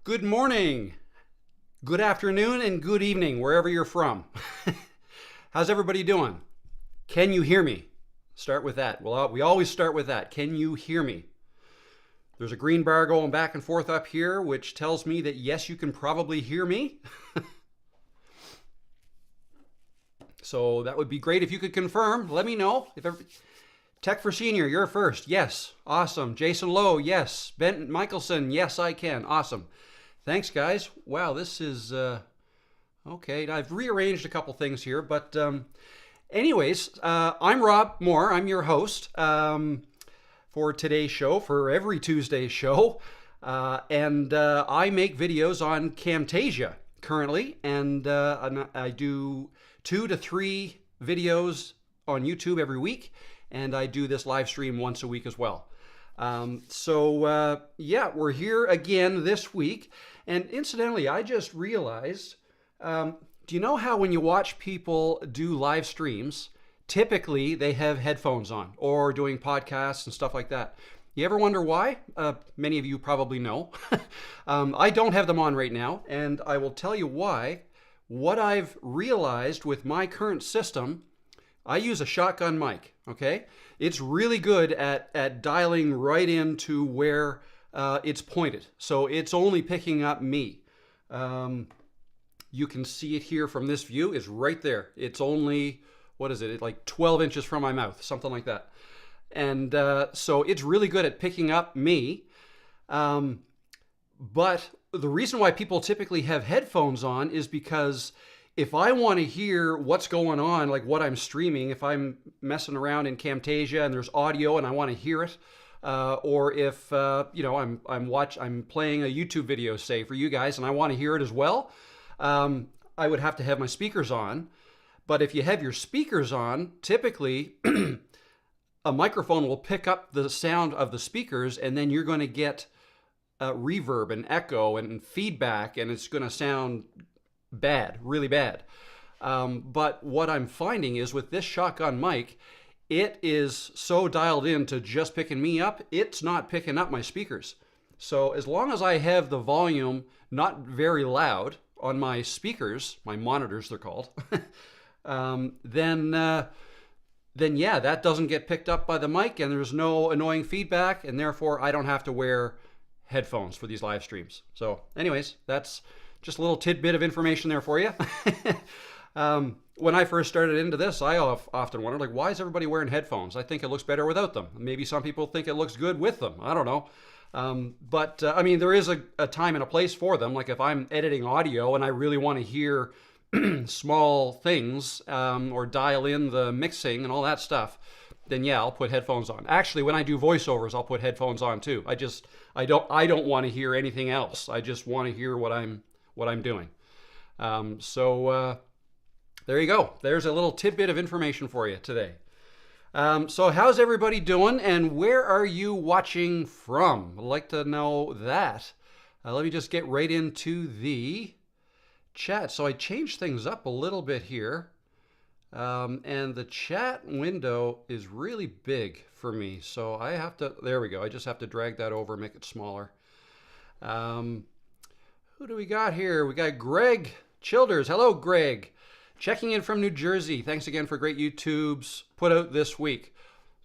Good morning, good afternoon, and good evening, wherever you're from. How's everybody doing? Can you hear me? Start with that. Well, we always start with that. Can you hear me? There's a green bar going back and forth up here, which tells me that yes, you can probably hear me. So that would be great if you could confirm. Let me know. Tech for Senior, you're first. Yes. Awesome. Jason Lowe, yes. Ben Michelson, yes, I can. Awesome. Thanks, guys. Wow, this is okay. I've rearranged a couple things here, but anyways, I'm Rob Moore. I'm your host for today's show, for every Tuesday's show, and I make videos on Camtasia currently, and I do 2 to 3 videos on YouTube every week, and I do this live stream once a week as well. Yeah, we're here again this week. And incidentally, I just realized, do you know how when you watch people do live streams, typically they have headphones on or doing podcasts and stuff like that? You ever wonder why? Many of you probably know. I don't have them on right now, and I will tell you why. What I've realized with my current system, I use a shotgun mic, okay? It's really good at dialing right into where it's pointed. So it's only picking up me. You can see it here from this view. It's right there. It's only, what is it? It's like 12 inches from my mouth, something like that. And so it's really good at picking up me. But the reason why people typically have headphones on is because if I want to hear what's going on, like what I'm streaming, if I'm messing around in Camtasia and there's audio and I want to hear it, or if I'm playing a YouTube video, say for you guys, and I want to hear it as well, I would have to have my speakers on. But if you have your speakers on, typically a microphone will pick up the sound of the speakers, and then you're going to get reverb and echo and feedback, and it's going to sound bad, really bad. But what I'm finding is with this shotgun mic, it is so dialed in to just picking me up, it's not picking up my speakers. So as long as I have the volume not very loud on my speakers, my monitors they're called, then yeah, that doesn't get picked up by the mic and there's no annoying feedback, and therefore I don't have to wear headphones for these live streams. So anyways, that's just a little tidbit of information there for you. When I first started into this, I often wondered, like, why is everybody wearing headphones? I think it looks better without them. Maybe some people think it looks good with them. I don't know. I mean, there is a time and a place for them. Like if I'm editing audio and I really want to hear small things or dial in the mixing and all that stuff, then yeah, I'll put headphones on. Actually, when I do voiceovers, I'll put headphones on too. I don't want to hear anything else. I just want to hear what I'm doing. There you go. There's a little tidbit of information for you today. So how's everybody doing, and where are you watching from? I'd like to know that. Let me just get right into the chat. So I changed things up a little bit here, and the chat window is really big for me. So I have to, there we go. I just have to drag that over, make it smaller. Who do we got here? We got Greg Childers. Hello, Greg. Checking in from New Jersey. Thanks again for great YouTubes put out this week.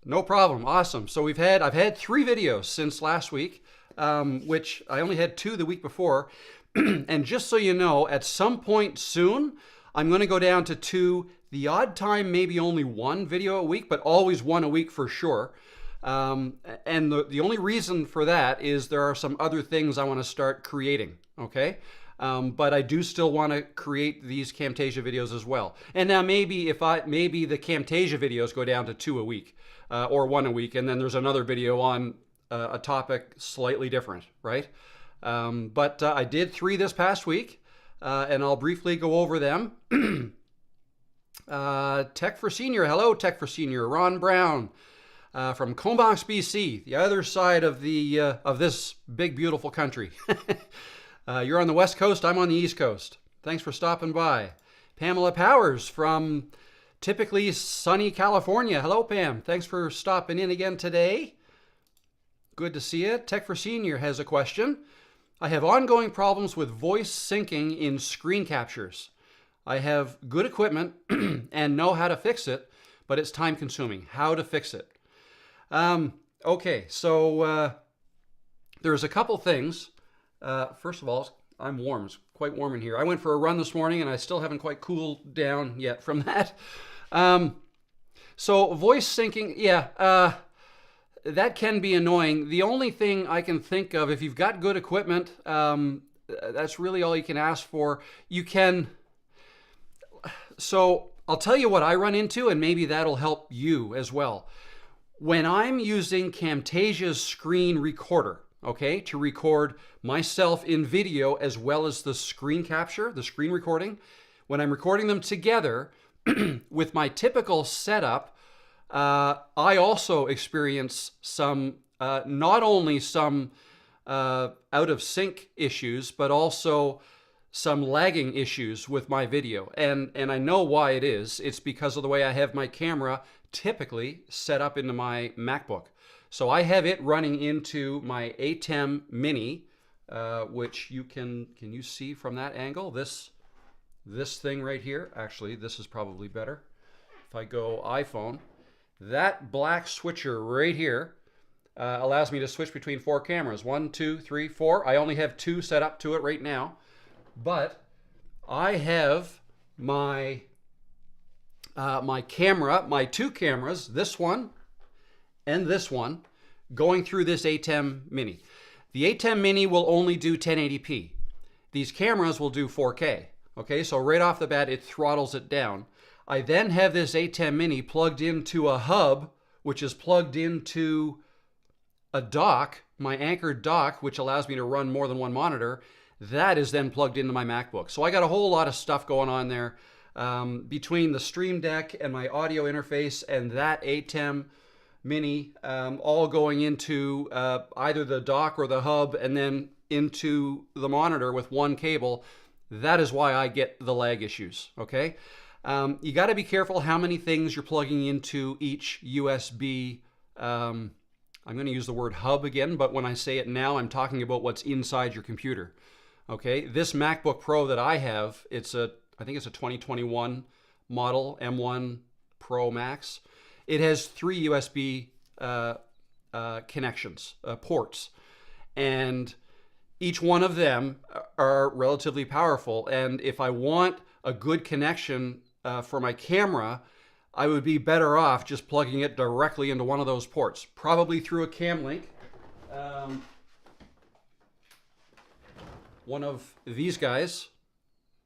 No problem. Awesome. So I've had 3 videos since last week, which I only had 2 the week before. And just so you know, at some point soon, I'm going to go down to 2. The odd time, maybe only 1 video a week, but always 1 a week for sure. And the only reason for that is there are some other things I want to start creating. Okay. But I do still want to create these Camtasia videos as well. And now maybe maybe the Camtasia videos go down to 2 a week, or 1 a week, and then there's another video on a topic slightly different, right? But I did 3 this past week, and I'll briefly go over them. Tech for Senior, hello, Tech for Senior, Ron Brown. From Comox, BC, the other side of this big, beautiful country. You're on the West Coast, I'm on the East Coast. Thanks for stopping by. Pamela Powers from typically sunny California. Hello, Pam. Thanks for stopping in again today. Good to see you. Tech for Senior has a question. I have ongoing problems with voice syncing in screen captures. I have good equipment and know how to fix it, but it's time consuming. How to fix it? Okay, so there's a couple things. First of all, I'm warm. It's quite warm in here. I went for a run this morning and I still haven't quite cooled down yet from that. So voice syncing, yeah, that can be annoying. The only thing I can think of, if you've got good equipment, that's really all you can ask for. So I'll tell you what I run into, and maybe that'll help you as well. When I'm using Camtasia's screen recorder, okay, to record myself in video as well as the screen capture, the screen recording, when I'm recording them together with my typical setup, I also experience some, not only some out of sync issues, but also some lagging issues with my video. And I know why it is. It's because of the way I have my camera typically set up into my MacBook. So I have it running into my ATEM Mini, which can you see from that angle? This thing right here, actually, this is probably better. If I go iPhone, that black switcher right here allows me to switch between 4 cameras. 1, 2, 3, 4. I only have 2 set up to it right now. But I have my camera, my 2 cameras, this one and this one, going through this ATEM Mini. The ATEM Mini will only do 1080p. These cameras will do 4K. Okay, so right off the bat, it throttles it down. I then have this ATEM Mini plugged into a hub, which is plugged into a dock, my anchored dock, which allows me to run more than one monitor. That is then plugged into my MacBook. So I got a whole lot of stuff going on there between the Stream Deck and my audio interface and that ATEM Mini, all going into either the dock or the hub and then into the monitor with one cable. That is why I get the lag issues, okay? You got to be careful how many things you're plugging into each USB. I'm going to use the word hub again, but when I say it now, I'm talking about what's inside your computer. Okay, this MacBook Pro that I have, I think it's a 2021 model, M1 Pro Max. It has 3 USB connections, ports, and each one of them are relatively powerful. And if I want a good connection for my camera, I would be better off just plugging it directly into one of those ports, probably through a cam link. One of these guys.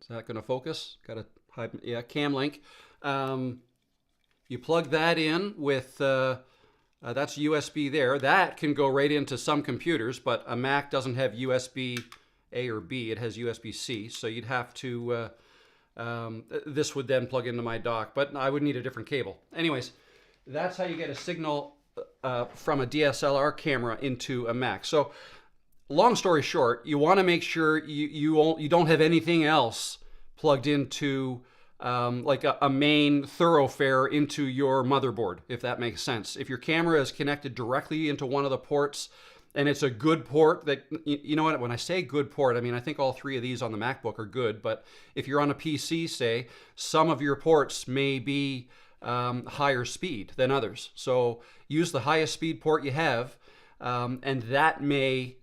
Is that going to focus? Got a high, yeah, cam link. You plug that in with, that's USB there. That can go right into some computers, but a Mac doesn't have USB A or B. It has USB-C. So you'd have to, this would then plug into my dock, but I would need a different cable. Anyways, that's how you get a signal from a DSLR camera into a Mac. So long story short, you want to make sure you don't have anything else plugged into like a main thoroughfare into your motherboard, if that makes sense. If your camera is connected directly into one of the ports and it's a good port that, you know what, when I say good port, I mean, I think all 3 of these on the MacBook are good, but if you're on a PC, say, some of your ports may be higher speed than others. So use the highest speed port you have. And that may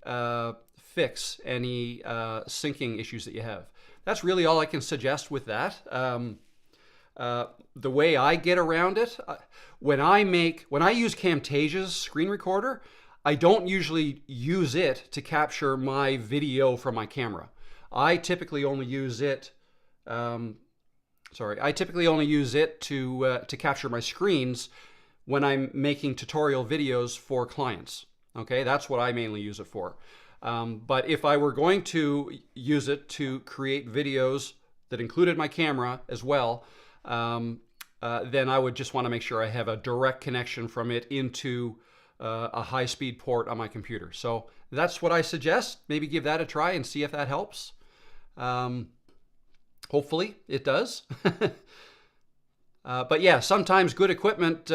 fix any syncing issues that you have. That's really all I can suggest with that. The way I get around it, when I use Camtasia's screen recorder, I don't usually use it to capture my video from my camera. I typically only use it. I typically only use it to capture my screens when I'm making tutorial videos for clients. Okay, that's what I mainly use it for. But if I were going to use it to create videos that included my camera as well, then I would just want to make sure I have a direct connection from it into a high-speed port on my computer. So that's what I suggest. Maybe give that a try and see if that helps. Hopefully it does. But yeah, sometimes good equipment,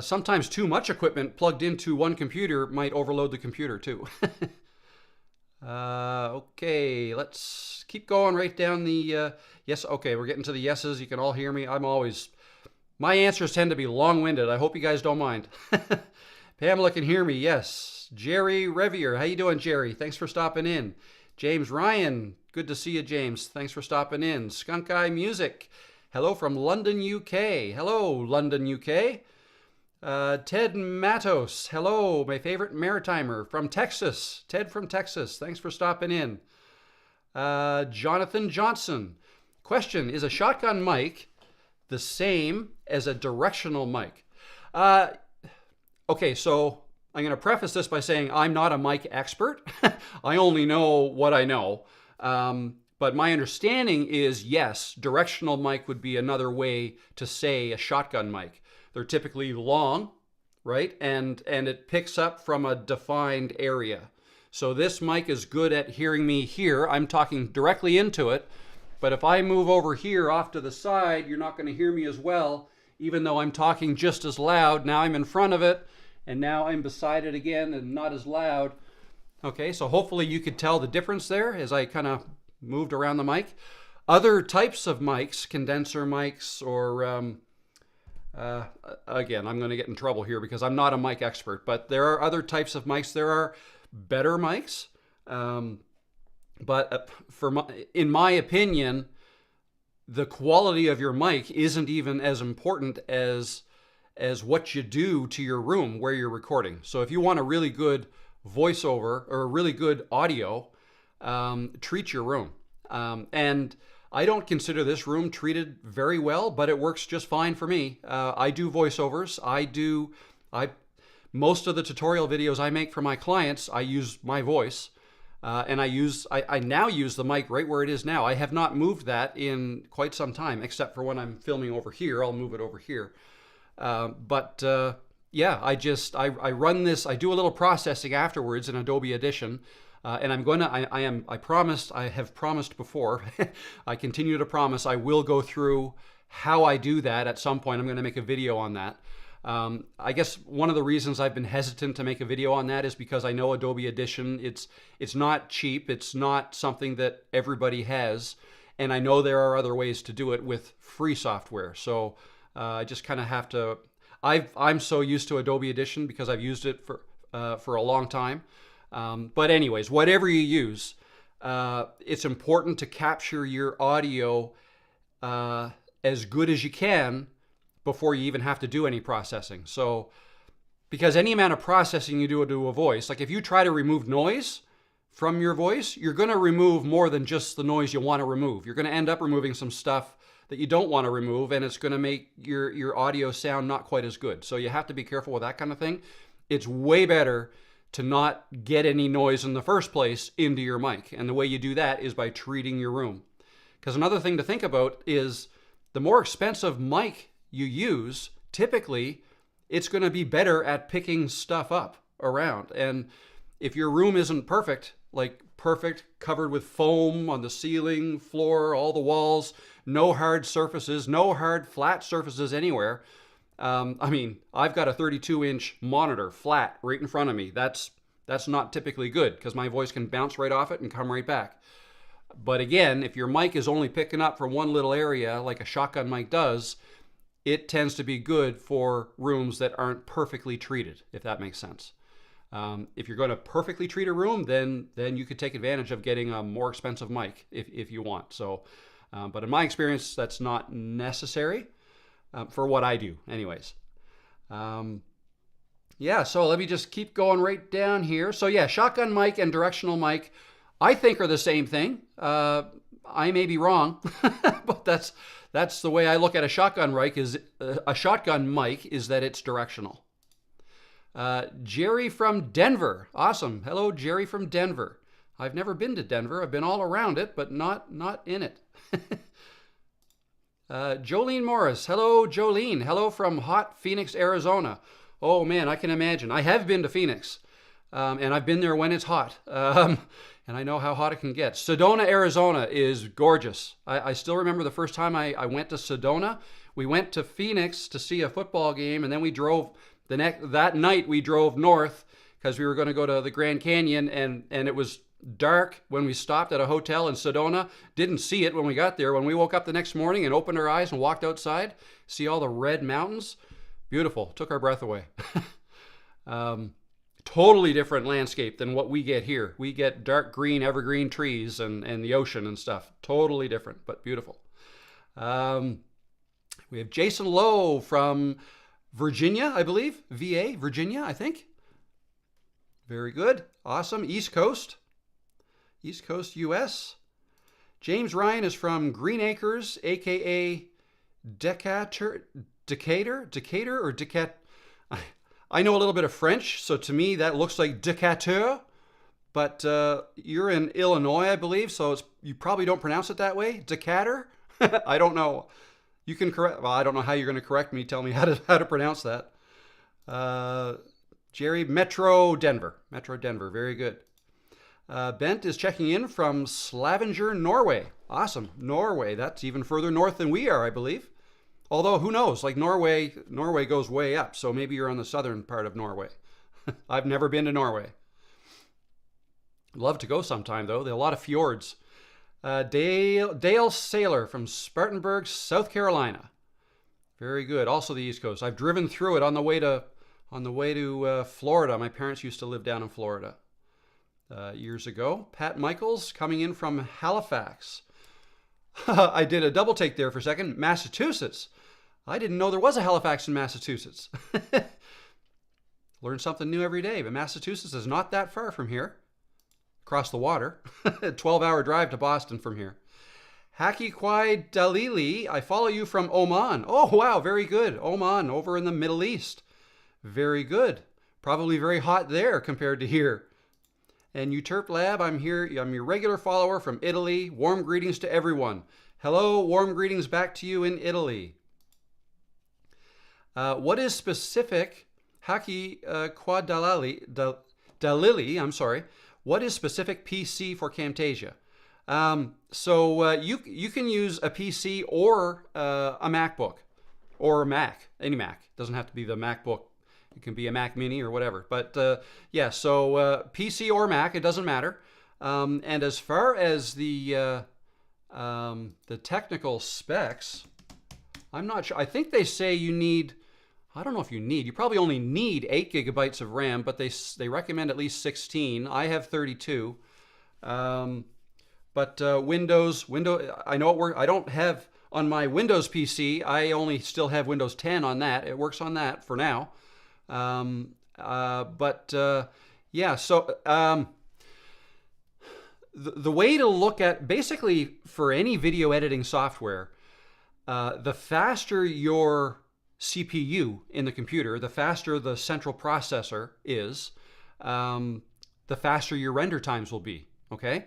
sometimes too much equipment plugged into one computer might overload the computer too. Okay, let's keep going right down the yes. Okay, we're getting to the yeses. You can all hear me. My answers tend to be long-winded. I hope you guys don't mind. Pamela can hear me. Yes. Jerry Revier, how you doing, Jerry? Thanks for stopping in. James Ryan, good to see you, James. Thanks for stopping in. Skunk Eye Music, hello from London, UK. Hello, London, UK. Ted Matos, hello, my favorite Maritimer from Texas. Ted from Texas, thanks for stopping in. Jonathan Johnson, question, is a shotgun mic the same as a directional mic? Okay, so I'm going to preface this by saying I'm not a mic expert. I only know what I know. But my understanding is, yes, directional mic would be another way to say a shotgun mic. They're typically long, right? And it picks up from a defined area. So this mic is good at hearing me here. I'm talking directly into it. But if I move over here off to the side, you're not going to hear me as well, even though I'm talking just as loud. Now I'm in front of it, and now I'm beside it again and not as loud. Okay, so hopefully you could tell the difference there as I kind of moved around the mic. Other types of mics, condenser mics, or again, I'm going to get in trouble here because I'm not a mic expert, but there are other types of mics. There are better mics, but in my opinion, the quality of your mic isn't even as important as what you do to your room where you're recording. So if you want a really good voiceover or a really good audio, treat your room. And I don't consider this room treated very well, but it works just fine for me. I do voiceovers. Most of the tutorial videos I make for my clients, I use my voice. And I now use the mic right where it is now. I have not moved that in quite some time, except for when I'm filming over here. I'll move it over here. Yeah, I run this. I do a little processing afterwards in Adobe Audition. And I have promised before, I continue to promise I will go through how I do that at some point. I'm going to make a video on that. I guess one of the reasons I've been hesitant to make a video on that is because I know Adobe Audition, it's not cheap. It's not something that everybody has. And I know there are other ways to do it with free software. So I just kind of have to, I'm so used to Adobe Audition because I've used it for a long time. But anyways, whatever you use, it's important to capture your audio as good as you can before you even have to do any processing. So, because any amount of processing you do to a voice, like if you try to remove noise from your voice, you're going to remove more than just the noise you want to remove. You're going to end up removing some stuff that you don't want to remove, and it's going to make your audio sound not quite as good. So you have to be careful with that kind of thing. It's way better to not get any noise in the first place into your mic. And the way you do that is by treating your room. Because another thing to think about is the more expensive mic you use, typically it's going to be better at picking stuff up around. And if your room isn't perfect, like perfect, covered with foam on the ceiling, floor, all the walls, no hard surfaces, no hard flat surfaces anywhere. I mean, I've got a 32-inch monitor flat right in front of me. That's not typically good because my voice can bounce right off it and come right back. But again, if your mic is only picking up from one little area like a shotgun mic does, it tends to be good for rooms that aren't perfectly treated, if that makes sense. If you're going to perfectly treat a room, then you could take advantage of getting a more expensive mic if you want. So, but in my experience, that's not necessary for what I do anyways. Yeah, so let me just keep going right down here. So yeah, shotgun mic and directional mic, I think are the same thing. I may be wrong, but that's the way I look at a shotgun mic is that it's directional. Jerry from Denver. Awesome. Hello, Jerry from Denver. I've never been to Denver. I've been all around it, but not in it. Jolene Morris. Hello, Jolene. Hello from hot Phoenix, Arizona. Oh man, I can imagine. I have been to Phoenix, and I've been there when it's hot. And I know how hot it can get. Sedona, Arizona is gorgeous. I still remember the first time I went to Sedona. We went to Phoenix to see a football game, and then we drove that night we drove north because we were going to go to the Grand Canyon, and it was dark when we stopped at a hotel in Sedona. Didn't see it when we got there. When we woke up the next morning and opened our eyes and walked outside, see all the red mountains. Beautiful. Took our breath away. Totally different landscape than what we get here. We get dark green evergreen trees and the ocean and stuff. Totally different, but beautiful. We have Jason Lowe from Virginia, I believe. VA, Virginia, I think. Very good. Awesome. East Coast, US. James Ryan is from Green Acres, aka Decatur, or Decat. I know a little bit of French, so to me that looks like Decatur, but you're in Illinois, I believe, so you probably don't pronounce it that way. Decatur? I don't know. You can correct. Well, I don't know how you're going to correct me. Tell me how to pronounce that. Jerry, Metro Denver. Very good. Bent is checking in from Stavanger, Norway. Awesome. Norway. That's even further north than we are, I believe. Although, who knows? Like Norway goes way up, so maybe you're on the southern part of Norway. I've never been to Norway. Love to go sometime, though. There are a lot of fjords. Dale Saylor from Spartanburg, South Carolina. Very good. Also the East Coast. I've driven through it on the way to Florida. My parents used to live down in Florida years ago. Pat Michaels coming in from Halifax. I did a double take there for a second. Massachusetts. I didn't know there was a Halifax in Massachusetts. Learn something new every day. But Massachusetts is not that far from here. Across the water. 12-hour drive to Boston from here. Haki Kwai Dalili, I follow you from Oman. Oh, wow, very good. Oman, over in the Middle East. Very good. Probably very hot there compared to here. And Uterp Lab, I'm here. I'm your regular follower from Italy. Warm greetings to everyone. Hello, warm greetings back to you in Italy. What is specific, Haki Dalili, I'm sorry. What is specific PC for Camtasia? You can use a PC or a MacBook or a Mac, any Mac. It doesn't have to be the MacBook. It can be a Mac Mini or whatever. But PC or Mac, it doesn't matter. And as far as the technical specs, I'm not sure. I think they say you need. I don't know if you probably only need 8 gigabytes of RAM, but they recommend at least 16. I have 32. Windows, I know it works. I don't have on my Windows PC. I only still have Windows 10 on that. It works on that for now. The way to look at, basically for any video editing software, the faster your CPU in the computer, the faster the central processor is, the faster your render times will be, okay?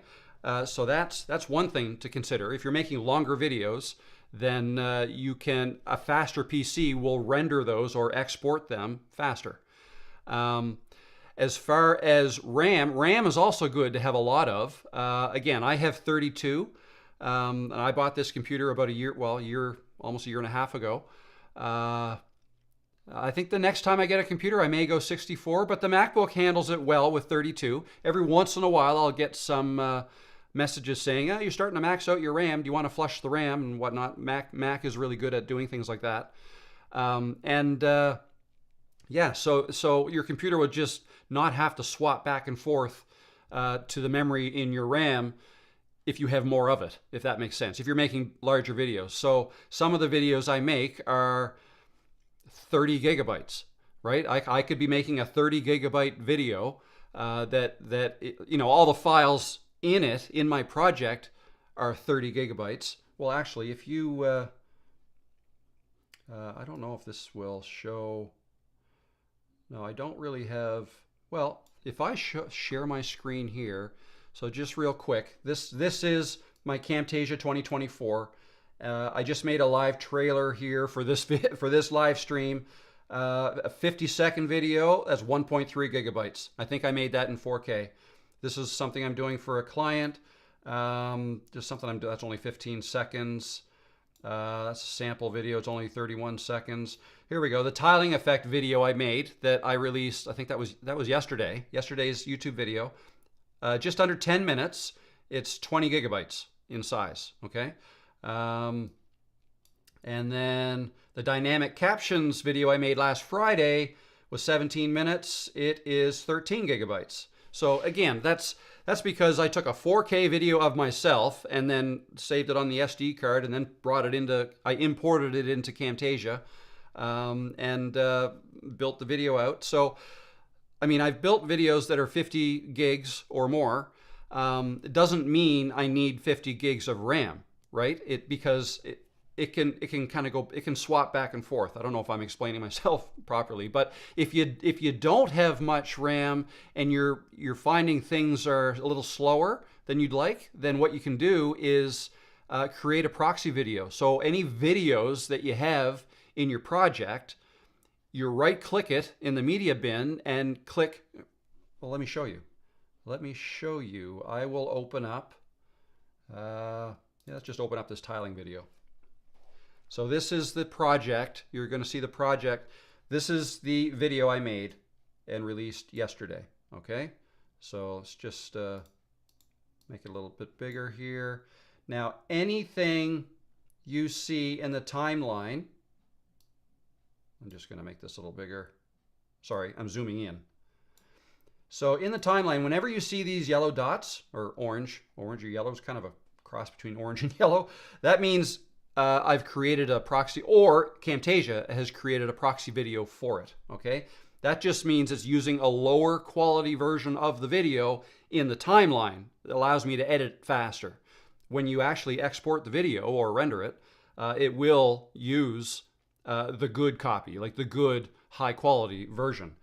So that's one thing to consider. If you're making longer videos, then a faster PC will render those or export them faster. As far as RAM is also good to have a lot of. Again, I have 32. And I bought this computer about almost a year and a half ago. I think the next time I get a computer, I may go 64, but the MacBook handles it well with 32. Every once in a while, I'll get some messages saying, you're starting to max out your RAM. Do you want to flush the RAM and whatnot? Mac is really good at doing things like that. So your computer would just not have to swap back and forth to the memory in your RAM if you have more of it, if that makes sense, if you're making larger videos. So some of the videos I make are 30 gigabytes, right? I could be making a 30 gigabyte video that all the files in it, in my project, are 30 gigabytes. Well, actually, if you, I don't know if this will show, no, I don't really have, well, if I share my screen here, so just real quick, this is my Camtasia 2024. I just made a live trailer here for this live stream. A 50-second video, that's 1.3 gigabytes. I think I made that in 4K. This is something I'm doing for a client. Just something I'm doing, that's only 15 seconds. That's a sample video, it's only 31 seconds. Here we go, the tiling effect video I made that I released, I think that was yesterday's YouTube video. just under 10 minutes. It's 20 gigabytes in size, okay? And then the dynamic captions video I made last Friday was 17 minutes. It is 13 gigabytes. So again, that's because I took a 4K video of myself and then saved it on the SD card and then I imported it into Camtasia and built the video out. So, I mean, I've built videos that are 50 gigs or more. It doesn't mean I need 50 gigs of RAM, right? Because it can kind of go, it can swap back and forth. I don't know if I'm explaining myself properly, but if you don't have much RAM and you're finding things are a little slower than you'd like, then what you can do is create a proxy video. So any videos that you have in your project, you right click it in the media bin and click, well, let me show you. I will open up, let's just open up this tiling video. So this is the project. You're going to see the project. This is the video I made and released yesterday. Okay, so let's just make it a little bit bigger here. Now, anything you see in the timeline, I'm just going to make this a little bigger. Sorry, I'm zooming in. So in the timeline, whenever you see these yellow dots, or orange or yellow is kind of a cross between orange and yellow, that means I've created a proxy, or Camtasia has created a proxy video for it, okay? That just means it's using a lower quality version of the video in the timeline. It allows me to edit faster. When you actually export the video or render it, it will use the good copy, like the good high quality version.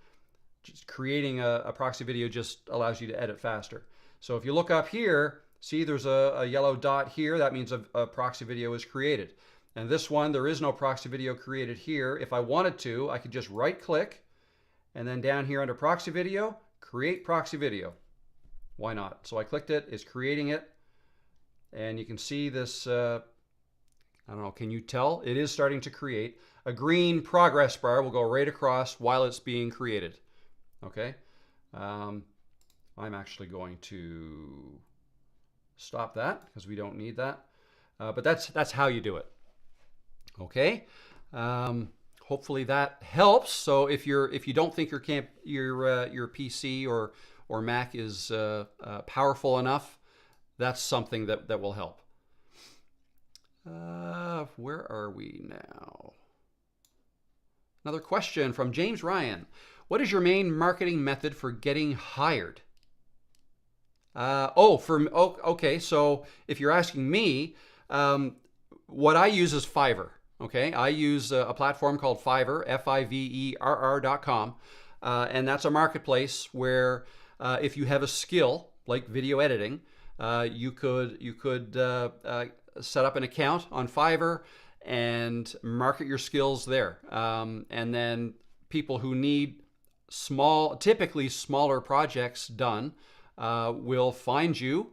Just creating a proxy video just allows you to edit faster. So if you look up here, see there's a yellow dot here. That means a proxy video is created. And this one, there is no proxy video created here. If I wanted to, I could just right click and then down here under proxy video, create proxy video. Why not? So I clicked it, it's creating it. And you can see this, I don't know, can you tell? It is starting to create. A green progress bar will go right across while it's being created. Okay, I'm actually going to stop that because we don't need that. But that's how you do it. Okay, hopefully that helps. So if you don't think your PC or Mac is powerful enough, that's something that will help. Where are we now? Another question from James Ryan. What is your main marketing method for getting hired? Okay, so if you're asking me, what I use is Fiverr. Okay, I use a platform called Fiverr, Fiverr.com, and that's a marketplace where if you have a skill like video editing, you could set up an account on Fiverr and market your skills there, and then people who need typically smaller projects done will find you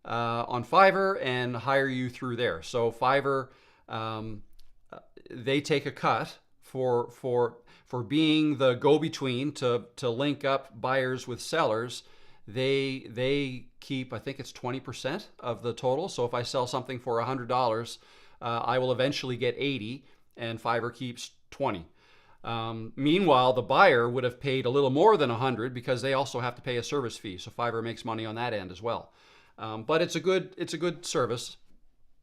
on Fiverr and hire you through there. So Fiverr, they take a cut for being the go-between to link up buyers with sellers. They keep, I think it's 20% of the total. So if I sell something for $100, I will eventually get 80, and Fiverr keeps 20. Meanwhile, the buyer would have paid a little more than 100 because they also have to pay a service fee. So Fiverr makes money on that end as well. But it's a good service.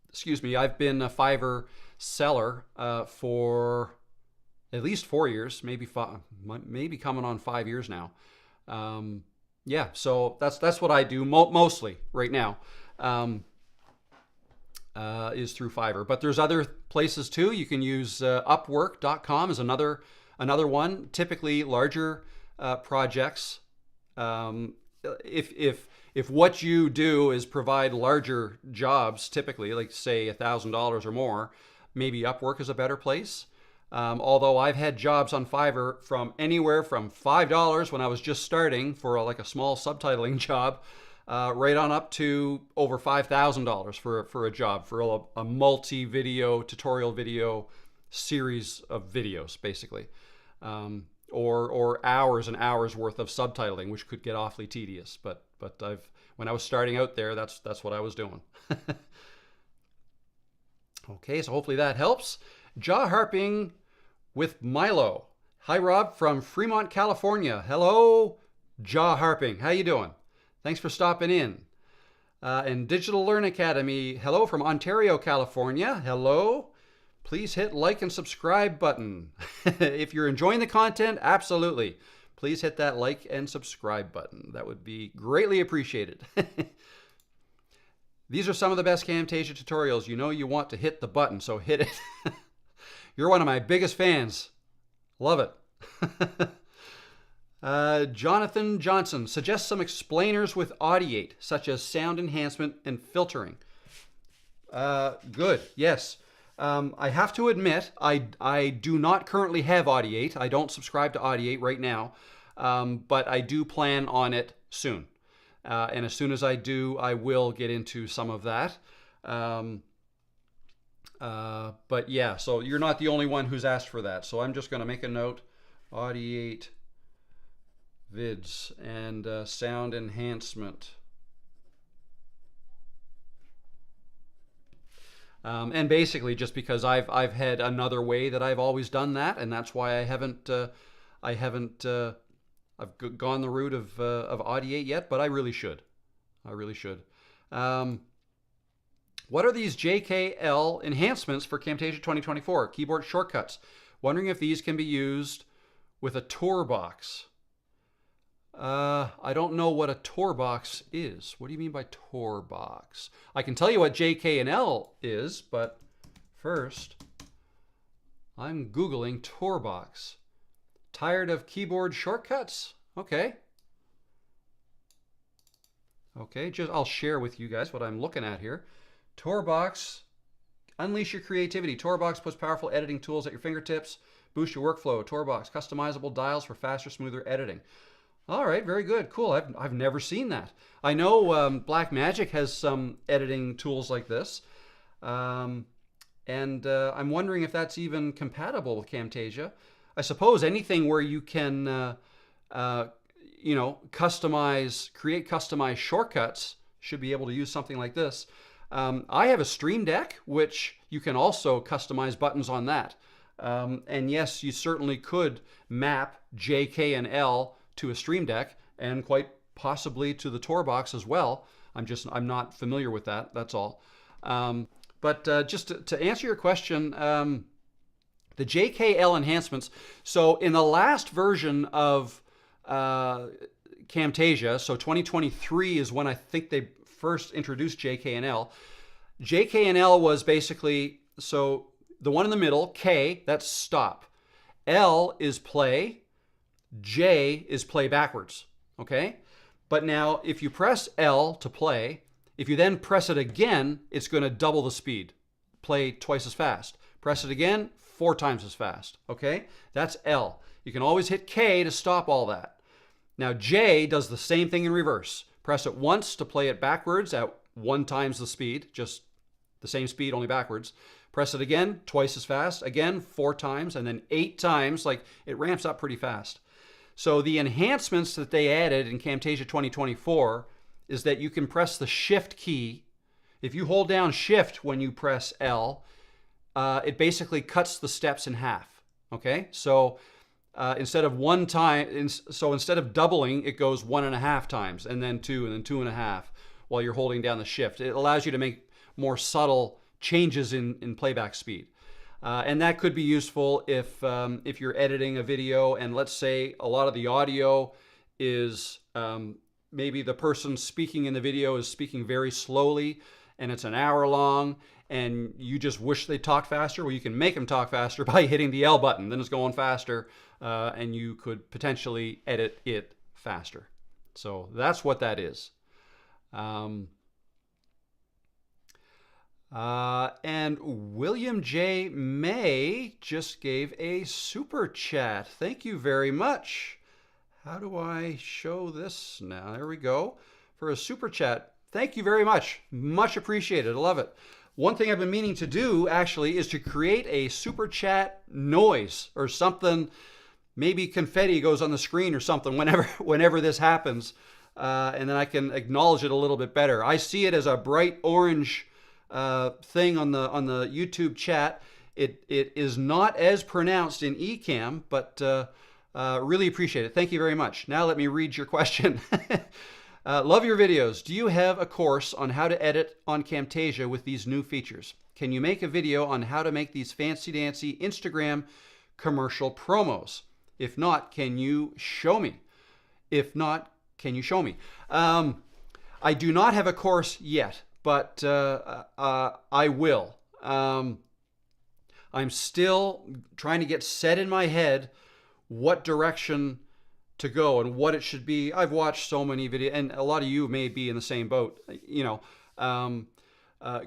Excuse me. I've been a Fiverr seller for at least 4 years, maybe coming on 5 years now. Yeah, so that's what I do mostly right now. Is through Fiverr, but there's other places too. You can use Upwork.com is another one. Typically larger projects. If what you do is provide larger jobs, typically like say $1,000 or more, maybe Upwork is a better place. Although I've had jobs on Fiverr from anywhere from $5 when I was just starting for a small subtitling job, right on up to over $5,000 for a job, for a multi-video, tutorial video series of videos, basically. Or hours and hours worth of subtitling, which could get awfully tedious. But When I was starting out there, that's what I was doing. Okay, so hopefully that helps. Jaw harping with Milo. Hi, Rob from Fremont, California. Hello, jaw harping. How you doing? Thanks for stopping in. And Digital Learn Academy. Hello from Ontario, California. Hello. Please hit like and subscribe button. If you're enjoying the content, absolutely. Please hit that like and subscribe button. That would be greatly appreciated. These are some of the best Camtasia tutorials. You know you want to hit the button, so hit it. You're one of my biggest fans. Love it. Jonathan Johnson suggests some explainers with Audiate, such as sound enhancement and filtering. Good, yes. I have to admit, I do not currently have Audiate. I don't subscribe to Audiate right now, but I do plan on it soon. And as soon as I do, I will get into some of that. But yeah, so you're not the only one who's asked for that. So I'm just going to make a note. Audiate vids and sound enhancement. And basically just because I've had another way that I've always done that, and that's why I've gone the route of Audiate yet, but I really should. What are these JKL enhancements for Camtasia 2024? Keyboard shortcuts. Wondering if these can be used with a tour box. I don't know what a tour box is. What do you mean by tour box? I can tell you what JK and L is, but first, I'm Googling tour box. Tired of keyboard shortcuts? Okay. Okay, I'll share with you guys what I'm looking at here. Torbox, unleash your creativity. Torbox puts powerful editing tools at your fingertips. Boost your workflow. Torbox, customizable dials for faster, smoother editing. All right, very good, cool. I've never seen that. I know Blackmagic has some editing tools like this, and I'm wondering if that's even compatible with Camtasia. I suppose anything where you can, create customized shortcuts should be able to use something like this. I have a Stream Deck, which you can also customize buttons on that. And yes, you certainly could map J, K, and L to a Stream Deck, and quite possibly to the Torbox as well. I'm not familiar with that, that's all. But just to answer your question, the JKL enhancements. So in the last version of Camtasia, so 2023 is when I think they first introduced JK&L. JK&L was basically, so the one in the middle, K, that's stop. L is play. J is play backwards, okay? But now if you press L to play, if you then press it again, it's going to double the speed, play twice as fast. Press it again, 4 times as fast, okay? That's L. You can always hit K to stop all that. Now J does the same thing in reverse. Press it once to play it backwards at 1 times the speed, just the same speed, only backwards. Press it again, twice as fast, again, 4 times, and then 8 times, like it ramps up pretty fast. So the enhancements that they added in Camtasia 2024 is that you can press the Shift key. If you hold down Shift when you press L, it basically cuts the steps in half, okay? So instead of 1 time, instead of doubling, it goes 1.5 times, and then 2, and then 2.5 while you're holding down the Shift. It allows you to make more subtle changes in playback speed. And that could be useful if you're editing a video and let's say a lot of the audio is maybe the person speaking in the video is speaking very slowly and it's an hour long and you just wish they talked faster. Well, you can make them talk faster by hitting the L button. Then it's going faster and you could potentially edit it faster. So that's what that is. And William J. May just gave a super chat. Thank you very much. How do I show this now? There we go. For a super chat. Thank you very much. Much appreciated. I love it. One thing I've been meaning to do actually is to create a super chat noise or something. Maybe confetti goes on the screen or something whenever this happens. and then I can acknowledge it a little bit better. I see it as a bright orange thing on the YouTube chat. It is not as pronounced in Ecamm, but really appreciate it. Thank you very much. Now let me read your question. Love your videos. Do you have a course on how to edit on Camtasia with these new features? Can you make a video on how to make these fancy-dancy Instagram commercial promos? If not, can you show me? If not, can you show me? I do not have a course yet, but I will. I'm still trying to get set in my head what direction to go and what it should be. I've watched so many videos, and a lot of you may be in the same boat. You know,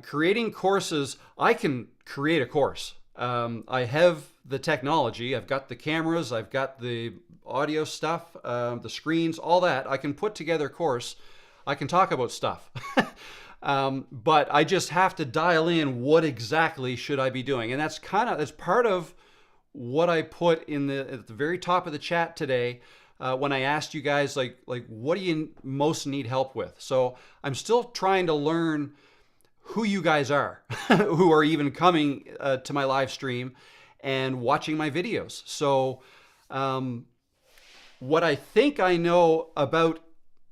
creating courses, I can create a course. I have the technology. I've got the cameras. I've got the audio stuff, the screens, all that. I can put together a course. I can talk about stuff. But I just have to dial in what exactly should I be doing. And that's part of what I put at the very top of the chat today. When I asked you guys, like, what do you most need help with? So I'm still trying to learn who you guys are, who are even coming to my live stream and watching my videos. So what I think I know about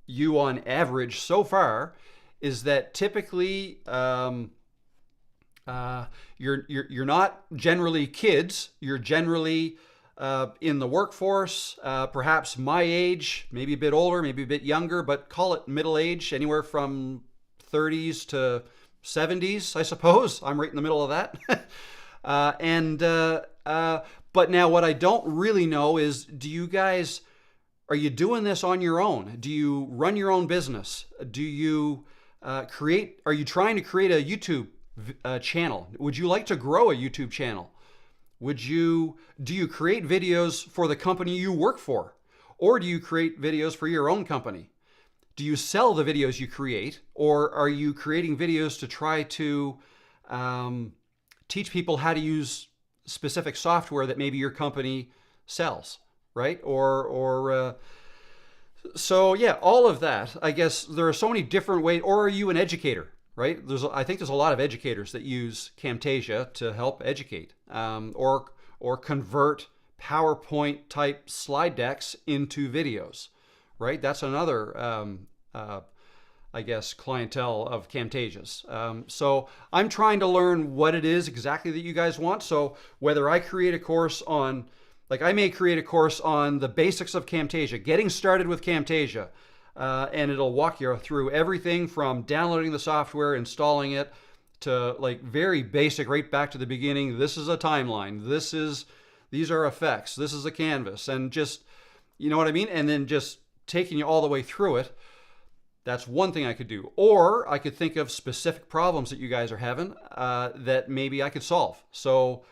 you on average so far is that typically you're not generally kids. You're generally in the workforce, perhaps my age, maybe a bit older, maybe a bit younger, but call it middle age, anywhere from 30s to 70s, I suppose. I'm right in the middle of that. But now what I don't really know is, are you doing this on your own? Do you run your own business? Do you are you trying to create a YouTube channel? Would you like to grow a YouTube channel? Do you create videos for the company you work for? Or do you create videos for your own company? Do you sell the videos you create? Or are you creating videos to try to teach people how to use specific software that maybe your company sells, right? So yeah, all of that. I guess there are so many different ways. Or are you an educator? Right? I think there's a lot of educators that use Camtasia to help educate, or convert PowerPoint type slide decks into videos, right? That's another, I guess, clientele of Camtasia's. So I'm trying to learn what it is exactly that you guys want. So whether I create a course on, like I may create a course on the basics of Camtasia, getting started with Camtasia, and it'll walk you through everything from downloading the software, installing it, to like very basic, right back to the beginning. This is a timeline. These are effects. This is a canvas, and just, you know what I mean? And then just taking you all the way through it. That's one thing I could do. Or I could think of specific problems that you guys are having that maybe I could solve. So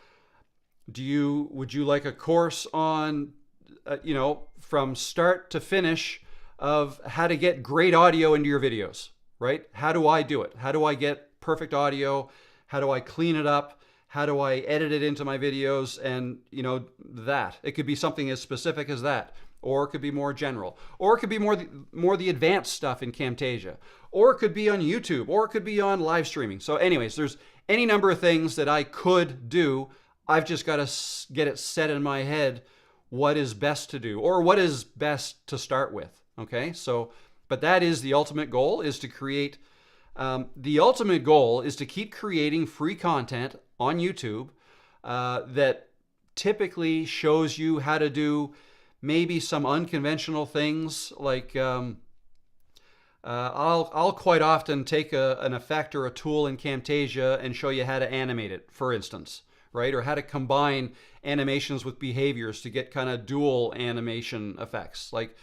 would you like a course on, from start to finish of how to get great audio into your videos, right? How do I do it? How do I get perfect audio? How do I clean it up? How do I edit it into my videos? And that. It could be something as specific as that, or it could be more general, or it could be more the advanced stuff in Camtasia, or it could be on YouTube, or it could be on live streaming. So anyways, there's any number of things that I could do. I've just got to get it set in my head what is best to do, or what is best to start with. Okay, so, but that is the ultimate goal, is to create, the ultimate goal is to keep creating free content on YouTube that typically shows you how to do maybe some unconventional things. Like I'll quite often take an effect or a tool in Camtasia and show you how to animate it, for instance, right? Or how to combine animations with behaviors to get kind of dual animation effects, like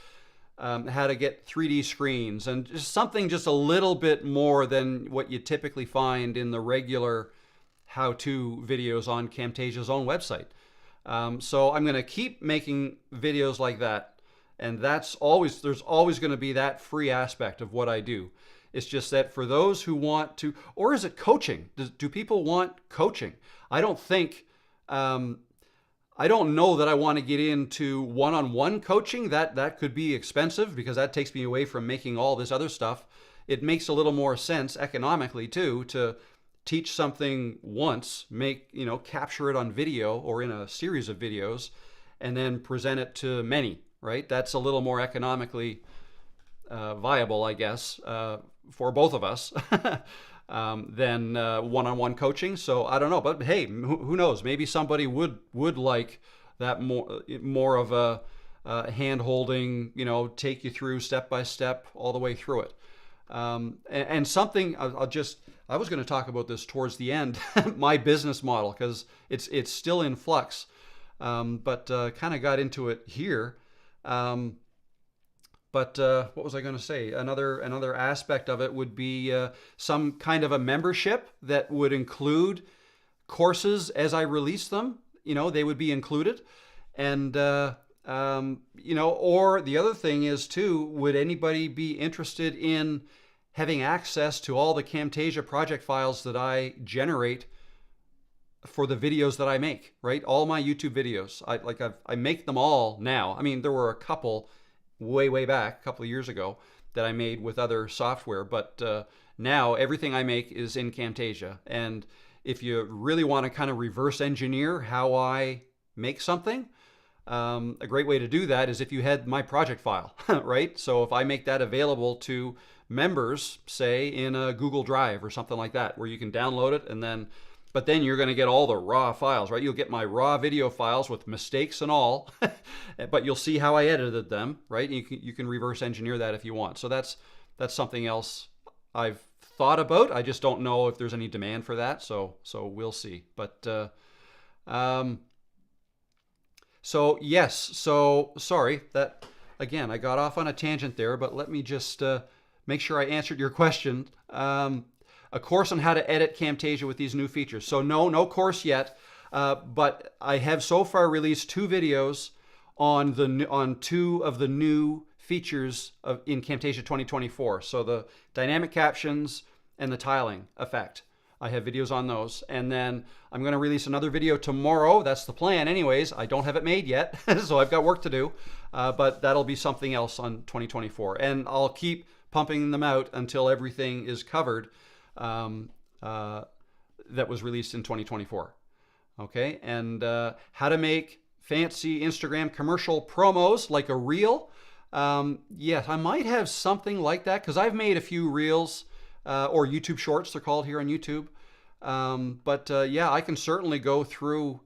how to get 3D screens, and just something just a little bit more than what you typically find in the regular how-to videos on Camtasia's own website. So I'm going to keep making videos like that, and there's always going to be that free aspect of what I do. It's just that for those who want to, or is it coaching? Do people want coaching? I don't think I don't know that I want to get into one-on-one coaching. That could be expensive because that takes me away from making all this other stuff. It makes a little more sense economically too to teach something once, capture it on video or in a series of videos, and then present it to many, right? That's a little more economically viable, I guess, for both of us than one-on-one coaching. So I don't know, but hey, who knows? Maybe somebody would like that more of a hand-holding, take you through step by step all the way through it. And something I was going to talk about this towards the end, my business model, because it's still in flux, but kind of got into it here. But what was I going to say? Another aspect of it would be some kind of a membership that would include courses as I release them. They would be included, and or the other thing is too, would anybody be interested in having access to all the Camtasia project files that I generate for the videos that I make, right? All my YouTube videos. I make them all now. I mean, there were a couple way back, a couple of years ago, that I made with other software, but now everything I make is in Camtasia. And if you really want to kind of reverse engineer how I make something, a great way to do that is if you had my project file, right? So if I make that available to members, say in a Google Drive or something like that, where you can download it, but then you're going to get all the raw files, right? You'll get my raw video files with mistakes and all, but you'll see how I edited them, right? You can reverse engineer that if you want. So that's something else I've thought about. I just don't know if there's any demand for that. So we'll see. But so yes, so sorry that again I got off on a tangent there, but let me just make sure I answered your question. A course on how to edit Camtasia with these new features. So no course yet, but I have so far released 2 videos on 2 of the new features in Camtasia 2024. So the dynamic captions and the tiling effect. I have videos on those, and then I'm going to release another video tomorrow. That's the plan anyways. I don't have it made yet, so I've got work to do, but that'll be something else on 2024, and I'll keep pumping them out until everything is covered that was released in 2024. Okay, and how to make fancy Instagram commercial promos like a reel. Yes, I might have something like that because I've made a few reels or YouTube shorts, they're called here on YouTube. But yeah, I can certainly go through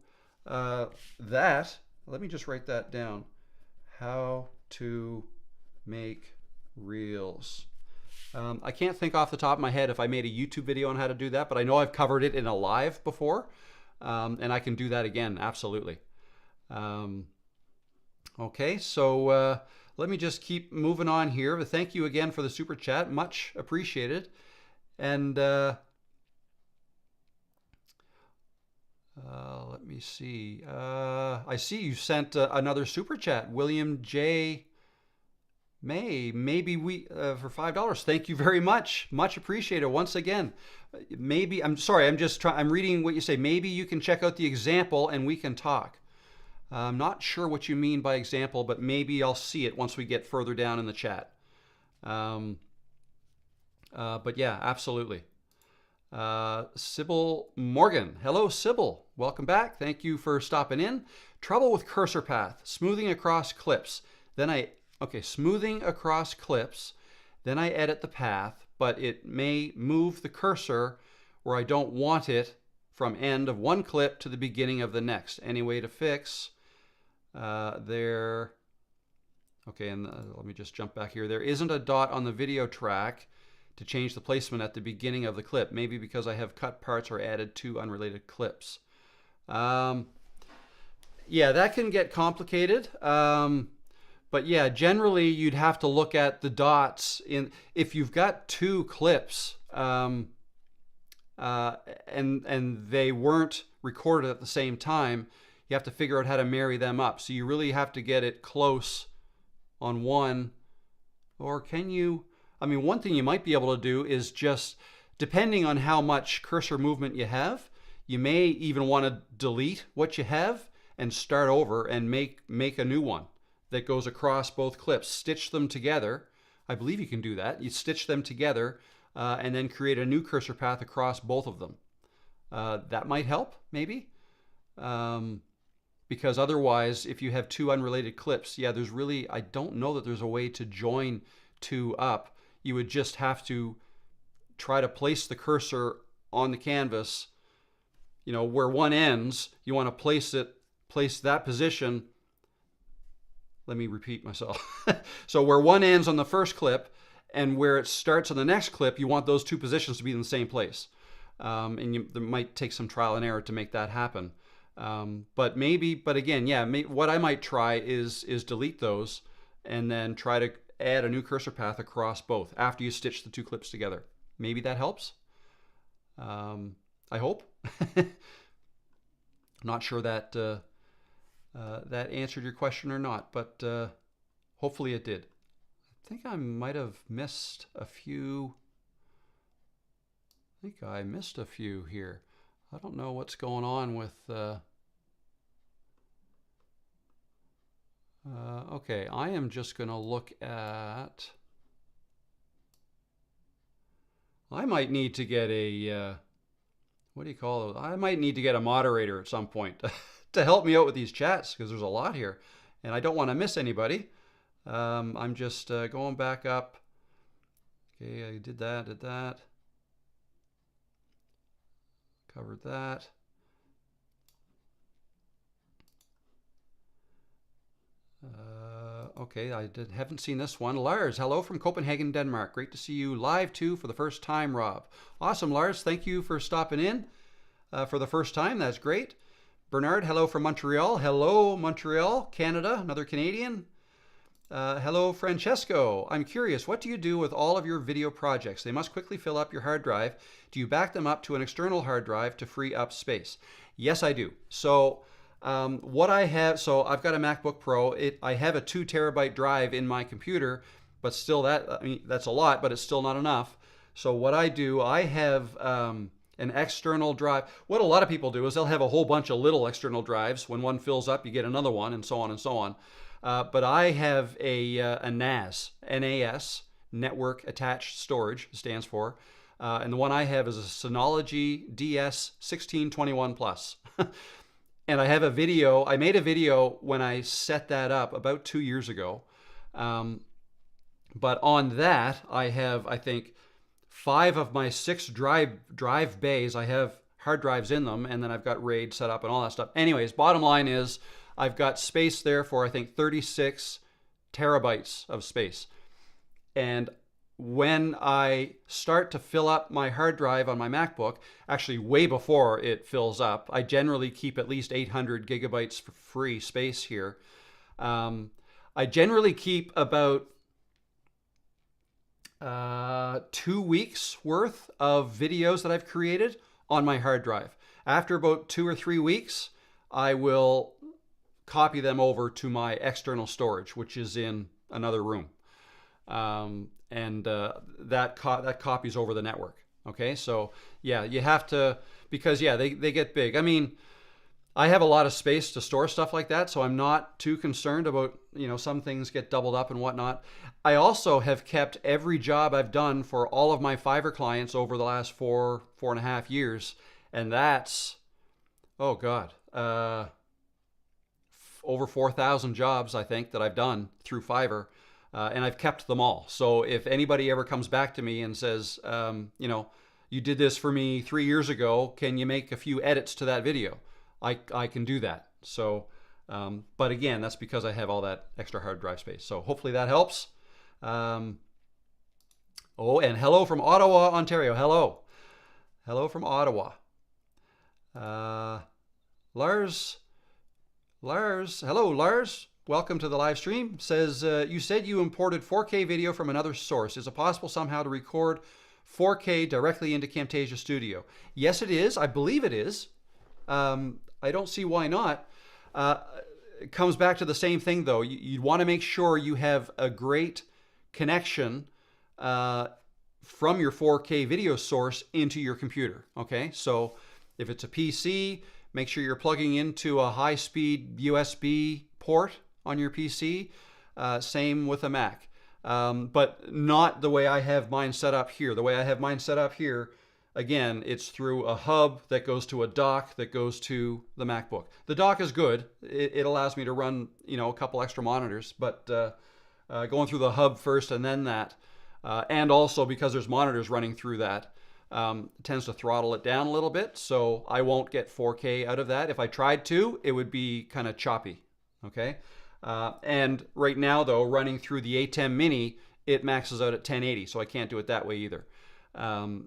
that. Let me just write that down. How to make reels. I can't think off the top of my head if I made a YouTube video on how to do that, but I know I've covered it in a live before, and I can do that again, absolutely. Okay, so let me just keep moving on here. But thank you again for the super chat, much appreciated. And let me see. I see you sent another super chat, William J. Maybe we for $5. Thank you very much. Much appreciated once again. Maybe I'm sorry. I'm reading what you say. Maybe you can check out the example and we can talk. I'm not sure what you mean by example, but maybe I'll see it once we get further down in the chat. But yeah, absolutely. Sybil Morgan. Hello, Sybil. Welcome back. Thank you for stopping in. Trouble with cursor path. Smoothing across clips. Smoothing across clips. Then I edit the path, but it may move the cursor where I don't want it from end of one clip to the beginning of the next. Any way to fix there? Okay, and let me just jump back here. There isn't a dot on the video track to change the placement at the beginning of the clip. Maybe because I have cut parts or added 2 unrelated clips. Yeah, that can get complicated. But yeah, generally you'd have to look at the dots in if you've got 2 clips and they weren't recorded at the same time. You have to figure out how to marry them up. So you really have to get it close on one. Or can you? I mean, one thing you might be able to do is just, depending on how much cursor movement you have, you may even want to delete what you have and start over and make a new one that goes across both clips. Stitch them together. I believe you can do that. You stitch them together and then create a new cursor path across both of them. That might help, maybe. Because otherwise, if you have two unrelated clips, yeah, I don't know that there's a way to join two up. You would just have to try to place the cursor on the canvas, where one ends. You want to place that position. Let me repeat myself. So where one ends on the first clip and where it starts on the next clip, you want those two positions to be in the same place. There might take some trial and error to make that happen. But again, yeah, what I might try is delete those and then try to add a new cursor path across both after you stitch the two clips together. Maybe that helps. I hope. I'm not sure that that answered your question or not, but hopefully it did. I think I might have missed a few. I think I missed a few here. I don't know what's going on with... okay, I am just going to look at... I might need to get a... what do you call it? I might need to get a moderator at some point to help me out with these chats, because there's a lot here. And I don't want to miss anybody. I'm just going back up. Okay, I did that. Covered that. Okay, haven't seen this one. Lars, hello from Copenhagen, Denmark. Great to see you live too for the first time, Rob. Awesome, Lars. Thank you for stopping in for the first time. That's great. Bernard, hello from Montreal. Hello, Montreal, Canada, another Canadian. Hello, Francesco. I'm curious, what do you do with all of your video projects? They must quickly fill up your hard drive. Do you back them up to an external hard drive to free up space? Yes, I do. So what I have, so I've got a MacBook Pro. I have a 2 terabyte drive in my computer, but still that's a lot, but it's still not enough. So what I do, I have an external drive. What a lot of people do is they'll have a whole bunch of little external drives. When one fills up, you get another one, and so on and so on. But I have a NAS, Network Attached Storage, stands for. And the one I have is a Synology DS1621 Plus. And I have a video. I made a video when I set that up about 2 years ago. But on that, I have, I think, 5 of my 6 drive bays. I have hard drives in them, and then I've got RAID set up and all that stuff. Anyways, bottom line is I've got space there for, I think, 36 terabytes of space. And when I start to fill up my hard drive on my MacBook, actually way before it fills up, I generally keep at least 800 gigabytes for free space here. I generally keep about 2 weeks worth of videos that I've created on my hard drive. After about 2 or 3 weeks, I will copy them over to my external storage, which is in another room. That copies over the network. Okay, so yeah, you have to, because yeah, they get big. I mean, I have a lot of space to store stuff like that, so I'm not too concerned about, some things get doubled up and whatnot. I also have kept every job I've done for all of my Fiverr clients over the last 4.5 years, and that's, oh God, over 4,000 jobs, I think, that I've done through Fiverr. And I've kept them all. So if anybody ever comes back to me and says, you did this for me 3 years ago, can you make a few edits to that video? I can do that. So, but again, that's because I have all that extra hard drive space. So hopefully that helps. Oh, and hello from Ottawa, Ontario. Hello. Hello from Ottawa. Lars. Hello, Lars. Welcome to the live stream. Says, you said you imported 4K video from another source. Is it possible somehow to record 4K directly into Camtasia Studio? Yes, it is. I believe it is. I don't see why not. It comes back to the same thing, though. You want to make sure you have a great connection from your 4K video source into your computer. Okay, so if it's a PC, Make sure you're plugging into a high-speed USB port on your PC. Same with a Mac. But not the way I have mine set up here. The way I have mine set up here, again, it's through a hub that goes to a dock that goes to the MacBook. The dock is good. It allows me to run, a couple extra monitors, but going through the hub first and then that, and also because there's monitors running through that, it tends to throttle it down a little bit, so I won't get 4K out of that. If I tried to, it would be kind of choppy, okay? And right now, though, running through the A10 Mini, it maxes out at 1080, so I can't do it that way either.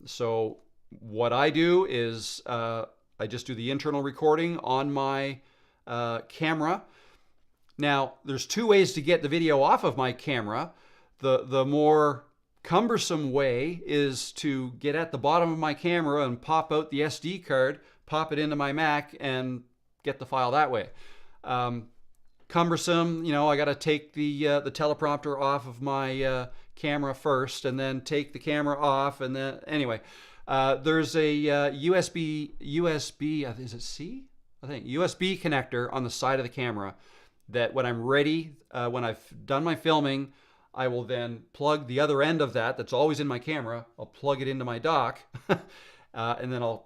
So what I do is I just do the internal recording on my camera. Now, there's two ways to get the video off of my camera. The more cumbersome way is to get at the bottom of my camera and pop out the SD card, pop it into my Mac, and get the file that way. Cumbersome, I got to take the teleprompter off of my camera first, and then take the camera off, and then anyway, there's a USB, is it C? I think USB connector on the side of the camera that when I'm ready, when I've done my filming, I will then plug the other end of that's always in my camera. I'll plug it into my dock, and then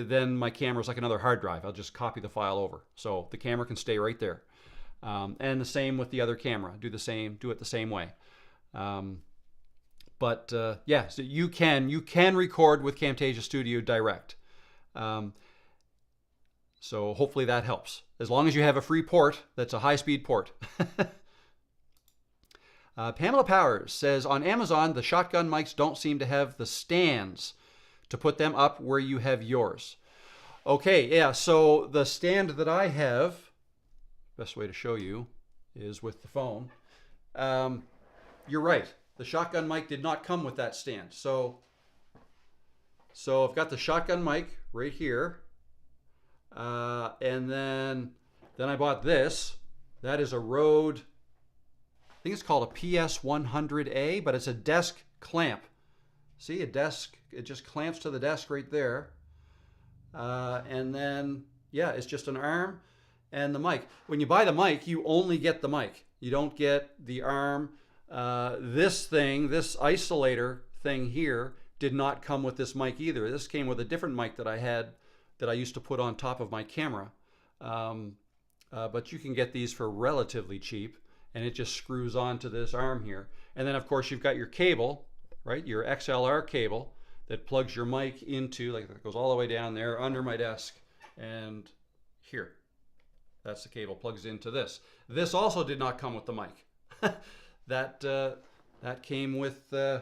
then my camera's like another hard drive. I'll just copy the file over, so the camera can stay right there. And the same with the otdo camera. Do it the same way. Yeah, so you can record with Camtasia Studio Direct. So hopefully that helps. As long as you have a free port, that's a high-speed port. Pamela Powers says, on Amazon, the shotgun mics don't seem to have the stands to put them up where you have yours. Okay, yeah, so the stand that I have, best way to show you is with the phone. You're right. The shotgun mic did not come with that stand. So I've got the shotgun mic right here. And then I bought this. That is a Rode, I think it's called a PS100A, but it's a desk clamp. See, a desk, it just clamps to the desk right there. And then, yeah, it's just an arm and the mic. When you buy the mic, you only get the mic. You don't get the arm. This isolator thing here did not come with this mic either. This came with a different mic that I had that I used to put on top of my camera. But you can get these for relatively cheap, and it just screws onto this arm here. And then, of course, you've got your cable, right? Your XLR cable that plugs your mic into, like that goes all the way down there under my desk and here. That's the cable plugs into this. This also did not come with the mic. That came with, well,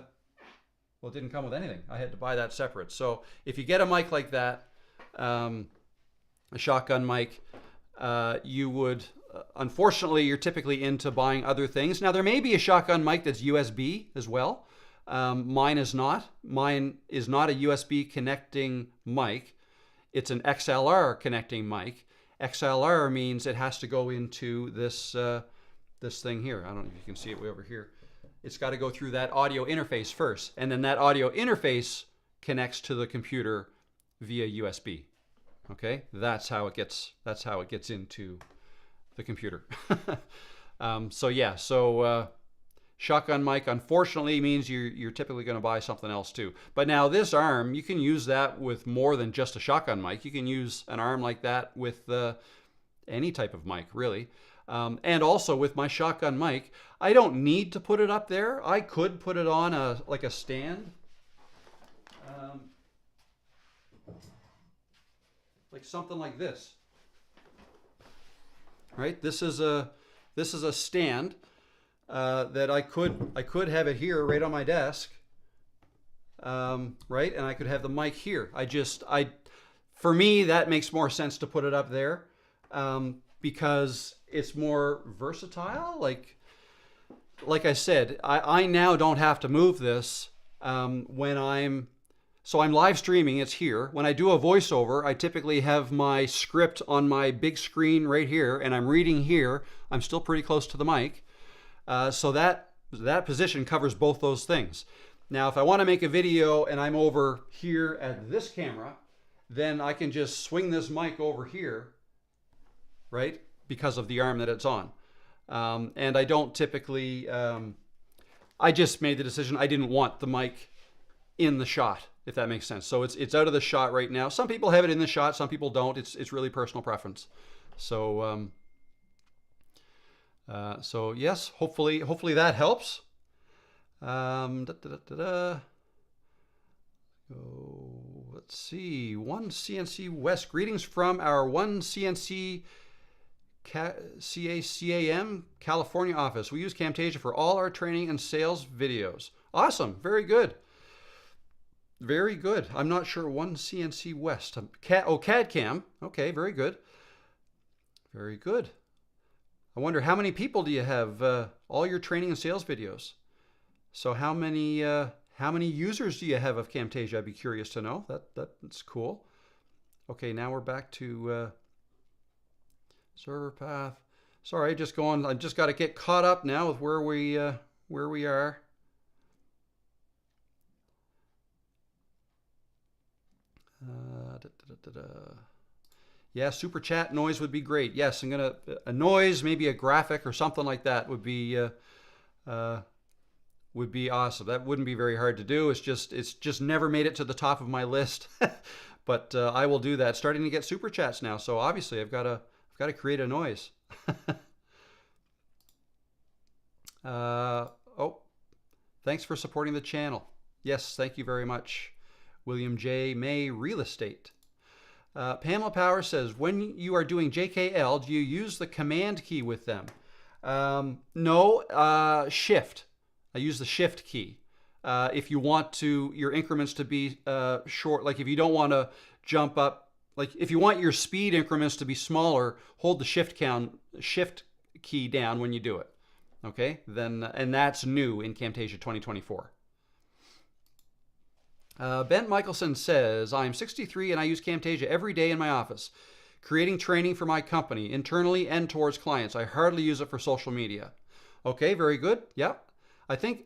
it didn't come with anything. I had to buy that separate. So if you get a mic like that, a shotgun mic, you would, unfortunately, you're typically into buying other things. Now, there may be a shotgun mic that's USB as well. Mine is not. Mine is not a USB connecting mic. It's an XLR connecting mic. XLR means it has to go into this this thing here. I don't know if you can see it way over here. It's got to go through that audio interface first, and then that audio interface connects to the computer via USB. Okay, that's how it gets into the computer. Shotgun mic unfortunately means you're typically going to buy something else too. But now this arm, you can use that with more than just a shotgun mic. You can use an arm like that with any type of mic, really. And also with my shotgun mic, I don't need to put it up there. I could put it on a stand. Like something like this. Right? This is a stand that I could have it here right on my desk. Right? And I could have the mic here. For me, that makes more sense to put it up there. Because it's more versatile. Like I said, I now don't have to move this when I'm live streaming. It's here. When I do a voiceover, I typically have my script on my big screen right here, and I'm reading here. I'm still pretty close to the mic. So that position covers both those things. Now, if I want to make a video and I'm over here at this camera, then I can just swing this mic over here, right? Because of the arm that it's on. And I don't typically, I just made the decision I didn't want the mic in the shot, if that makes sense. So it's out of the shot right now. Some people have it in the shot, some people don't. It's really personal preference. So so yes, hopefully that helps. Let's see. One CNC West. Greetings from our One CNC CACAM California office. We use Camtasia for all our training and sales videos. Awesome. Very good. Very good. I'm not sure. One CNC West. CAD Cam. Okay. Very good. Very good. I wonder how many people do you have? All your training and sales videos. So how many users do you have of Camtasia? I'd be curious to know. That's cool. Okay, now we're back to server path. Sorry, just going. I just got to get caught up now with where we are. Yeah, super chat noise would be great. Yes, I'm gonna a noise, maybe a graphic or something like that would be awesome. That wouldn't be very hard to do. It's just never made it to the top of my list, but I will do that. Starting to get super chats now, so obviously I've got to create a noise. Oh, thanks for supporting the channel. Yes, thank you very much, William J. May Real Estate. Pamela Power says, when you are doing JKL, do you use the command key with them? No, shift. I use the shift key. If you want your increments to be short, like if you don't want to jump up, like if you want your speed increments to be smaller, hold the shift key down when you do it. Okay, then and that's new in Camtasia 2024. Ben Michelson says, I'm 63 and I use Camtasia every day in my office, creating training for my company, internally and towards clients. I hardly use it for social media. Okay, very good. Yep. I think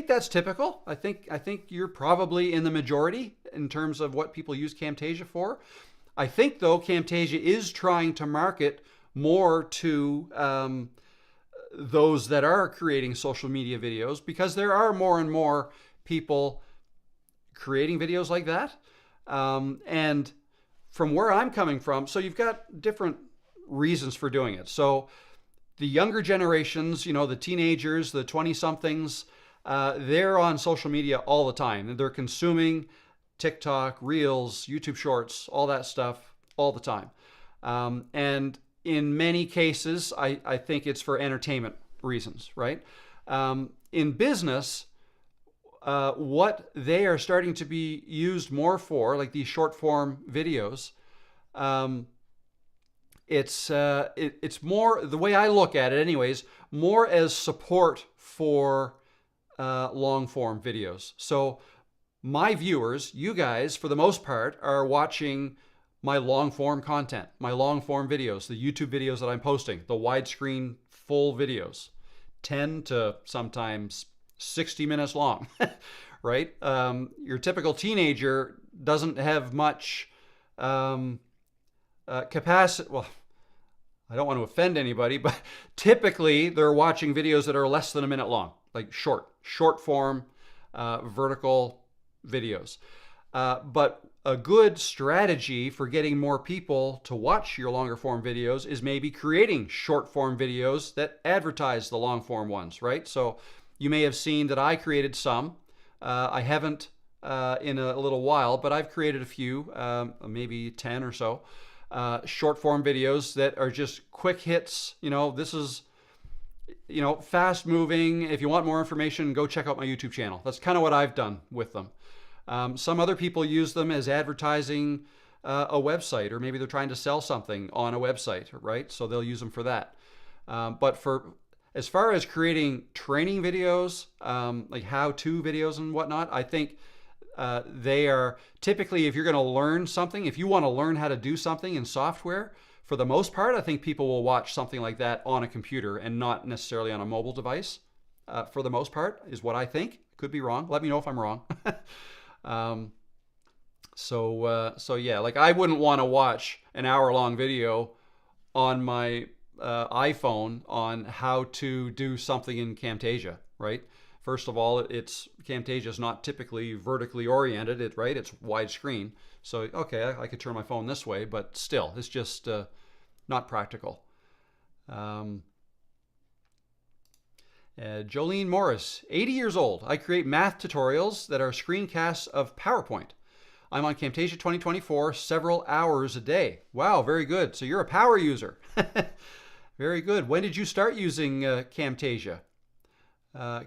that's typical. I think you're probably in the majority in terms of what people use Camtasia for. I think though Camtasia is trying to market more to those that are creating social media videos, because there are more and more people creating videos like that. And from where I'm coming from, so you've got different reasons for doing it. So the younger generations, the teenagers, the 20-somethings, they're on social media all the time. They're consuming TikTok, Reels, YouTube Shorts, all that stuff all the time. And in many cases, I think it's for entertainment reasons, right? In business, what they are starting to be used more for, like these short form videos, it's more, the way I look at it anyways, more as support for long form videos. So my viewers, you guys, for the most part, are watching my long form content, my long form videos, the YouTube videos that I'm posting, the widescreen full videos, 10 to sometimes 60 minutes long, right? Your typical teenager doesn't have much capacity. Well, I don't want to offend anybody, but typically they're watching videos that are less than a minute long, like short form, vertical videos. But a good strategy for getting more people to watch your longer form videos is maybe creating short form videos that advertise the long form ones, right? So you may have seen that I created some. I haven't in a little while, but I've created a few, maybe 10 or so, short form videos that are just quick hits. This is, fast moving. If you want more information, go check out my YouTube channel. That's kind of what I've done with them. Some other people use them as advertising a website, or maybe they're trying to sell something on a website, right? So they'll use them for that. But as far as creating training videos, like how-to videos and whatnot, I think they are typically, if you're going to learn something, if you want to learn how to do something in software, for the most part, I think people will watch something like that on a computer and not necessarily on a mobile device. For the most part, is what I think. Could be wrong. Let me know if I'm wrong. So yeah, like I wouldn't want to watch an hour-long video on my iPhone on how to do something in Camtasia, right? First of all, it's Camtasia is not typically vertically oriented, right? It's widescreen. So okay, I could turn my phone this way, but still, it's just not practical. Um, Jolene Morris, 80 years old. I create math tutorials that are screencasts of PowerPoint. I'm on Camtasia 2024 several hours a day. Wow, very good. So you're a power user. Very good. When did you start using Camtasia?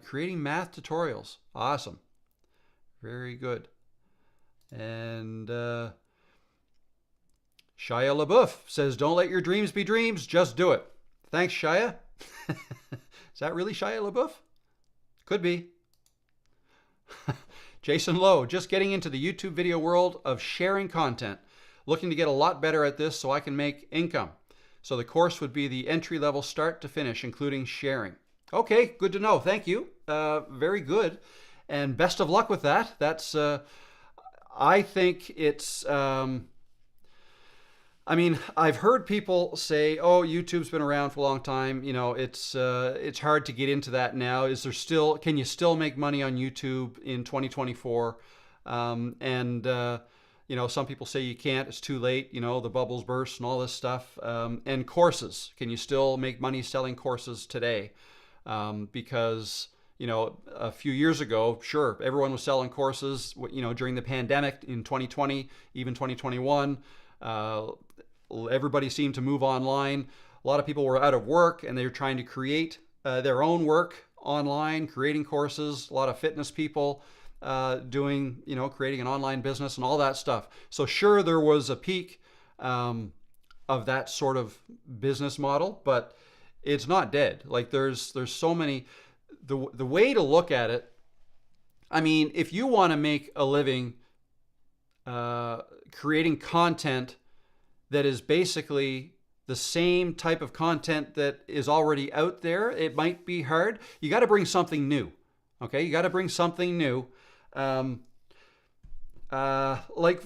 Creating math tutorials. Awesome. Very good. And Shia LaBeouf says, don't let your dreams be dreams, just do it. Thanks, Shia. Is that really Shia LaBeouf? Could be. Jason Lowe, just getting into the YouTube video world of sharing content. Looking to get a lot better at this so I can make income. So the course would be the entry-level start to finish, including sharing. Okay, good to know. Thank you. Very good. And best of luck with that. That's, I think it's, I mean, I've heard people say, "Oh, YouTube's been around for a long time. You know, it's hard to get into that now. Is there still? Can you still make money on YouTube in 2024?" You know, some people say you can't. It's too late. You know, the bubbles burst and all this stuff. And courses, can you still make money selling courses today? Because you know, a few years ago, sure, everyone was selling courses. You know, during the pandemic in 2020, even 2021. Everybody seemed to move online. A lot of people were out of work and they were trying to create their own work online, creating courses. A lot of fitness people doing, you know, creating an online business and all that stuff. So sure, there was a peak of that sort of business model, but it's not dead. Like there's so many. The way to look at it, I mean, if you want to make a living creating content that is basically the same type of content that is already out there, it might be hard. You got to bring something new. Okay, you got to bring something new. Like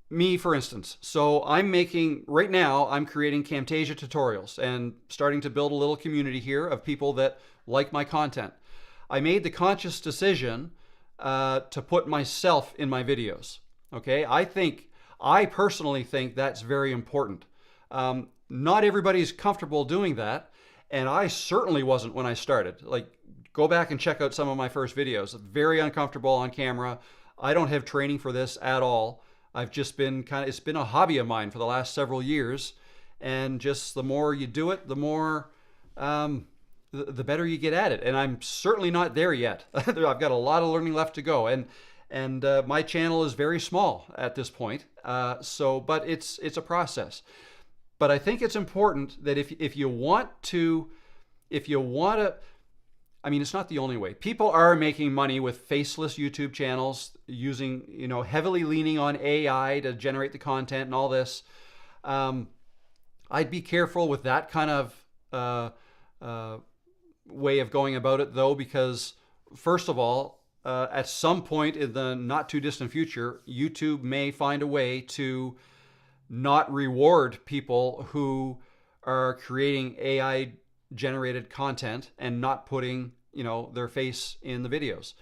me, for instance. So I'm creating Camtasia tutorials and starting to build a little community here of people that like my content. I made the conscious decision to put myself in my videos. Okay, I personally think that's very important. Not everybody's comfortable doing that, and I certainly wasn't when I started. Like, go back and check out some of my first videos. Very uncomfortable on camera. I don't have training for this at all. I've just been it's been a hobby of mine for the last several years, and just the more you do it, the more, the better you get at it. And I'm certainly not there yet. I've got a lot of learning left to go, and my channel is very small at this point. But it's a process. But I think it's important that if you want to, I mean, it's not the only way. People are making money with faceless YouTube channels using, you know, heavily leaning on AI to generate the content and all this. I'd be careful with that kind of way of going about it, though, because first of all, at some point in the not too distant future, YouTube may find a way to not reward people who are creating AI generated content and not putting, you know, their face in the videos.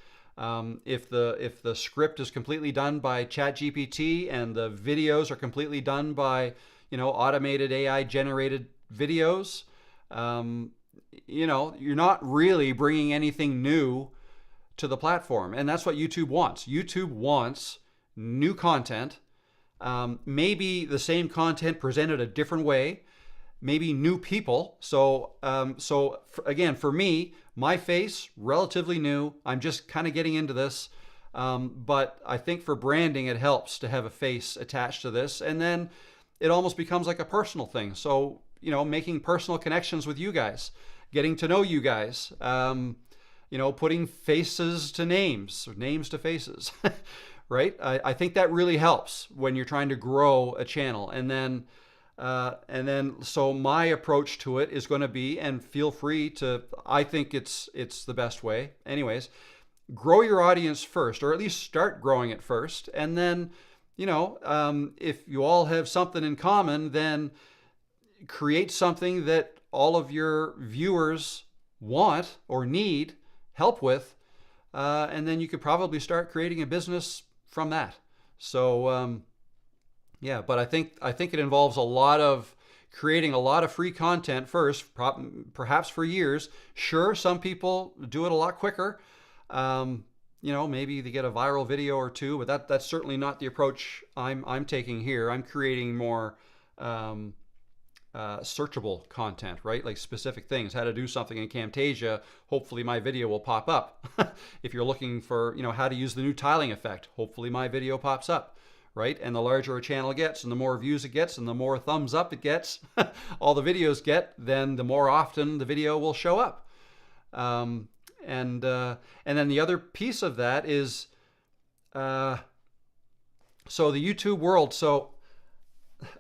If the script is completely done by ChatGPT and the videos are completely done by, you know, automated AI generated videos, you know, you're not really bringing anything new to the platform. And that's what YouTube wants. YouTube wants new content, maybe the same content presented a different way, maybe new people. So again, for me, my face, relatively new. I'm just kind of getting into this. But I think for branding, it helps to have a face attached to this. And then it almost becomes like a personal thing. So, you know, making personal connections with you guys, getting to know you guys, you know, putting faces to names, or names to faces, right? I think that really helps when you're trying to grow a channel. And then so my approach to it is going to be, and feel free to, I think it's the best way. Anyways, grow your audience first, or at least start growing it first. And then if you all have something in common, then create something that all of your viewers want or need help with, and then you could probably start creating a business from that. So yeah, but I think it involves a lot of creating a lot of free content first, perhaps for years. Sure, some people do it a lot quicker. Maybe they get a viral video or two, but that's certainly not the approach I'm taking here. I'm creating more searchable content, right? Like specific things, how to do something in Camtasia. Hopefully my video will pop up. If you're looking for, how to use the new tiling effect, hopefully my video pops up, right? And the larger a channel gets and the more views it gets and the more thumbs up it gets, all the videos get, then the more often the video will show up. And then the other piece of that is, so the YouTube world. So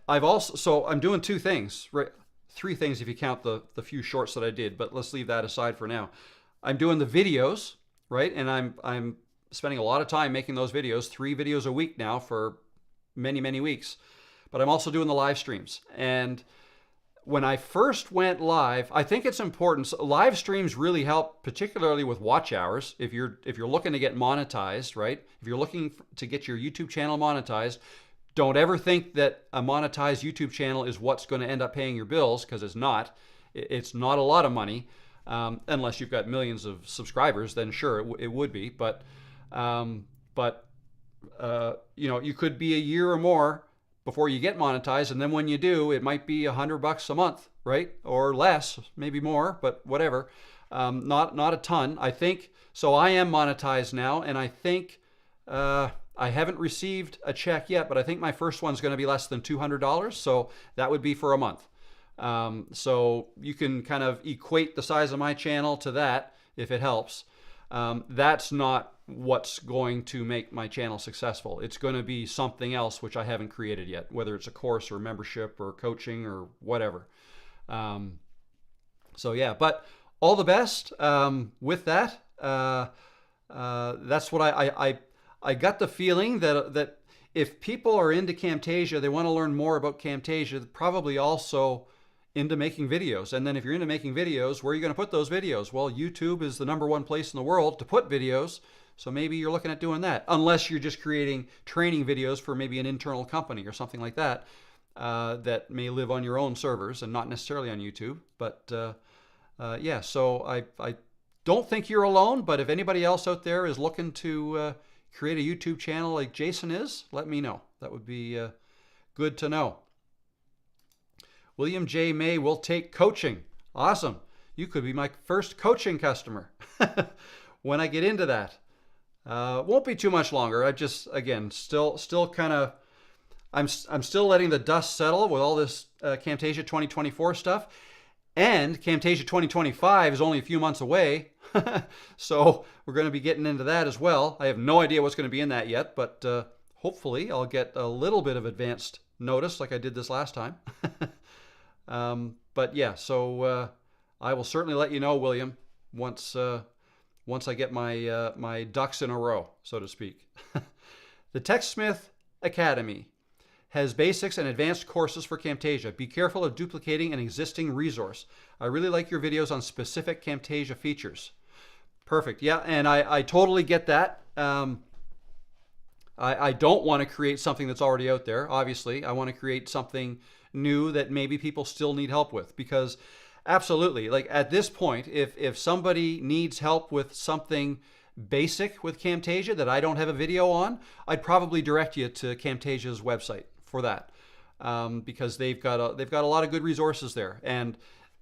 I'm doing two things, right? Three things if you count the few shorts that I did, but let's leave that aside for now. I'm doing the videos, right? And I'm spending a lot of time making those videos, 3 videos a week now for many, many weeks. But I'm also doing the live streams. And when I first went live, I think it's important. So live streams really help, particularly with watch hours. If you're looking to get monetized, right? If you're looking to get your YouTube channel monetized, don't ever think that a monetized YouTube channel is what's going to end up paying your bills, because it's not. It's not a lot of money, unless you've got millions of subscribers. Then sure, it would be. But you could be a year or more before you get monetized, and then when you do, it might be $100 a month, right? Or less, maybe more, but whatever. Not a ton. I think so. I am monetized now, and I think. I haven't received a check yet, but I think my first one's going to be less than $200, so that would be for a month. So you can kind of equate the size of my channel to that if it helps. That's not what's going to make my channel successful. It's going to be something else which I haven't created yet, whether it's a course or membership or coaching or whatever. So yeah, but all the best with that. That's what I got the feeling that if people are into Camtasia, they want to learn more about Camtasia, they're probably also into making videos. And then if you're into making videos, where are you going to put those videos? Well, YouTube is the #1 place in the world to put videos. So maybe you're looking at doing that, unless you're just creating training videos for maybe an internal company or something like that, that may live on your own servers and not necessarily on YouTube. But yeah, so I don't think you're alone, but if anybody else out there is looking to create a YouTube channel like Jason is, let me know. That would be good to know. William J. May will take coaching. Awesome. You could be my first coaching customer when I get into that. Won't be too much longer. I just, again, still kind of, I'm still letting the dust settle with all this Camtasia 2024 stuff. And Camtasia 2025 is only a few months away. So we're going to be getting into that as well. I have no idea what's going to be in that yet, but hopefully I'll get a little bit of advanced notice like I did this last time. But yeah, so I will certainly let you know, William, once I get my my ducks in a row, so to speak. The TechSmith Academy has basics and advanced courses for Camtasia. Be careful of duplicating an existing resource. I really like your videos on specific Camtasia features. Perfect. Yeah, and I totally get that. I don't want to create something that's already out there, obviously. I want to create something new that maybe people still need help with, because absolutely, like at this point, if somebody needs help with something basic with Camtasia that I don't have a video on, I'd probably direct you to Camtasia's website for that, because they've got a lot of good resources there, and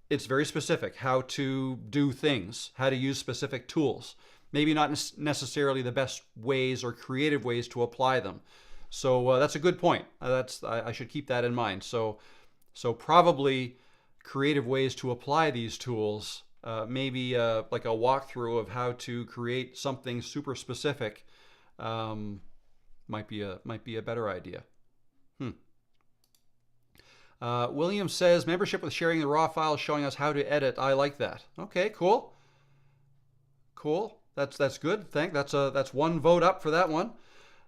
it's very specific how to do things, how to use specific tools. Maybe not necessarily the best ways or creative ways to apply them. So that's a good point. I should keep that in mind. So probably creative ways to apply these tools. Maybe like a walkthrough of how to create something super specific might be a better idea. William says membership with sharing the raw files, showing us how to edit. I like that. Okay, cool. That's good. That's one vote up for that one.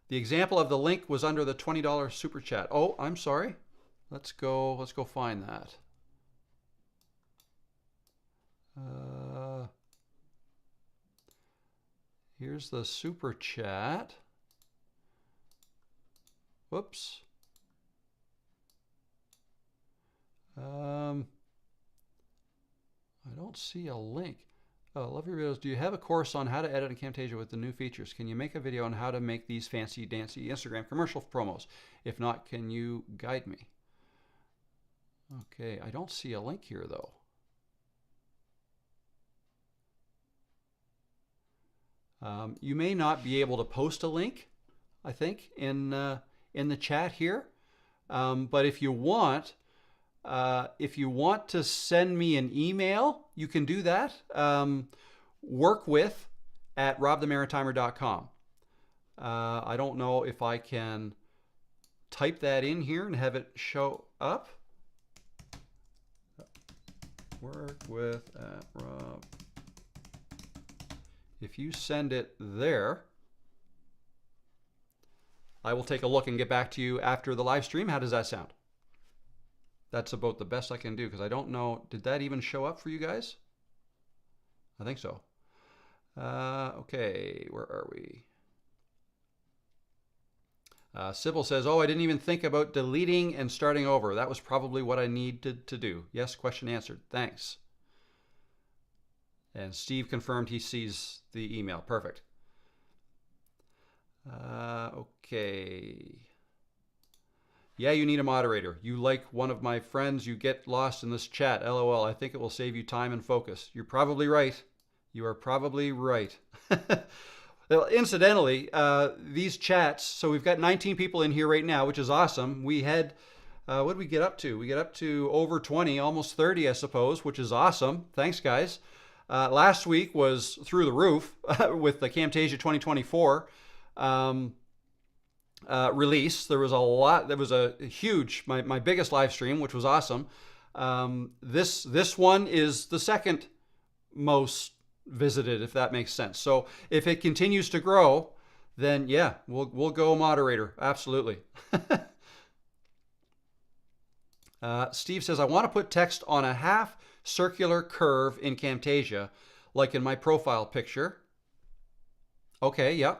The example of the link was under the $20 super chat. Oh, I'm sorry. Let's go find that. Here's the super chat. Whoops. I don't see a link. Oh, love your videos. Do you have a course on how to edit in Camtasia with the new features? Can you make a video on how to make these fancy dancy Instagram commercial promos? If not, can you guide me? Okay, I don't see a link here though. You may not be able to post a link, I think, in the chat here. But if you want to send me an email, you can do that. workwith@robthemaritimer.com. I don't know if I can type that in here and have it show up. Workwith@rob. If you send it there, I will take a look and get back to you after the live stream. How does that sound? That's about the best I can do because I don't know. Did that even show up for you guys? I think so. Okay, where are we? Sybil says, oh, I didn't even think about deleting and starting over. That was probably what I needed to do. Yes, question answered. Thanks. And Steve confirmed he sees the email. Perfect. Okay. Yeah, you need a moderator. You like one of my friends, you get lost in this chat. LOL. I think it will save you time and focus. You're probably right. You are probably right. Well, incidentally, these chats, so we've got 19 people in here right now, which is awesome. We had, what did we get up to? We get up to over 20, almost 30, I suppose, which is awesome. Thanks, guys. Last week was through the roof with the Camtasia 2024 release. There was a lot. There was a huge, my biggest live stream, which was awesome. This one is the second most visited, if that makes sense. So if it continues to grow, then yeah, we'll go moderator. Absolutely. Steve says, I want to put text on a half circular curve in Camtasia, like in my profile picture. Okay, yeah.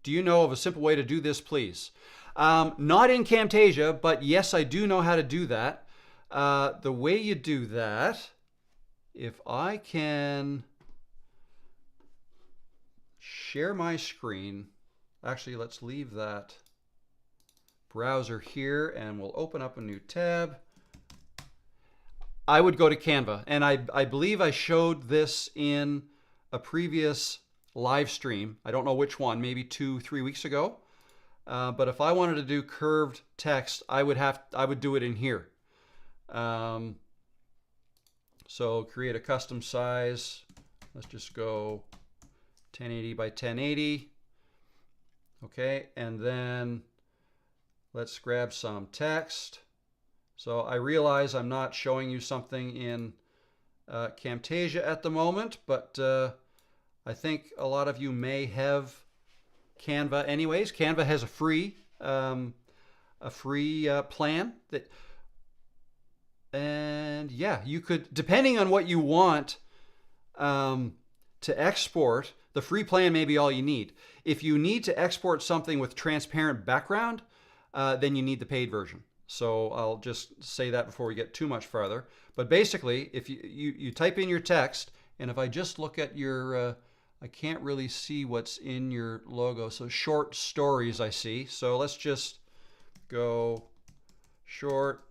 Do you know of a simple way to do this, please? Not in Camtasia, but yes, I do know how to do that. The way you do that, if I can share my screen. Actually, let's leave that browser here and we'll open up a new tab. I would go to Canva, and I believe I showed this in a previous live stream. I don't know which one, maybe 2-3 weeks ago. But if I wanted to do curved text, I would do it in here. So create a custom size. Let's just go 1080 by 1080. Okay, and then let's grab some text. So I realize I'm not showing you something in Camtasia at the moment, but I think a lot of you may have Canva anyways. Canva has a free plan that, and yeah, you could, depending on what you want to export, the free plan may be all you need. If you need to export something with transparent background, then you need the paid version. So I'll just say that before we get too much farther. But basically, if you type in your text, and if I just look at your, I can't really see what's in your logo. So short stories I see. So let's just go short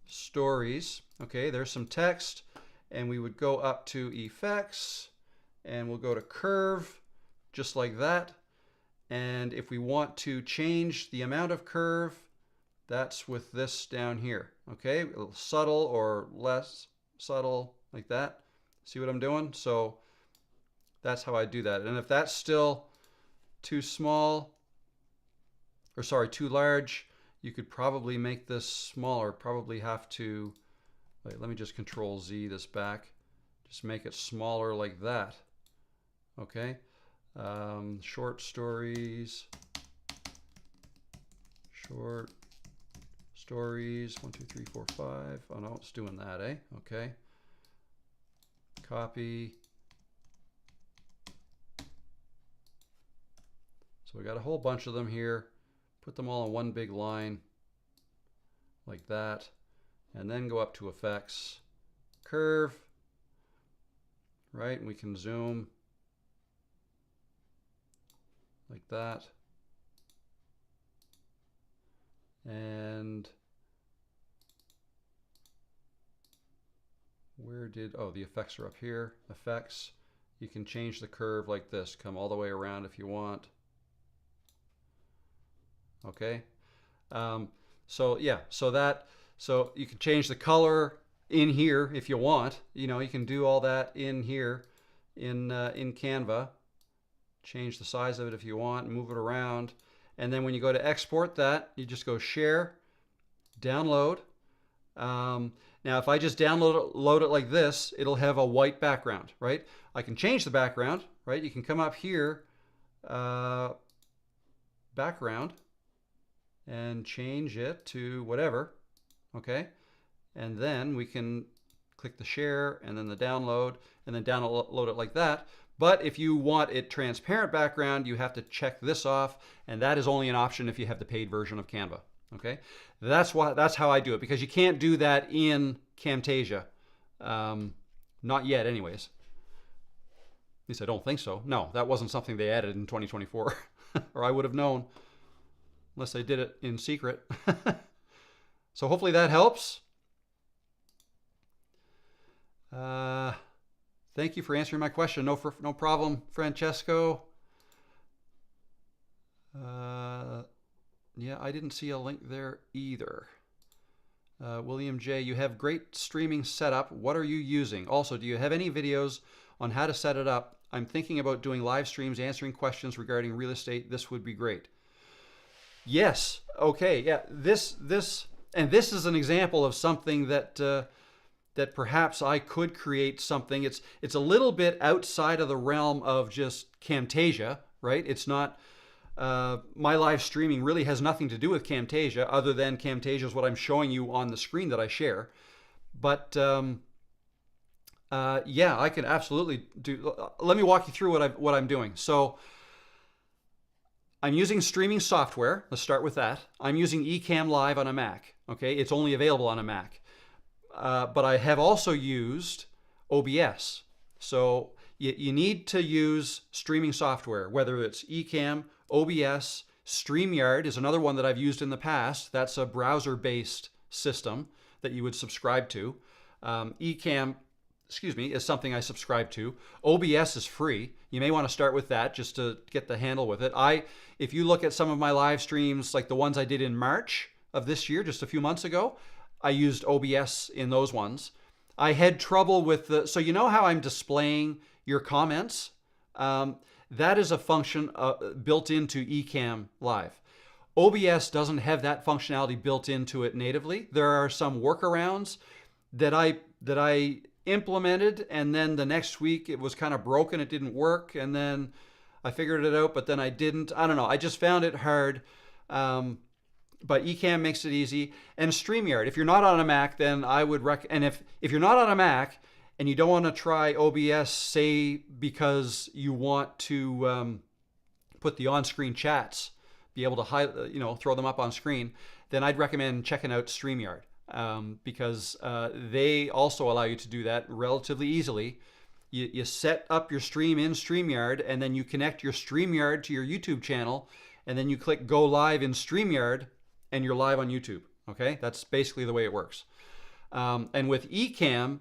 stories. Okay, there's some text. And we would go up to effects, and we'll go to curve, just like that. And if we want to change the amount of curve, that's with this down here. Okay, a little subtle or less subtle, like that. See what I'm doing? So that's how I do that. And if that's still too small, or sorry, too large, you could probably make this smaller. Probably have to, wait, let me just Control Z this back. Just make it smaller like that. Okay. Short stories. Short stories. 1, 2, 3, 4, 5. Oh no, it's doing that, eh? Okay. Copy. So we got a whole bunch of them here. Put them all in one big line like that. And then go up to effects, curve, right? And we can zoom like that. And where did, oh, the effects are up here. Effects, you can change the curve like this, come all the way around if you want. Okay. So yeah, so you can change the color in here if you want. You know, you can do all that in here in Canva. Change the size of it if you want, move it around. And then when you go to export that, you just go share, download. Now, if I just load it like this, it'll have a white background, right? I can change the background, right? You can come up here, background, and change it to whatever, okay? And then we can click the share and then the download and then download it like that. But if you want it transparent background, you have to check this off, and that is only an option if you have the paid version of Canva, okay? That's how I do it, because you can't do that in Camtasia. Not yet anyways. At least I don't think so. No, that wasn't something they added in 2024, or I would have known. Unless I did it in secret. So hopefully that helps. Thank you for answering my question. No problem, Francesco. Yeah, I didn't see a link there either. William J., you have great streaming setup. What are you using? Also, do you have any videos on how to set it up? I'm thinking about doing live streams, answering questions regarding real estate. This would be great. Yes. Okay. Yeah. This is an example of something that that perhaps I could create something. It's a little bit outside of the realm of just Camtasia, right? It's not my live streaming really has nothing to do with Camtasia, other than Camtasia is what I'm showing you on the screen that I share. But yeah, I can absolutely do. Let me walk you through what I'm doing. So I'm using streaming software. Let's start with that. I'm using Ecamm Live on a Mac. Okay, it's only available on a Mac. But I have also used OBS. So you need to use streaming software, whether it's Ecamm, OBS, StreamYard is another one that I've used in the past. That's a browser-based system that you would subscribe to. Ecamm, is something I subscribe to. OBS is free. You may want to start with that just to get the handle with it. If you look at some of my live streams, like the ones I did in March of this year, just a few months ago, I used OBS in those ones. I had trouble with so you know how I'm displaying your comments? That is a function built into Ecamm Live. OBS doesn't have that functionality built into it natively. There are some workarounds that I implemented, and then the next week it was kind of broken, it didn't work, and then I figured it out, but then I didn't. I don't know, I just found it hard. But Ecamm makes it easy. And StreamYard, if you're not on a Mac, then I would and if you're not on a Mac and you don't want to try OBS, say because you want to put the on-screen chats, be able to throw them up on screen, then I'd recommend checking out StreamYard. Because they also allow you to do that relatively easily. You set up your stream in StreamYard, and then you connect your StreamYard to your YouTube channel, and then you click Go Live in StreamYard, and you're live on YouTube. Okay, that's basically the way it works. And with Ecamm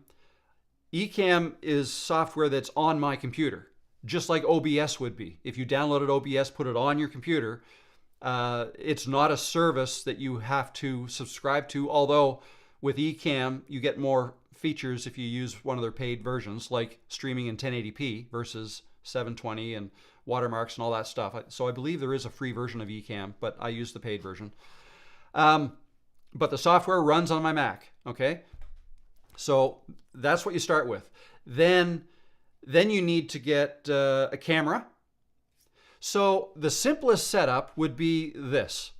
is software that's on my computer, just like OBS would be. If you downloaded OBS, put it on your computer, it's not a service that you have to subscribe to, although with Ecamm you get more features if you use one of their paid versions, like streaming in 1080p versus 720 and watermarks and all that stuff. So I believe there is a free version of Ecamm, but I use the paid version. But the software runs on my Mac, okay? So that's what you start with. Then you need to get a camera. So the simplest setup would be this.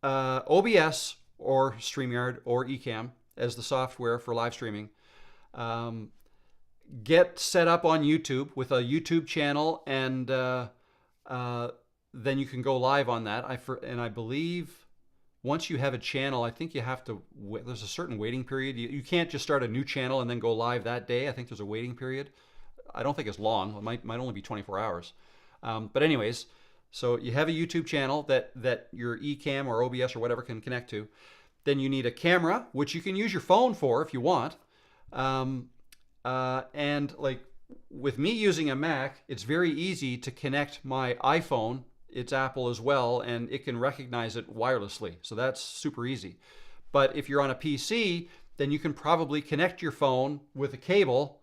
OBS or StreamYard or Ecamm as the software for live streaming. Get set up on YouTube with a YouTube channel, and then you can go live on that. I believe once you have a channel, I think you have to, there's a certain waiting period. You can't just start a new channel and then go live that day. I think there's a waiting period. I don't think it's long. It might only be 24 hours. But anyways, so you have a YouTube channel that your Ecamm or OBS or whatever can connect to. Then you need a camera, which you can use your phone for if you want. And like with me using a Mac, it's very easy to connect my iPhone. It's Apple as well, and it can recognize it wirelessly. So that's super easy. But if you're on a PC, then you can probably connect your phone with a cable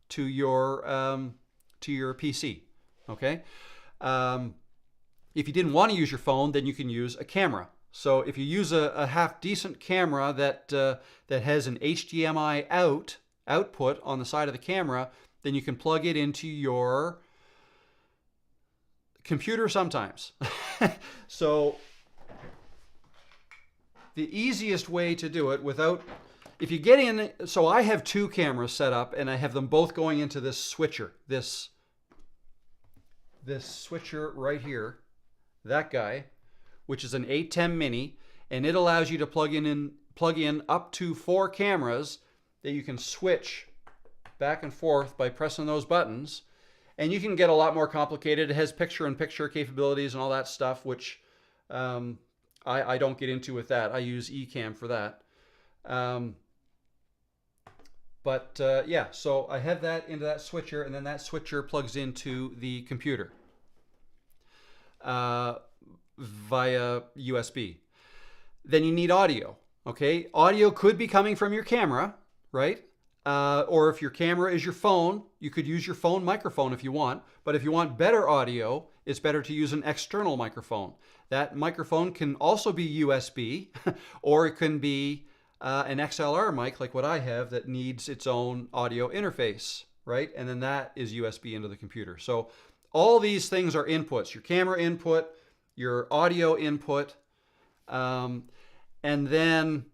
to your PC. Okay. If you didn't want to use your phone, then you can use a camera. So if you use a half decent camera that has an HDMI output on the side of the camera, then you can plug it into your computer sometimes. So the easiest way to do it without, if you get in, so I have two cameras set up and I have them both going into this switcher, this switcher right here, that guy, which is an 810 mini, and it allows you to plug in up to 4 cameras that you can switch back and forth by pressing those buttons. And you can get a lot more complicated. It has picture-in-picture capabilities and all that stuff, which I don't get into with that. I use Ecamm for that. Yeah, so I have that into that switcher, and then that switcher plugs into the computer via USB. Then you need audio, okay? Audio could be coming from your camera, right? Or if your camera is your phone, you could use your phone microphone if you want. But if you want better audio, it's better to use an external microphone. That microphone can also be USB, or it can be an XLR mic like what I have that needs its own audio interface, right? And then that is USB into the computer. So all these things are inputs: your camera input, your audio input, and then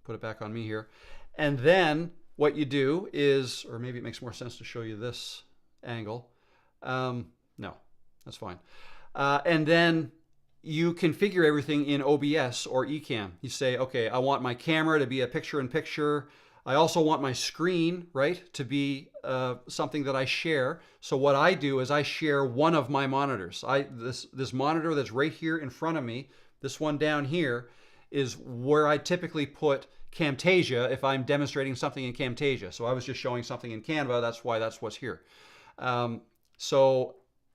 put it back on me here. And then what you do is, or maybe it makes more sense to show you this angle. No, that's fine. And then you configure everything in OBS or Ecamm. You say, okay, I want my camera to be a picture-in-picture. I also want my screen, right, to be something that I share. So what I do is I share one of my monitors. This monitor that's right here in front of me, this one down here, is where I typically put Camtasia if I'm demonstrating something in Camtasia. So I was just showing something in Canva. That's why that's what's here. And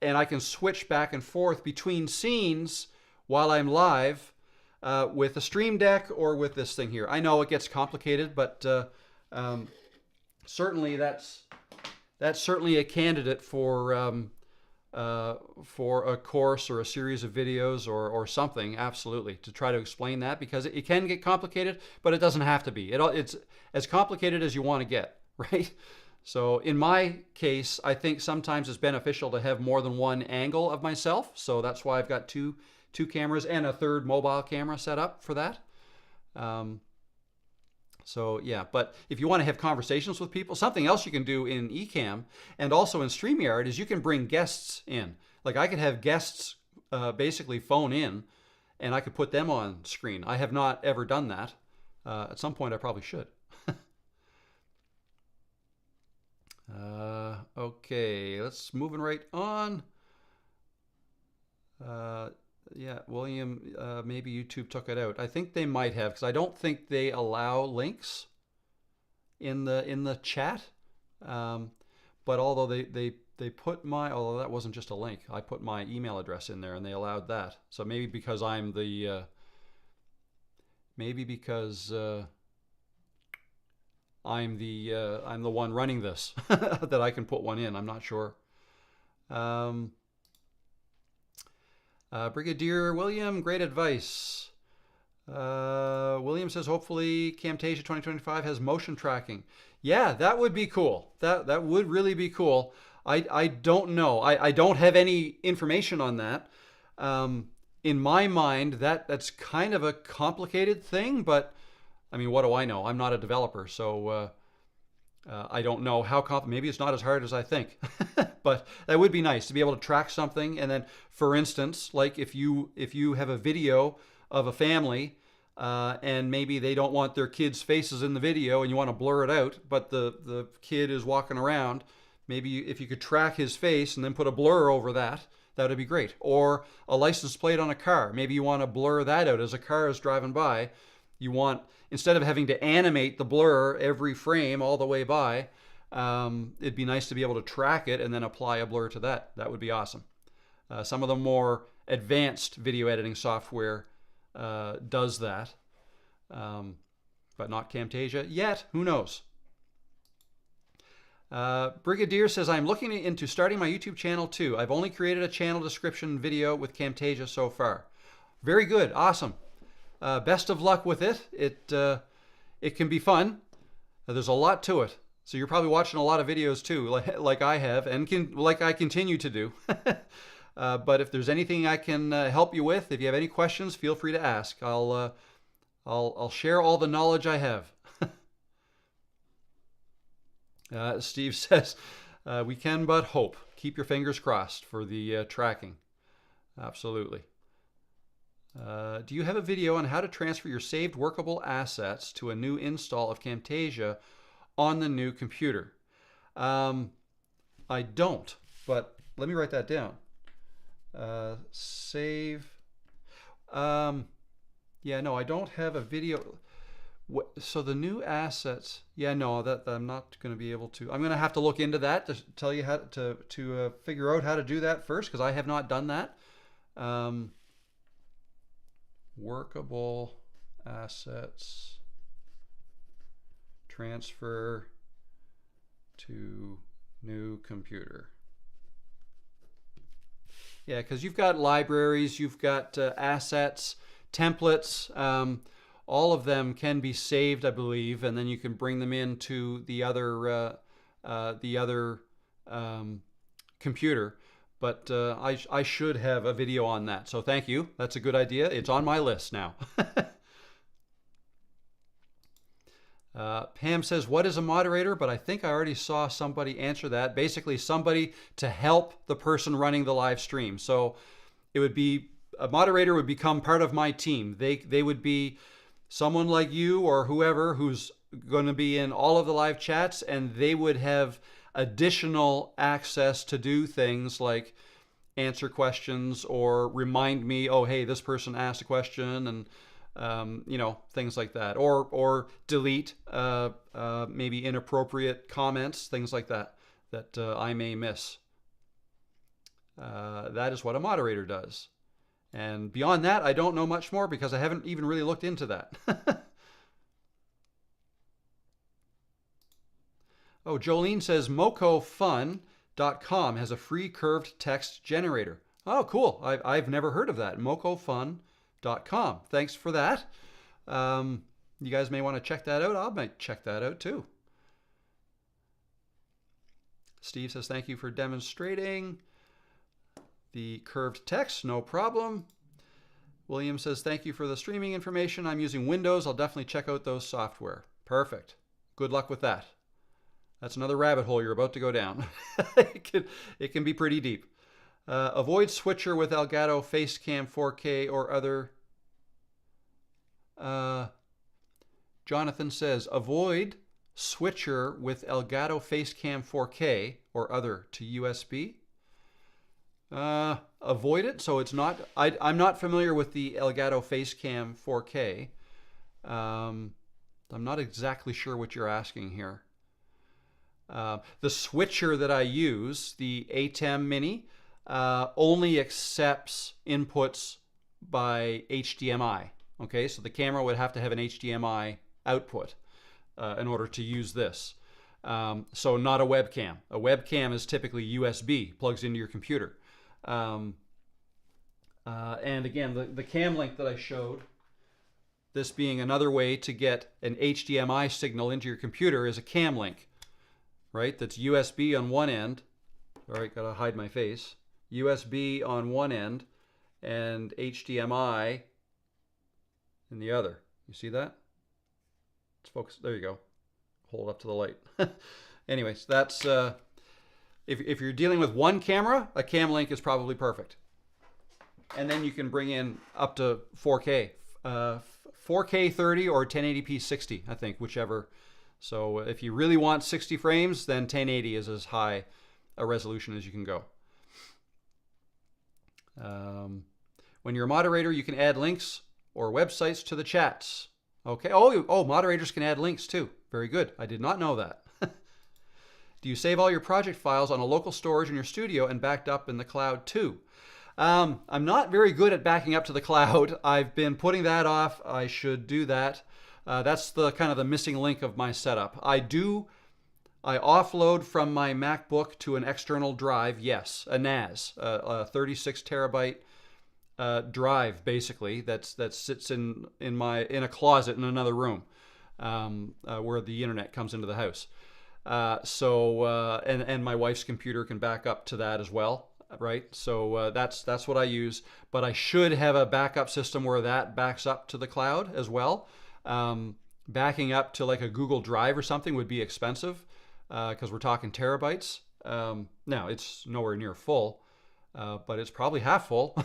I can switch back and forth between scenes while I'm live with a Stream Deck or with this thing here. I know it gets complicated, but certainly that's certainly a candidate for a course or a series of videos or something, absolutely, to try to explain that, because it can get complicated, but it doesn't have to be. It's as complicated as you want to get, right? So in my case, I think sometimes it's beneficial to have more than one angle of myself. So that's why I've got two cameras and a third mobile camera set up for that. So yeah, but if you want to have conversations with people, something else you can do in Ecamm and also in StreamYard is you can bring guests in. Like I could have guests basically phone in, and I could put them on screen. I have not ever done that. At some point I probably should. Okay, let's moving right on. Yeah, William, maybe YouTube took it out. I think they might have, because I don't think they allow links in the chat. But although they put although that wasn't just a link, I put my email address in there and they allowed that. So maybe because I'm the I'm the one running this that I can put one in. I'm not sure. Brigadier William, great advice. William says, hopefully Camtasia 2025 has motion tracking. Yeah, that would be cool. That would really be cool. I don't know. I don't have any information on that. In my mind, that's kind of a complicated thing, but I mean, what do I know? I'm not a developer, so I don't know how maybe it's not as hard as I think. But that would be nice to be able to track something. And then, for instance, like if you have a video of a family and maybe they don't want their kids' faces in the video and you want to blur it out, but the kid is walking around, maybe if you could track his face and then put a blur over that, that would be great. Or a license plate on a car. Maybe you want to blur that out as a car is driving by. You want, instead of having to animate the blur every frame all the way by, it'd be nice to be able to track it and then apply a blur to that. That would be awesome. Some of the more advanced video editing software does that, but not Camtasia yet. Who knows? Brigadier says, I'm looking into starting my YouTube channel too. I've only created a channel description video with Camtasia so far. Very good. Awesome. Best of luck with it. It can be fun. There's a lot to it. So you're probably watching a lot of videos too, like I have, and like I continue to do. But if there's anything I can help you with, if you have any questions, feel free to ask. I'll share all the knowledge I have. Steve says, we can but hope. Keep your fingers crossed for the tracking. Absolutely. Do you have a video on how to transfer your saved workable assets to a new install of Camtasia on the new computer? I don't, but let me write that down. Save. Yeah, no, I don't have a video. So the new assets, yeah, no, that I'm not going to be able to. I'm going to have to look into that to tell you how to figure out how to do that first, because I have not done that. Workable assets transfer to new computer. Yeah, because you've got libraries, you've got assets, templates. All of them can be saved, I believe, and then you can bring them into the other computer. But I should have a video on that. So thank you. That's a good idea. It's on my list now. Pam says, what is a moderator? But I think I already saw somebody answer that. Basically, somebody to help the person running the live stream. So it would be, a moderator would become part of my team. They would be someone like you or whoever who's going to be in all of the live chats, and they would have additional access to do things like answer questions or remind me, oh, hey, this person asked a question, and things like that, or delete maybe inappropriate comments, things like that I may miss. That is what a moderator does. And beyond that, I don't know much more because I haven't even really looked into that. Oh, Jolene says mocofun.com has a free curved text generator. Oh, cool. I've never heard of that. mocofun.com. Thanks for that. You guys may want to check that out. I might check that out too. Steve says, thank you for demonstrating the curved text. No problem. William says, thank you for the streaming information. I'm using Windows. I'll definitely check out those software. Perfect. Good luck with that. That's another rabbit hole you're about to go down. It can be pretty deep. Avoid switcher with Elgato Facecam 4K or other. Jonathan says, avoid switcher with Elgato Facecam 4K or other to USB. Avoid it. So it's not, I'm not familiar with the Elgato Facecam 4K. I'm not exactly sure what you're asking here. The switcher that I use, the ATEM Mini, only accepts inputs by HDMI. Okay, so the camera would have to have an HDMI output in order to use this. So not a webcam. A webcam is typically USB, plugs into your computer. And again, the cam link that I showed, this being another way to get an HDMI signal into your computer, is a cam link, right? That's USB on one end All right, gotta hide my face. USB on one end and HDMI in the other. You see that? Let's focus. There you go. Hold up to the light. Anyways, that's if you're dealing with one camera, a cam link is probably perfect. And then you can bring in up to 4K, 4K 30 or 1080p 60, I think, whichever. So if you really want 60 frames, then 1080 is as high a resolution as you can go. When you're a moderator, you can add links or websites to the chats. Okay. Oh, moderators can add links too. Very good. I did not know that. Do you save all your project files on a local storage in your studio and backed up in the cloud too? I'm not very good at backing up to the cloud. I've been putting that off. I should do that. That's the kind of the missing link of my setup. I offload from my MacBook to an external drive. Yes, a NAS, a 36 terabyte drive, basically that sits in a closet in another room where the internet comes into the house. And my wife's computer can back up to that as well, right? So that's what I use. But I should have a backup system where that backs up to the cloud as well. Backing up to like a Google Drive or something would be expensive because we're talking terabytes. Now it's nowhere near full, but it's probably half full.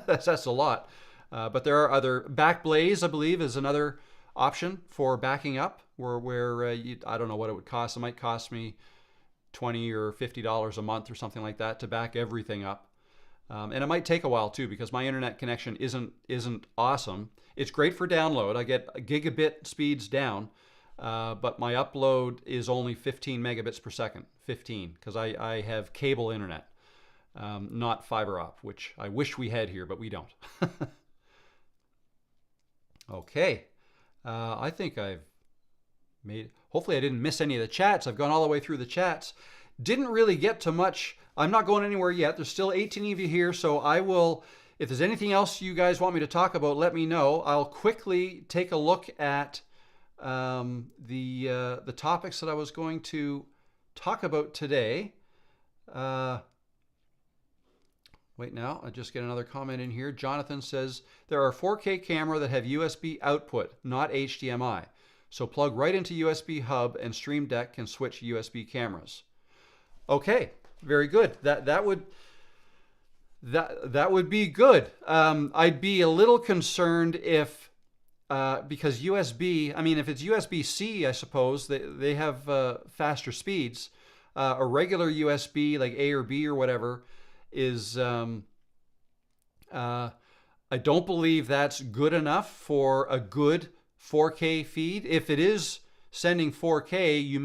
That's a lot. But there are other Backblaze, I believe, is another option for backing up where I don't know what it would cost. It might cost me $20 or $50 a month or something like that to back everything up. And it might take a while too because my internet connection isn't awesome. It's great for download. I get gigabit speeds down, but my upload is only 15 megabits per second. 15, because I have cable internet, not fiber op, which I wish we had here, but we don't. Okay. I think I've hopefully I didn't miss any of the chats. I've gone all the way through the chats. Didn't really get to much. I'm not going anywhere yet. There's still 18 of you here, so I will, if there's anything else you guys want me to talk about, let me know. I'll quickly take a look at the topics that I was going to talk about today. Wait now, I just get another comment in here. Jonathan says, there are 4K camera that have USB output, not HDMI. So plug right into USB hub and Stream Deck can switch USB cameras. Okay, very good. That would be good. I'd be a little concerned if, because USB, I mean, if it's USB-C, I suppose, they have faster speeds. A regular USB, like A or B or whatever, is, I don't believe that's good enough for a good 4K feed. If it is sending 4K, you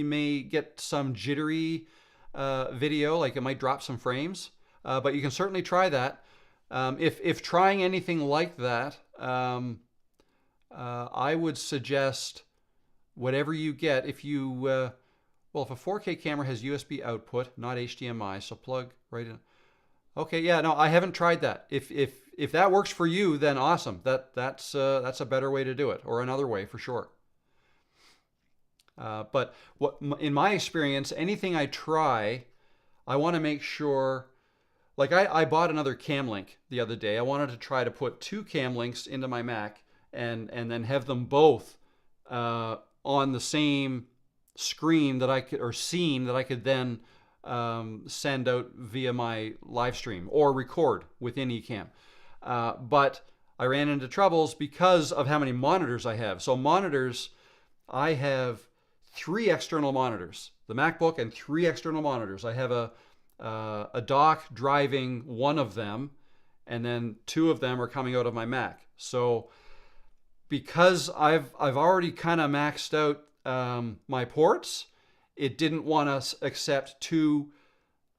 may get some jittery video, like it might drop some frames, but you can certainly try that. If trying anything like that, I would suggest whatever you get. If you well, if a 4K camera has USB output, not HDMI, so plug right in. Okay, yeah, no, I haven't tried that. If that works for you, then awesome. That's a better way to do it, or another way for sure. But in my experience, anything I try, I want to make sure. Like I bought another cam link the other day. I wanted to try to put 2 cam links into my Mac and then have them both on the same screen that I could, or scene that I could then send out via my live stream or record within Ecamm. But I ran into troubles because of how many monitors I have. So monitors, I have 3 external monitors, the MacBook, and 3 external monitors. I have a dock driving one of them, and then 2 of them are coming out of my Mac. So because I've already kind of maxed out my ports, it didn't want to accept 2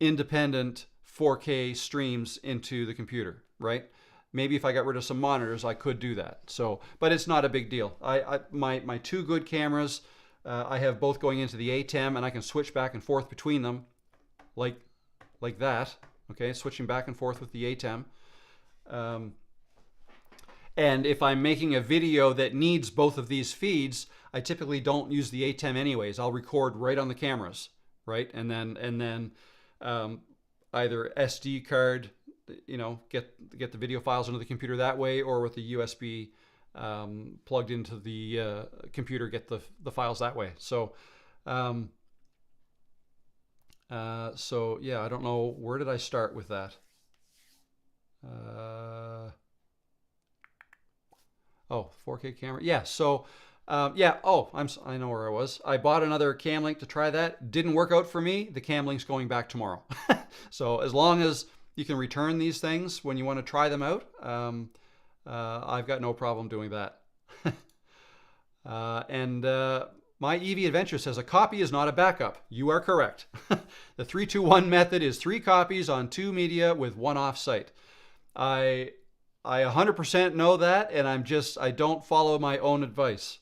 independent 4K streams into the computer, right? Maybe if I got rid of some monitors, I could do that. So, but it's not a big deal. My 2 good cameras, I have both going into the ATEM, and I can switch back and forth between them, like that. Okay, switching back and forth with the ATEM. And if I'm making a video that needs both of these feeds, I typically don't use the ATEM anyways. I'll record right on the cameras, right? And then either SD card, get the video files into the computer that way, or with the USB plugged into the computer, get the files that way. So yeah, I don't know, where did I start with that? Oh, 4K camera. Yeah. So, yeah. Oh, I know where I was. I bought another cam link to try that. Didn't work out for me. The cam link's going back tomorrow. So as long as you can return these things when you want to try them out, I've got no problem doing that. And my EV Adventure says a copy is not a backup. You are correct. The 3-2-1 method is 3 copies on 2 media with 1 offsite. I 100% know that, and I don't follow my own advice.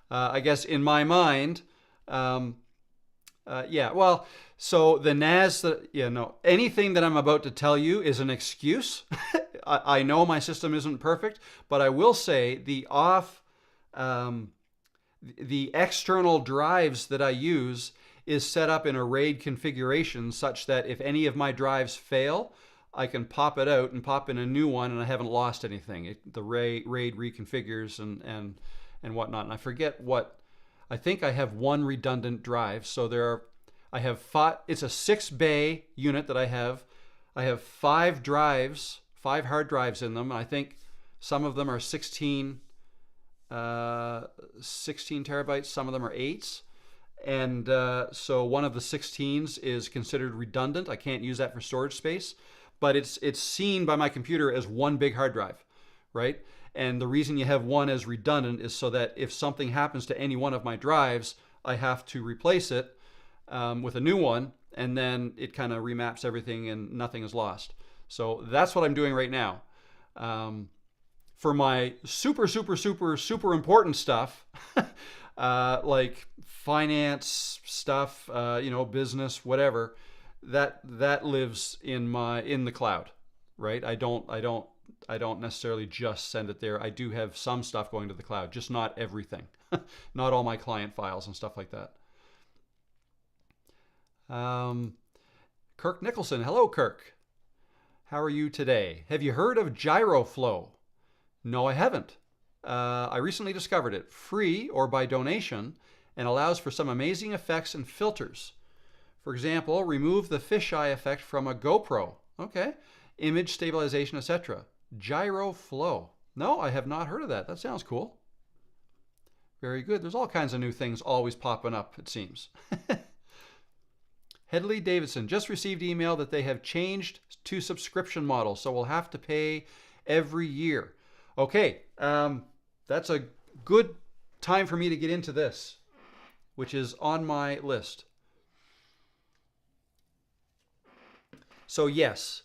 I guess in my mind, yeah, well, so the NAS, anything that I'm about to tell you is an excuse. I know my system isn't perfect, but I will say the external drives that I use is set up in a RAID configuration such that if any of my drives fail, I can pop it out and pop in a new one, and I haven't lost anything. The RAID reconfigures and whatnot. And I forget I think I have 1 redundant drive. So I have 5. It's a 6-bay unit that I have. I have 5 drives, 5 hard drives in them. And I think some of them are 16 terabytes. Some of them are 8s. And so one of the 16s is considered redundant. I can't use that for storage space. But it's seen by my computer as 1 big hard drive, right? And the reason you have 1 as redundant is so that if something happens to any one of my drives, I have to replace it with a new one, and then it kind of remaps everything and nothing is lost. So that's what I'm doing right now. For my super important stuff, like finance stuff, business, whatever, that lives in the cloud, right? I don't necessarily just send it there. I do have some stuff going to the cloud, just not everything. Not all my client files and stuff like that. Kirk Nicholson. Hello, Kirk. How are you today? Have you heard of GyroFlow? No, I haven't. I recently discovered it, free or by donation, and allows for some amazing effects and filters. For example, remove the fisheye effect from a GoPro. Okay. Image stabilization, etc. GyroFlow. No, I have not heard of that. That sounds cool. Very good. There's all kinds of new things always popping up, it seems. Headley Davidson just received email that they have changed to subscription model, so we'll have to pay every year. Okay, that's a good time for me to get into this, which is on my list. So yes,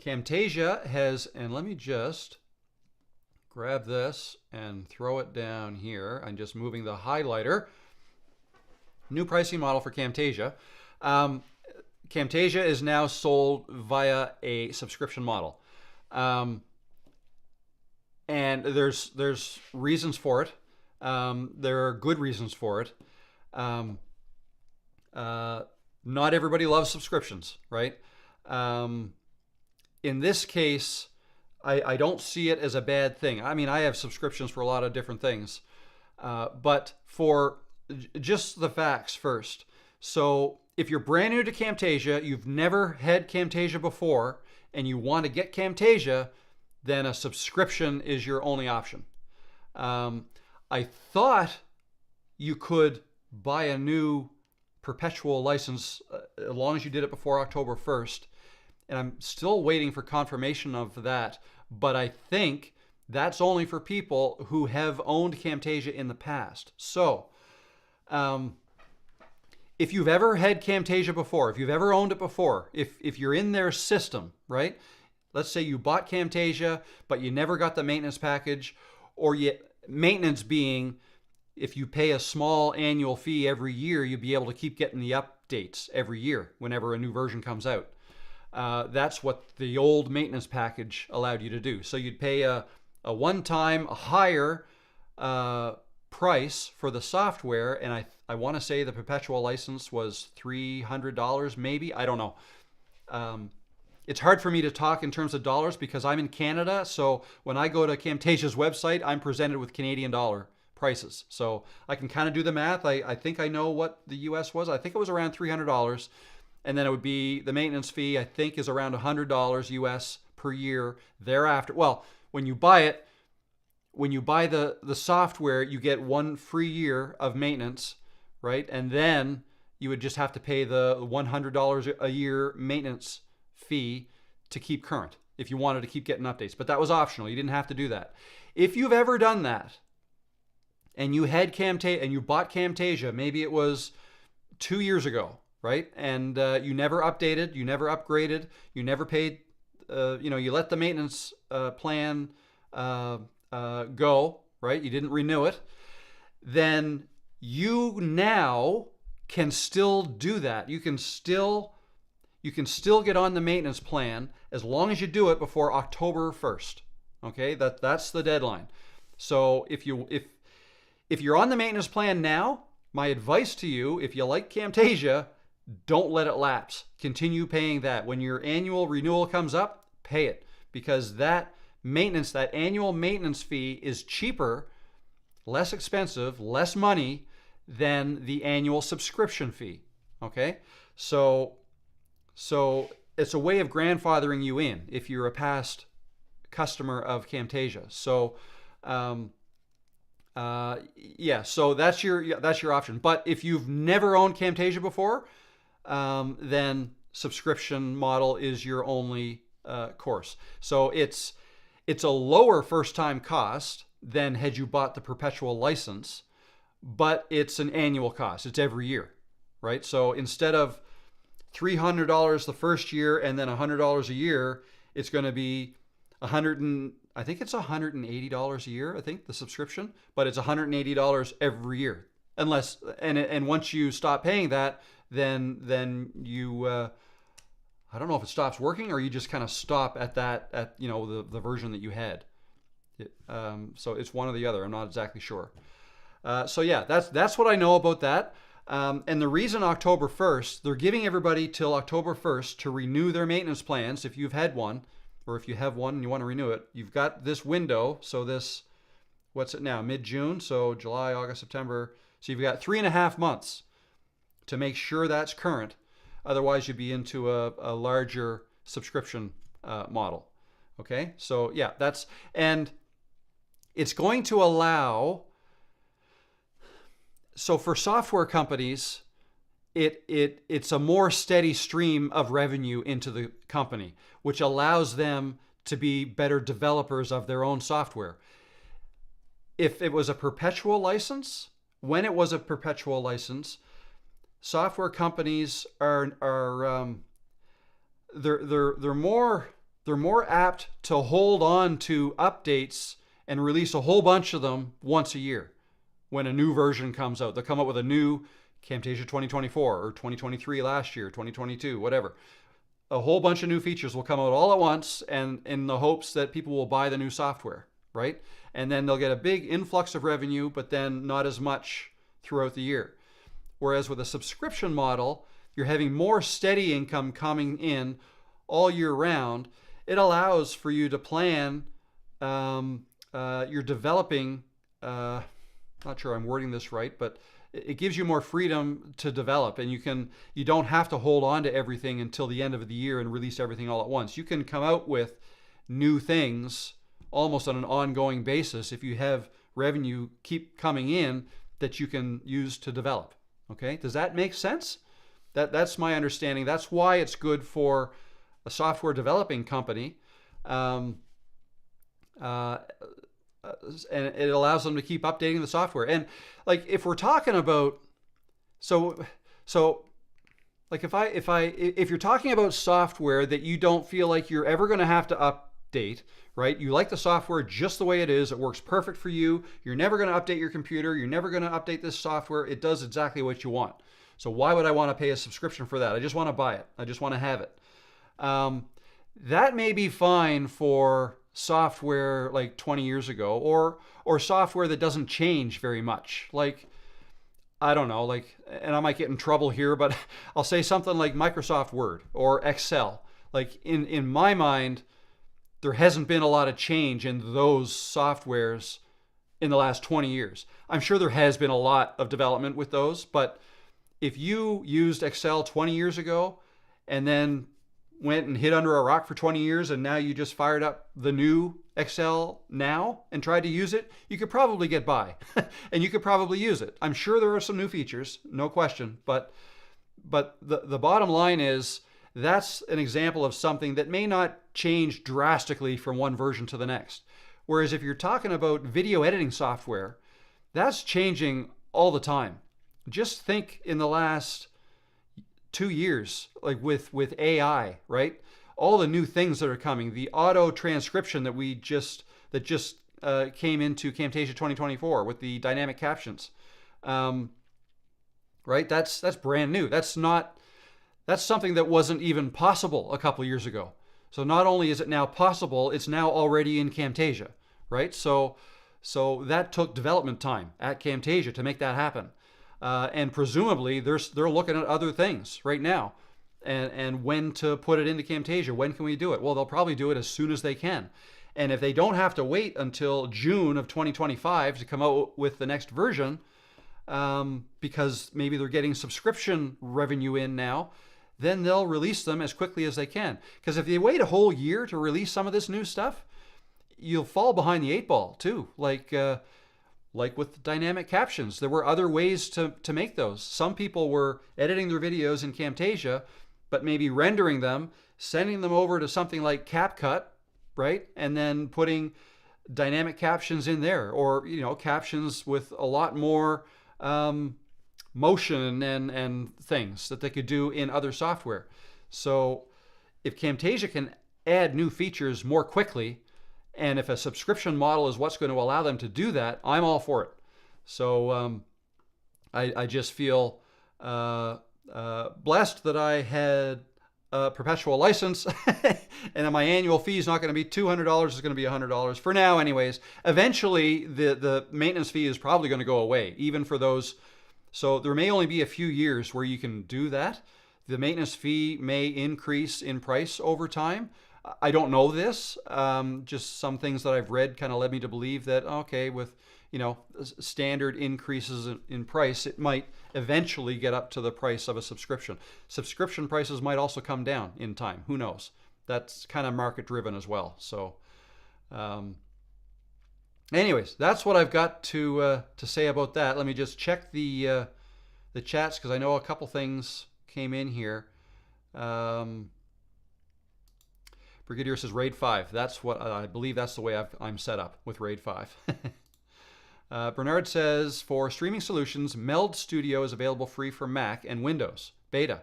Camtasia has, and let me just grab this and throw it down here. I'm just moving the highlighter. New pricing model for Camtasia. Camtasia is now sold via a subscription model. And there's reasons for it. There are good reasons for it. Not everybody loves subscriptions, right? In this case, I don't see it as a bad thing. I mean, I have subscriptions for a lot of different things. But for just the facts first. So if you're brand new to Camtasia, you've never had Camtasia before, and you want to get Camtasia, then a subscription is your only option. I thought you could buy a new perpetual license as long as you did it before October 1st. And I'm still waiting for confirmation of that. But I think that's only for people who have owned Camtasia in the past. So, if you've ever had Camtasia before, if you've ever owned it before, if you're in their system, right? Let's say you bought Camtasia, but you never got the maintenance package, or maintenance being, if you pay a small annual fee every year, you'll be able to keep getting the updates every year whenever a new version comes out. That's what the old maintenance package allowed you to do. So you'd pay a one-time, higher price for the software, and I want to say the perpetual license was $300, maybe. I don't know. It's hard for me to talk in terms of dollars because I'm in Canada. So when I go to Camtasia's website, I'm presented with Canadian dollar prices. So I can kind of do the math. I think I know what the US was. I think it was around $300. And then it would be the maintenance fee, I think, is around $100 US per year thereafter. Well, when you buy the software, you get 1 free year of maintenance, right? And then you would just have to pay the $100 a year maintenance fee to keep current if you wanted to keep getting updates. But that was optional. You didn't have to do that. If you've ever done that and you had Camtasia and you bought Camtasia, maybe it was 2 years ago, right? And you never updated, you never upgraded, you never paid, you let the maintenance plan go, right? You didn't renew it. Then you now can still do that. You can still get on the maintenance plan as long as you do it before October 1st. Okay, that's the deadline. So if you're on the maintenance plan now, my advice to you, if you like Camtasia, don't let it lapse. Continue paying that. When your annual renewal comes up, pay it, because that annual maintenance fee is cheaper, less expensive, less money than the annual subscription fee. Okay, so it's a way of grandfathering you in if you're a past customer of Camtasia. So so that's your option. But if you've never owned Camtasia before, then subscription model is your only course. So it's a lower first time cost than had you bought the perpetual license, but it's an annual cost. It's every year, right? So instead of $300 the first year and then $100 a year, it's going to be I think it's $180 a year, I think, the subscription, but it's $180 every year. And once you stop paying that, then you I don't know if it stops working or you just kind of stop at the version that you had. So it's one or the other. I'm not exactly sure. That's what I know about that. And the reason October 1st, they're giving everybody till October 1st to renew their maintenance plans. If you've had one, or if you have one and you want to renew it, you've got this window. So what's it now? Mid-June. So July, August, September. So you've got 3.5 months to make sure that's current. Otherwise, you'd be into a larger subscription model. Okay. So yeah, and it's going to allow. So for software companies, it's a more steady stream of revenue into the company, which allows them to be better developers of their own software. If it was a perpetual license, when it was a perpetual license, software companies are they're more apt to hold on to updates and release a whole bunch of them once a year. When a new version comes out, they'll come up with a new Camtasia 2024 or 2023 last year, 2022, whatever. A whole bunch of new features will come out all at once, and in the hopes that people will buy the new software, right? And then they'll get a big influx of revenue, but then not as much throughout the year. Whereas with a subscription model, you're having more steady income coming in all year round. It allows for you to plan. You're developing. Not sure I'm wording this right, but it gives you more freedom to develop, and you don't have to hold on to everything until the end of the year and release everything all at once. You can come out with new things almost on an ongoing basis if you have revenue keep coming in that you can use to develop. Okay, does that make sense? That's my understanding. That's why it's good for a software developing company. And it allows them to keep updating the software. And like if we're talking about, if you're talking about software that you don't feel like you're ever going to have to update, right? You like the software just the way it is. It works perfect for you. You're never going to update your computer. You're never going to update this software. It does exactly what you want. So why would I want to pay a subscription for that? I just want to buy it. I just want to have it. That may be fine for software like 20 years ago, or software that doesn't change very much. Like I don't know, like, and I might get in trouble here, but I'll say something like Microsoft Word or Excel. Like in my mind, there hasn't been a lot of change in those softwares in the last 20 years. I'm sure there has been a lot of development with those, but if you used Excel 20 years ago and then went and hid under a rock for 20 years and now you just fired up the new Excel now and tried to use it, you could probably get by and you could probably use it. I'm sure there are some new features, no question, but the bottom line is that's an example of something that may not change drastically from one version to the next. Whereas if you're talking about video editing software, that's changing all the time. Just think in the last 2 years, like with AI, right? All the new things that are coming, the auto transcription that just came into Camtasia 2024 with the dynamic captions, right? That's brand new. That's something that wasn't even possible a couple years ago. So not only is it now possible, it's now already in Camtasia, right? So that took development time at Camtasia to make that happen. And presumably they're looking at other things right now and when to put it into Camtasia. When can we do it? Well, they'll probably do it as soon as they can. And if they don't have to wait until June of 2025 to come out with the next version, because maybe they're getting subscription revenue in now, then they'll release them as quickly as they can. Because if they wait a whole year to release some of this new stuff, you'll fall behind the 8 ball too. Like with dynamic captions, there were other ways to make those. Some people were editing their videos in Camtasia, but maybe rendering them, sending them over to something like CapCut, right? And then putting dynamic captions in there, or captions with a lot more motion and things that they could do in other software. So if Camtasia can add new features more quickly, and if a subscription model is what's going to allow them to do that, I'm all for it. So I just feel blessed that I had a perpetual license and my annual fee is not going to be $200, it's going to be $100 for now anyways. Eventually the maintenance fee is probably going to go away, even for those. So there may only be a few years where you can do that. The maintenance fee may increase in price over time. I don't know this. Just some things that I've read kind of led me to believe that, okay, with standard increases in price, it might eventually get up to the price of a subscription. Subscription prices might also come down in time. Who knows? That's kind of market driven as well. So, anyways, that's what I've got to say about that. Let me just check the chats because I know a couple things came in here. Brigadier says RAID 5. That's what I believe. That's the way I'm set up with RAID 5. Bernard says for streaming solutions, Meld Studio is available free for Mac and Windows Beta.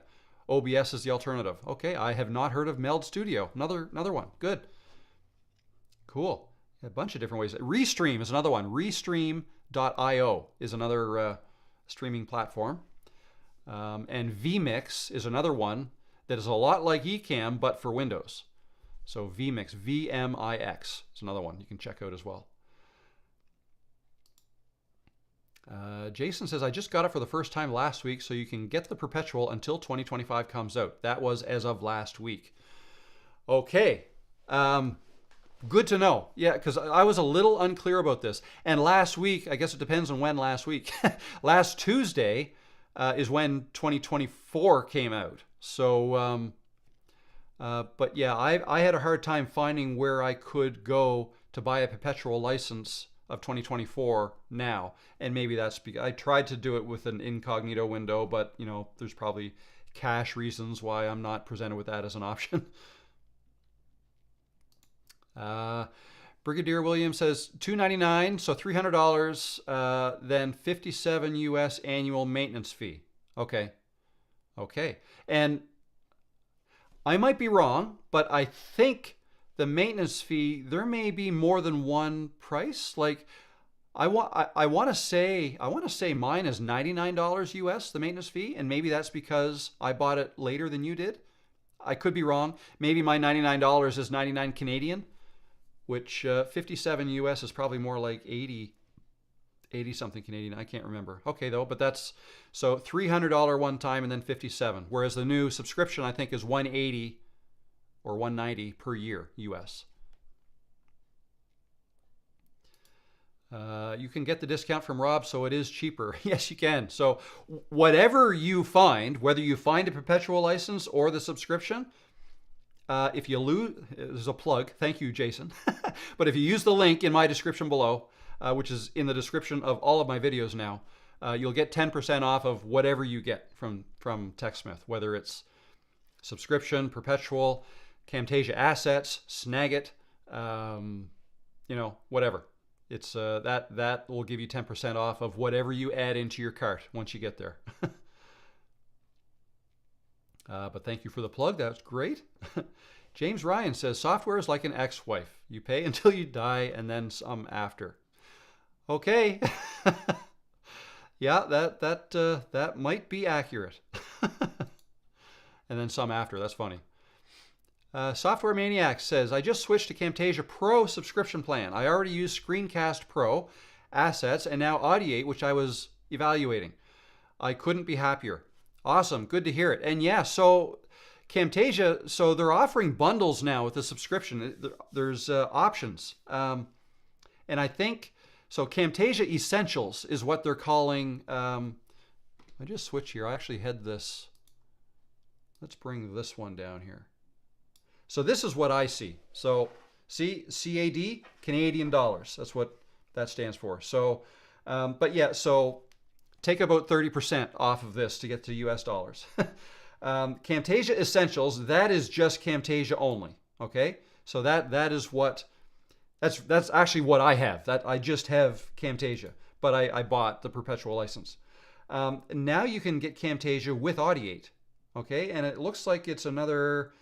OBS is the alternative. Okay, I have not heard of Meld Studio. Another one. Good. Cool. A bunch of different ways. Restream is another one. Restream.io is another streaming platform. And vMix is another one that is a lot like Ecamm, but for Windows. So vMix, VMIX is another one you can check out as well. Jason says, I just got it for the first time last week, so you can get the perpetual until 2025 comes out. That was as of last week. Okay. Good to know. Yeah, because I was a little unclear about this. And last week, I guess it depends on when last week. Last Tuesday is when 2024 came out. So, but yeah, I had a hard time finding where I could go to buy a perpetual license of 2024 now. And maybe that's because I tried to do it with an incognito window, but there's probably cache reasons why I'm not presented with that as an option. Brigadier Williams says $299, so $300, then $57 US annual maintenance fee. Okay. And I might be wrong, but I think the maintenance fee, there may be more than one price. Like I want to say mine is $99 US, the maintenance fee, and maybe that's because I bought it later than you did. I could be wrong. Maybe my $99 is 99 Canadian, which 57 US is probably more like 80 80 something Canadian. I can't remember. Okay, though, but that's so $300 one time and then 57. Whereas the new subscription, I think, is 180 or 190 per year US. You can get the discount from Rob, so it is cheaper. Yes, you can. So whatever you find, whether you find a perpetual license or the subscription, if you lose, there's a plug. Thank you, Jason. But if you use the link in my description below, which is in the description of all of my videos now, you'll get 10% off of whatever you get from TechSmith, whether it's subscription, perpetual, Camtasia assets, Snagit, whatever. It's that will give you 10% off of whatever you add into your cart once you get there. But thank you for the plug. That's great. James Ryan says, software is like an ex-wife. You pay until you die and then some after. Okay. Yeah, that might be accurate. And then some after. That's funny. Software Maniac says, I just switched to Camtasia Pro subscription plan. I already use Screencast Pro assets and now Audiate, which I was evaluating. I couldn't be happier. Awesome. Good to hear it. And yeah, so Camtasia, so they're offering bundles now with the subscription. There's options. And I think, so Camtasia Essentials is what they're calling. I just switch here. I actually had this. Let's bring this one down here. So this is what I see. So see, CAD, Canadian dollars. That's what that stands for. So, but yeah, so take about 30% off of this to get to US dollars. Camtasia Essentials, that is just Camtasia only. Okay, so that is what, that's actually what I have. That I just have Camtasia, but I bought the perpetual license. Now you can get Camtasia with Audiate. Okay, and it looks like it's another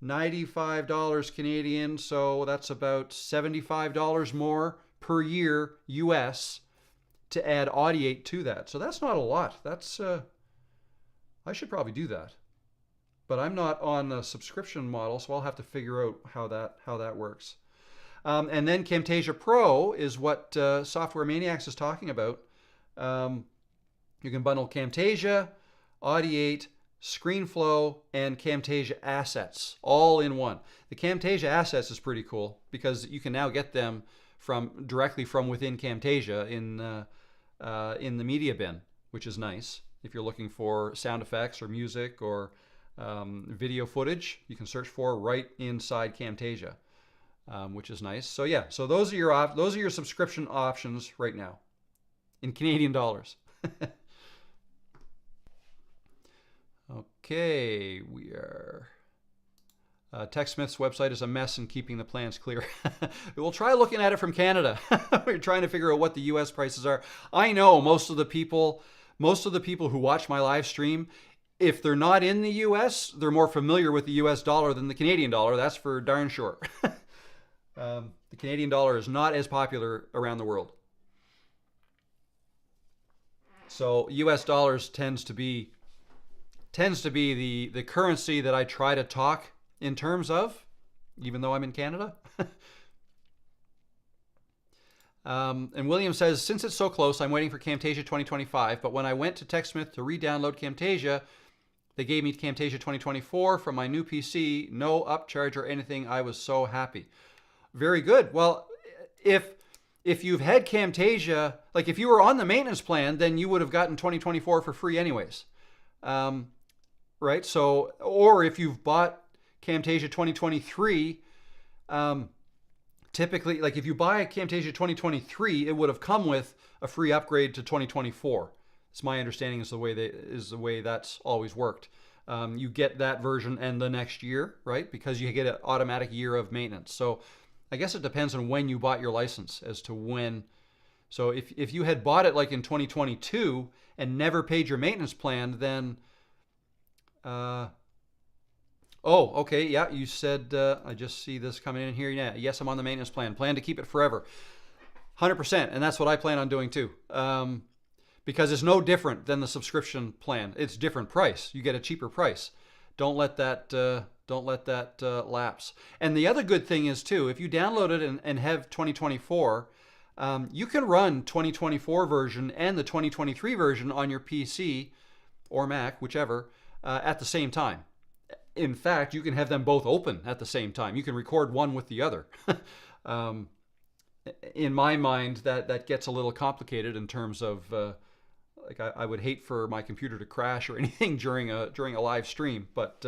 $95 Canadian, so that's about $75 more per year US to add Audiate to that. So that's not a lot. That's I should probably do that, but I'm not on a subscription model, so I'll have to figure out how that works. And then Camtasia Pro is what Software Maniacs is talking about. You can bundle Camtasia, Audiate, ScreenFlow, and Camtasia Assets all in one. The Camtasia Assets is pretty cool because you can now get them directly from within Camtasia in the media bin, which is nice. If you're looking for sound effects or music or video footage, you can search for right inside Camtasia, which is nice. So yeah, so those are your subscription options right now in Canadian dollars. Okay, we are. TechSmith's website is a mess and keeping the plans clear. We'll try looking at it from Canada. We're trying to figure out what the US prices are. I know most of the people who watch my live stream, if they're not in the US, they're more familiar with the US dollar than the Canadian dollar. That's for darn sure. The Canadian dollar is not as popular around the world. So US dollars tends to be the currency that I try to talk in terms of, even though I'm in Canada. And William says, since it's so close, I'm waiting for Camtasia 2025, but when I went to TechSmith to re-download Camtasia, they gave me Camtasia 2024 from my new PC, no upcharge or anything. I was so happy. Very good. Well, if you've had Camtasia, like if you were on the maintenance plan, then you would have gotten 2024 for free anyways. Right? So, or if you've bought Camtasia 2023, typically, like if you buy a Camtasia 2023, it would have come with a free upgrade to 2024. It's my understanding is the way that's always worked. You get that version and the next year, right? Because you get an automatic year of maintenance. So I guess it depends on when you bought your license as to when. So if you had bought it like in 2022 and never paid your maintenance plan, then oh, okay, yeah, you said, I just see this coming in here. Yeah, yes, I'm on the maintenance plan. Plan to keep it forever. 100%, and that's what I plan on doing too. Because it's no different than the subscription plan. It's different price. You get a cheaper price. Don't let that lapse. And the other good thing is too, if you download it and have 2024, You can run 2024 version and the 2023 version on your PC or Mac, whichever, at the same time. In fact, you can have them both open at the same time. You can record one with the other. In my mind, that gets a little complicated in terms of like I would hate for my computer to crash or anything during a live stream. But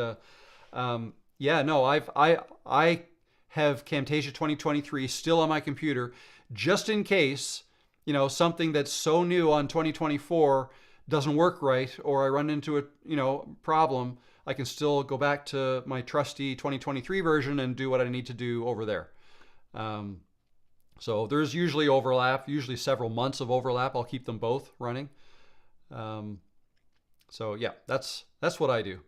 yeah, no, I have Camtasia 2023 still on my computer just in case, you know, something that's so new on 2024 doesn't work right, or I run into a, you know, problem. I can still go back to my trusty 2023 version and do what I need to do over there. So there's usually overlap, usually several months of overlap. I'll keep them both running. So yeah, that's what I do.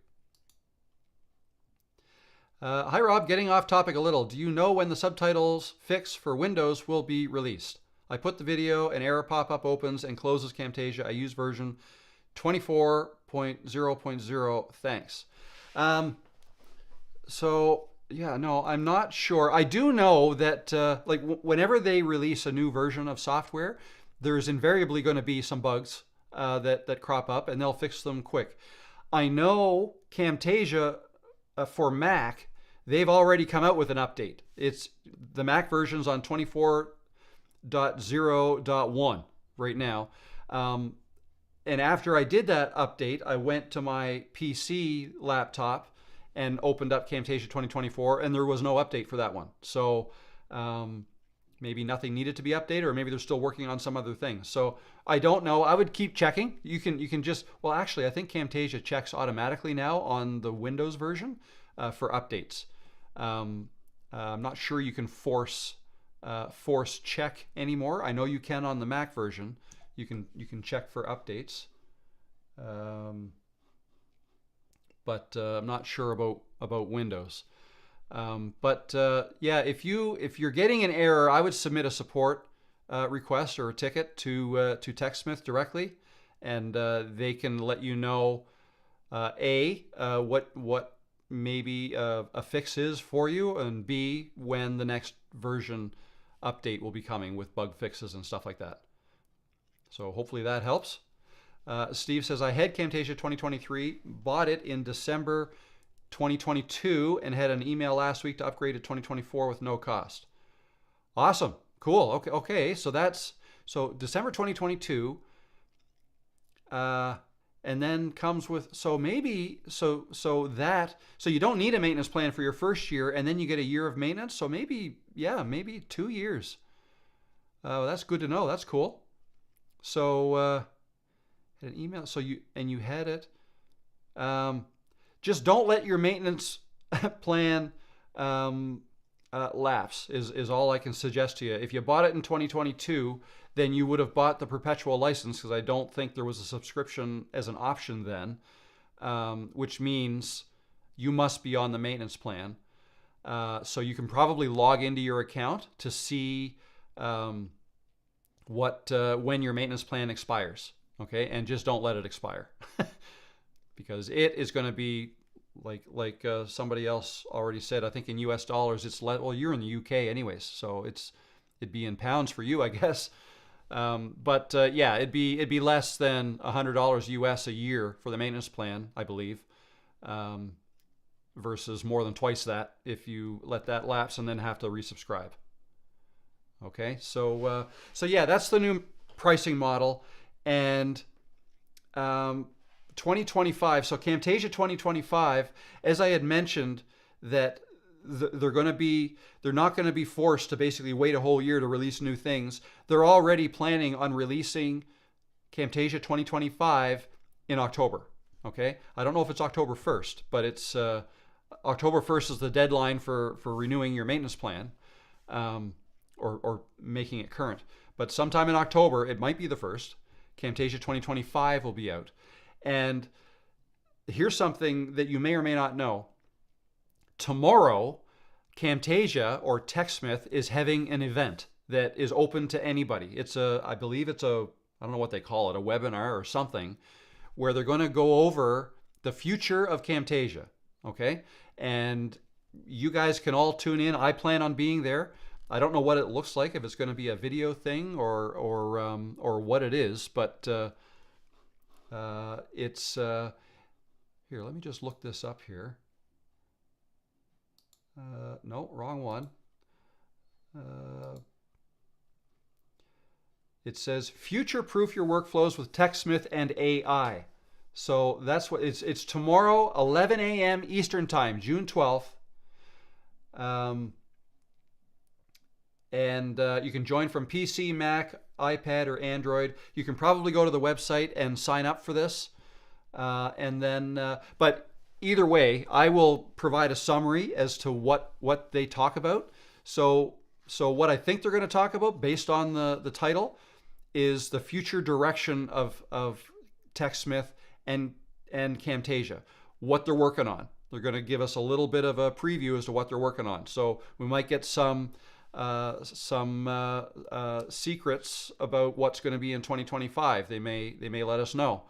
Hi Rob, getting off topic a little. Do you know when the subtitles fix for Windows will be released? I put the video, an error pop-up opens and closes Camtasia. I use version 24.0.0. Thanks. So yeah, no, I'm not sure. I do know that like whenever they release a new version of software, there's invariably going to be some bugs that crop up, and they'll fix them quick. I know Camtasia for Mac, they've already come out with an update. It's the Mac version's on 24.0.1 right now. And after I did that update, I went to my PC laptop and opened up Camtasia 2024, and there was no update for that one. So maybe nothing needed to be updated, or maybe they're still working on some other things. So I don't know. I would keep checking. You can just, well, actually, I think Camtasia checks automatically now on the Windows version for updates. I'm not sure you can force check anymore. I know you can on the Mac version. You can check for updates. But I'm not sure about Windows. Yeah, if you're getting an error, I would submit a support request or a ticket to TechSmith directly, and they can let you know what maybe a fix is for you, and B, when the next version update will be coming with bug fixes and stuff like that. So hopefully that helps. Steve says, I had Camtasia 2023, bought it in December 2022, and had an email last week to upgrade to 2024 with no cost. Awesome. Cool. Okay. So December 2022, and then comes with, so you don't need a maintenance plan for your first year, and then you get a year of maintenance. So maybe 2 years. That's good to know. That's cool. So, an email. So you had it. Just don't let your maintenance plan lapse is all I can suggest to you. If you bought it in 2022, then you would have bought the perpetual license, because I don't think there was a subscription as an option then, which means you must be on the maintenance plan. So you can probably log into your account to see when your maintenance plan expires. Okay, and just don't let it expire, because it is going to be like somebody else already said. I think in U.S. dollars, it's well, you're in the U.K. anyways, so it'd be in pounds for you, I guess. Yeah, it'd be less than $100 US a year for the maintenance plan, I believe, versus more than twice that if you let that lapse and then have to resubscribe. Okay, so yeah, that's the new pricing model. And 2025, so Camtasia 2025, as I had mentioned, that they're not going to be forced to basically wait a whole year to release new things. They're already planning on releasing Camtasia 2025 in October. Okay, I don't know if it's October 1st, but it's October 1st is the deadline for renewing your maintenance plan, or making it current. But sometime in October, it might be the 1st, Camtasia 2025 will be out. And here's something that you may or may not know. Tomorrow, Camtasia or TechSmith is having an event that is open to anybody. I believe I don't know what they call it, a webinar or something, where they're going to go over the future of Camtasia. Okay? And you guys can all tune in. I plan on being there. I don't know what it looks like, if it's going to be a video thing or what it is, but it's here. Let me just look this up here. No, wrong one. It says future-proof your workflows with TechSmith and AI. So that's what it's tomorrow, 11 a.m. Eastern Time, June 12th. And you can join from PC, Mac, iPad, or Android. You can probably go to the website and sign up for this. And then, but either way, I will provide a summary as to what they talk about. So what I think they're going to talk about, based on the title, is the future direction of TechSmith and Camtasia, what they're working on. They're going to give us a little bit of a preview as to what they're working on. So we might get some secrets about what's going to be in 2025. They may let us know.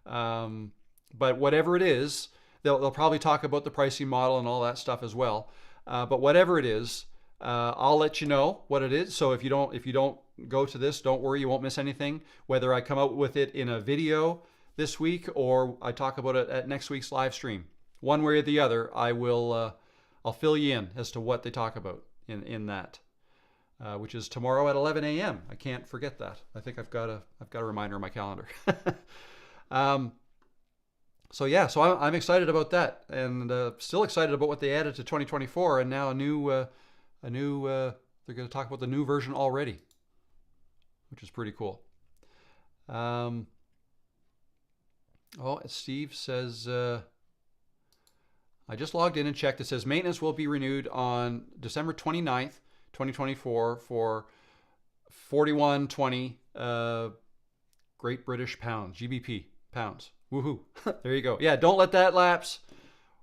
But whatever it is, they'll probably talk about the pricing model and all that stuff as well. But whatever it is, I'll let you know what it is. So if you don't go to this, don't worry, you won't miss anything. Whether I come out with it in a video this week or I talk about it at next week's live stream, one way or the other, I'll fill you in as to what they talk about in that, which is tomorrow at 11 a.m. I can't forget that. I think I've got a reminder on my calendar. So yeah, so I'm excited about that, and still excited about what they added to 2024, and now a new they're going to talk about the new version already, which is pretty cool. Oh, Steve says, I just logged in and checked. It says maintenance will be renewed on December 29th, 2024 for 4120 Great British pounds, GBP pounds. Woohoo. There you go. Yeah, don't let that lapse.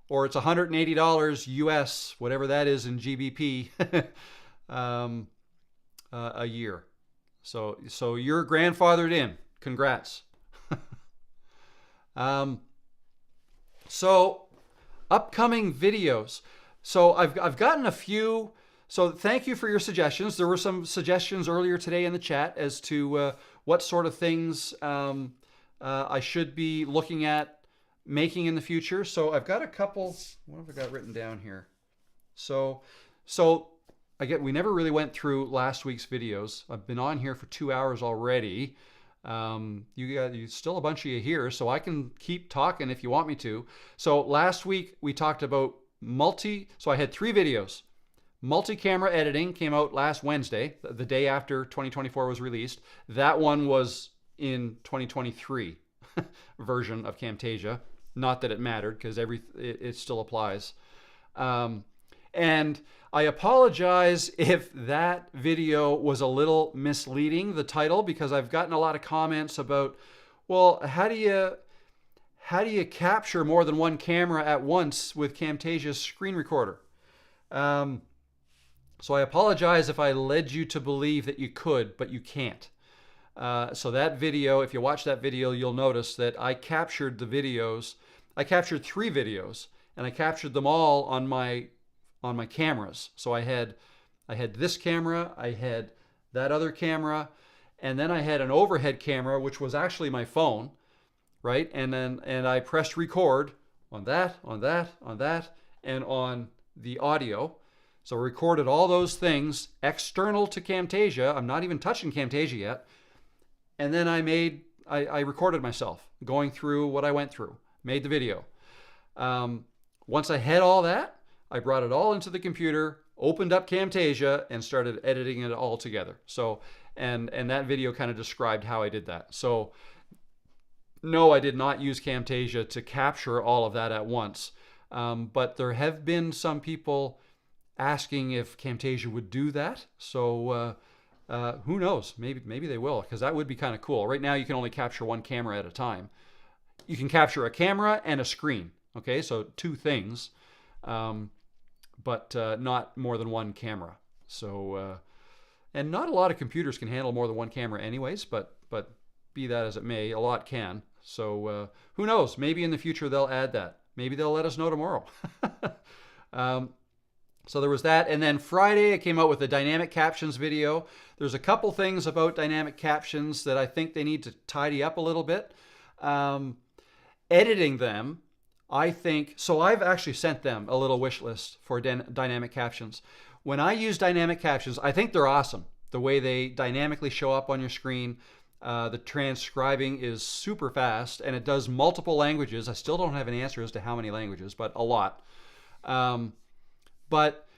Or it's $180 US, whatever that is in GBP, a year. So you're grandfathered in. Congrats. So upcoming videos. So I've gotten a few. So thank you for your suggestions. There were some suggestions earlier today in the chat as to what sort of things I should be looking at making in the future. So I've got a couple. What have I got written down here? So again, we never really went through last week's videos. I've been on here for 2 hours already. You still a bunch of you here, so I can keep talking if you want me to. So last week we talked about so I had 3 videos. Multi-camera editing came out last Wednesday, the day after 2024 was released. That one was in 2023 version of Camtasia. Not that it mattered, because it still applies. And I apologize if that video was a little misleading, the title, because I've gotten a lot of comments about, well, how do you capture more than one camera at once with Camtasia's screen recorder? So I apologize if I led you to believe that you could, but you can't. So that video, if you watch that video, you'll notice that I captured the videos. I captured 3 videos, and I captured them all on my cameras. So I had this camera, I had that other camera, and then I had an overhead camera, which was actually my phone, right? And I pressed record on that, and on the audio. So I recorded all those things external to Camtasia. I'm not even touching Camtasia yet. And then I recorded myself going through what I went through, made the video. Once I had all that, I brought it all into the computer, opened up Camtasia, and started editing it all together. So, and that video kind of described how I did that. So, no, I did not use Camtasia to capture all of that at once. But there have been some people asking if Camtasia would do that. So, who knows? Maybe they will, because that would be kind of cool. Right now, you can only capture one camera at a time. You can capture a camera and a screen. Okay, so 2 things. But not more than one camera. So, and not a lot of computers can handle more than one camera anyways, but be that as it may, a lot can. So who knows? Maybe in the future they'll add that. Maybe they'll let us know tomorrow. So there was that. And then Friday, I came out with a dynamic captions video. There's a couple things about dynamic captions that I think they need to tidy up a little bit. Editing them, I think, so I've actually sent them a little wish list for dynamic captions. When I use dynamic captions, I think they're awesome. The way they dynamically show up on your screen, the transcribing is super fast, and it does multiple languages. I still don't have an answer as to how many languages, but a lot. But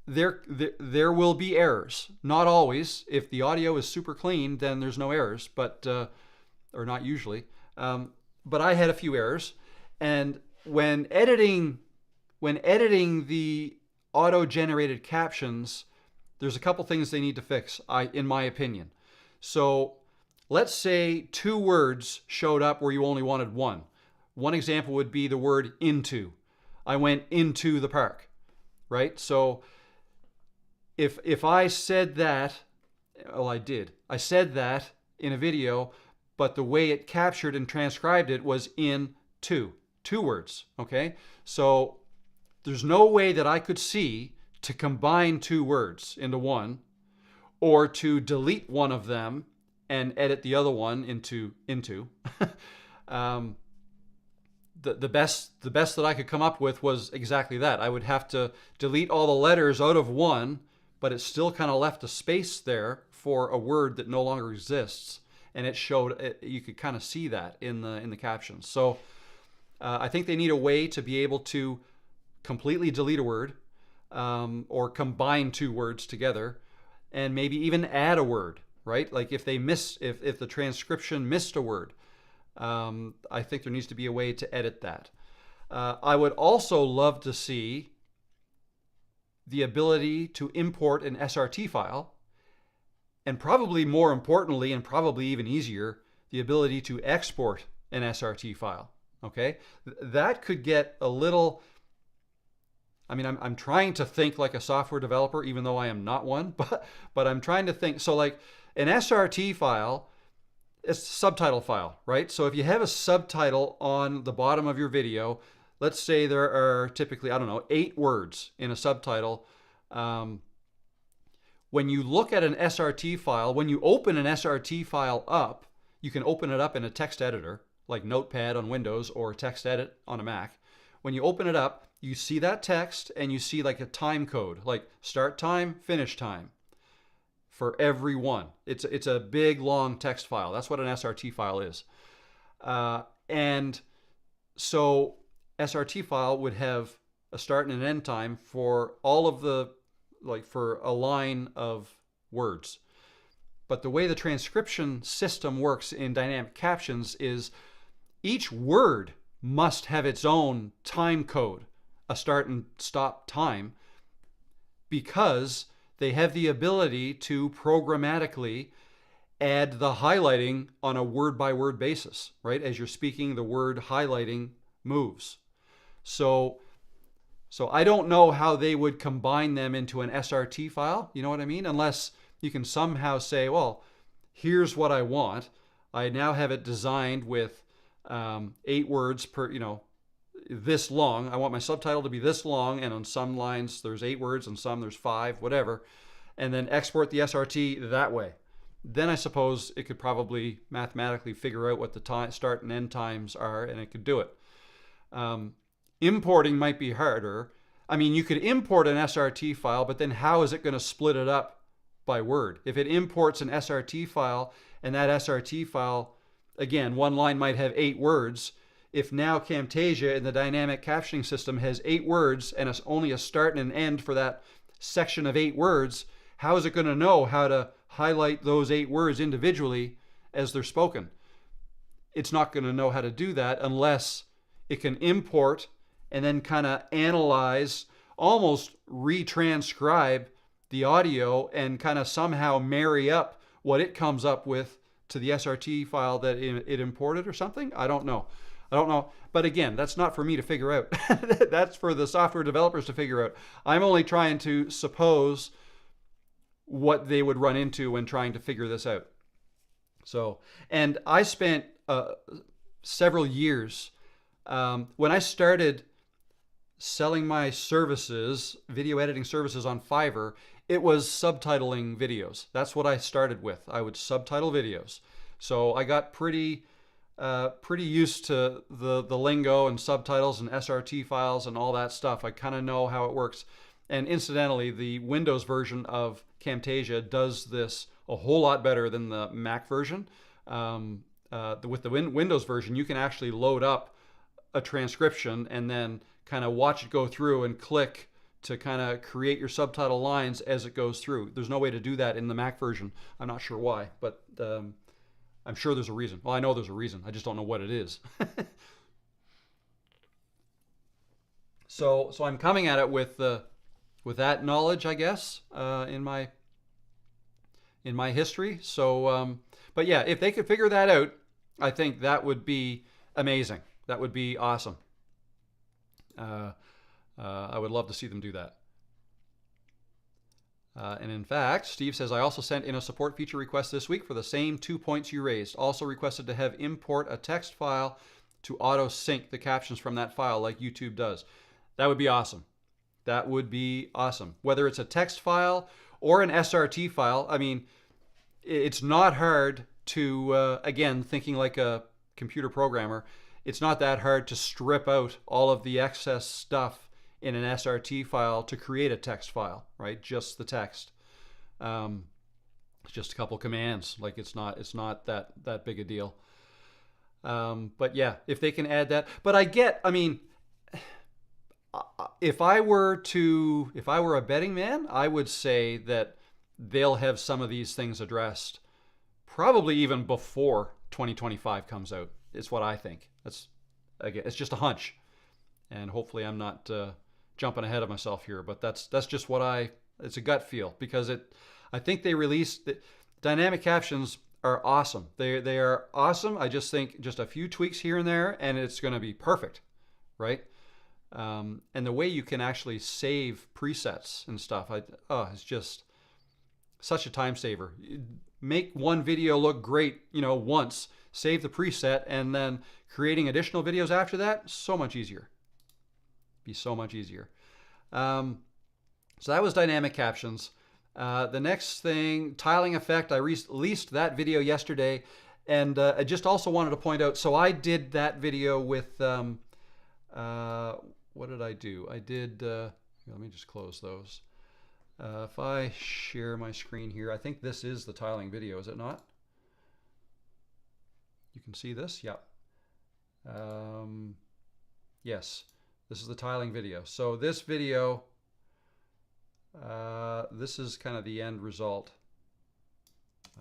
there will be errors. Not always. If the audio is super clean, then there's no errors, but or not usually. But I had a few errors, and when editing the auto-generated captions, there's a couple things they need to fix, in my opinion. So let's say 2 words showed up where you only wanted one. One example would be the word into. I went into the park, right? So if I said that, well, I did. I said that in a video, but the way it captured and transcribed it was in two words, okay? So there's no way that I could see to combine 2 words into one, or to delete one of them and edit the other one into. The best that I could come up with was exactly that. I would have to delete all the letters out of one, but it still kind of left a space there for a word that no longer exists, and it showed. You could kind of see that in the captions. So I think they need a way to be able to completely delete a word, or combine 2 words together, and maybe even add a word, right? Like if the transcription missed a word, I think there needs to be a way to edit that. I would also love to see the ability to import an SRT file, and probably more importantly, and probably even easier, the ability to export an SRT file. Okay, that could get a little. I mean, I'm trying to think like a software developer, even though I am not one, but I'm trying to think. So like an SRT file, it's a subtitle file, right? So if you have a subtitle on the bottom of your video, let's say there are typically, I don't know, 8 words in a subtitle. When you look at an SRT file, when you open an SRT file up, you can open it up in a text editor, like Notepad on Windows or TextEdit on a Mac. When you open it up, you see that text and you see like a time code, like start time, finish time for every one. It's a big, long text file. That's what an SRT file is. And so SRT file would have a start and an end time for all of the, like for a line of words. But the way the transcription system works in dynamic captions is each word must have its own time code, a start and stop time, because they have the ability to programmatically add the highlighting on a word-by-word basis, right? As you're speaking, the word highlighting moves. So I don't know how they would combine them into an SRT file, you know what I mean? Unless you can somehow say, well, here's what I want. I now have it designed with 8 words per, this long. I want my subtitle to be this long, and on some lines there's 8 words, and some there's 5, whatever. And then export the SRT that way. Then I suppose it could probably mathematically figure out what the start and end times are, and it could do it. Importing might be harder. I mean, you could import an SRT file, but then how is it going to split it up by word? If it imports an SRT file, and that SRT file, again, one line might have 8 words. If now Camtasia in the dynamic captioning system has 8 words and it's only a start and an end for that section of 8 words, how is it going to know how to highlight those 8 words individually as they're spoken? It's not going to know how to do that unless it can import and then kind of analyze, almost retranscribe the audio and kind of somehow marry up what it comes up with to the SRT file that it imported or something. I don't know. But again, that's not for me to figure out. That's for the software developers to figure out. I'm only trying to suppose what they would run into when trying to figure this out. So, and I spent several years when I started selling my services, video editing services on Fiverr, it was subtitling videos. That's what I started with. I would subtitle videos. So I got pretty used to the lingo and subtitles and SRT files and all that stuff. I kind of know how it works. And incidentally, the Windows version of Camtasia does this a whole lot better than the Mac version. With the Windows version, you can actually load up a transcription and then kind of watch it go through and click to kind of create your subtitle lines as it goes through. There's no way to do that in the Mac version. I'm not sure why, but I'm sure there's a reason. Well, I know there's a reason. I just don't know what it is. So I'm coming at it with that knowledge, I guess, in my history. So, but yeah, if they could figure that out, I think that would be amazing. That would be awesome. I would love to see them do that. And in fact, Steve says, I also sent in a support feature request this week for the same 2 points you raised. Also requested to have import a text file to auto sync the captions from that file like YouTube does. That would be awesome. That would be awesome. Whether it's a text file or an SRT file, I mean, it's not hard to, again, thinking like a computer programmer, it's not that hard to strip out all of the excess stuff in an SRT file to create a text file, right? Just the text. It's just a couple commands. Like it's not that big a deal. But yeah, if they can add that. But I mean, if I were a betting man, I would say that they'll have some of these things addressed probably even before 2025 comes out. It's what I think. It's just a hunch, and hopefully I'm not jumping ahead of myself here. But that's just it's a gut feel, because I think they released dynamic captions are awesome. They are awesome. I just think just a few tweaks here and there, and it's going to be perfect, right? And the way you can actually save presets and stuff, it's just such a time saver. Make one video look great, once, save the preset, and then creating additional videos after that, so much easier. Be so much easier. So that was dynamic captions. The next thing, tiling effect, I released that video yesterday, and I just also wanted to point out, so I did that video with, what did I do? I did, let me just close those. If I share my screen here, I think this is the tiling video, is it not? You can see this? Yep. Yes, this is the tiling video. So this video, this is kind of the end result.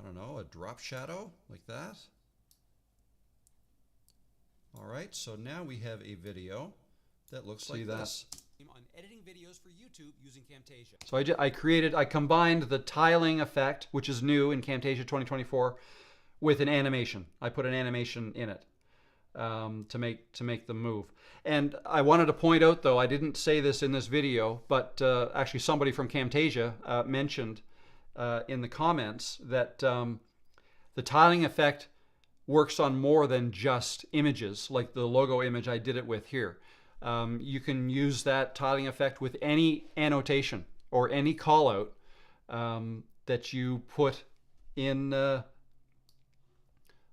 I don't know, a drop shadow like that. All right, so now we have a video that looks like this. On editing videos for YouTube using Camtasia. So I combined the tiling effect, which is new in Camtasia 2024, with an animation. I put an animation in it to make them move. And I wanted to point out, though, I didn't say this in this video, but actually somebody from Camtasia mentioned in the comments that the tiling effect works on more than just images, like the logo image I did it with here. You can use that tiling effect with any annotation or any call out that you put in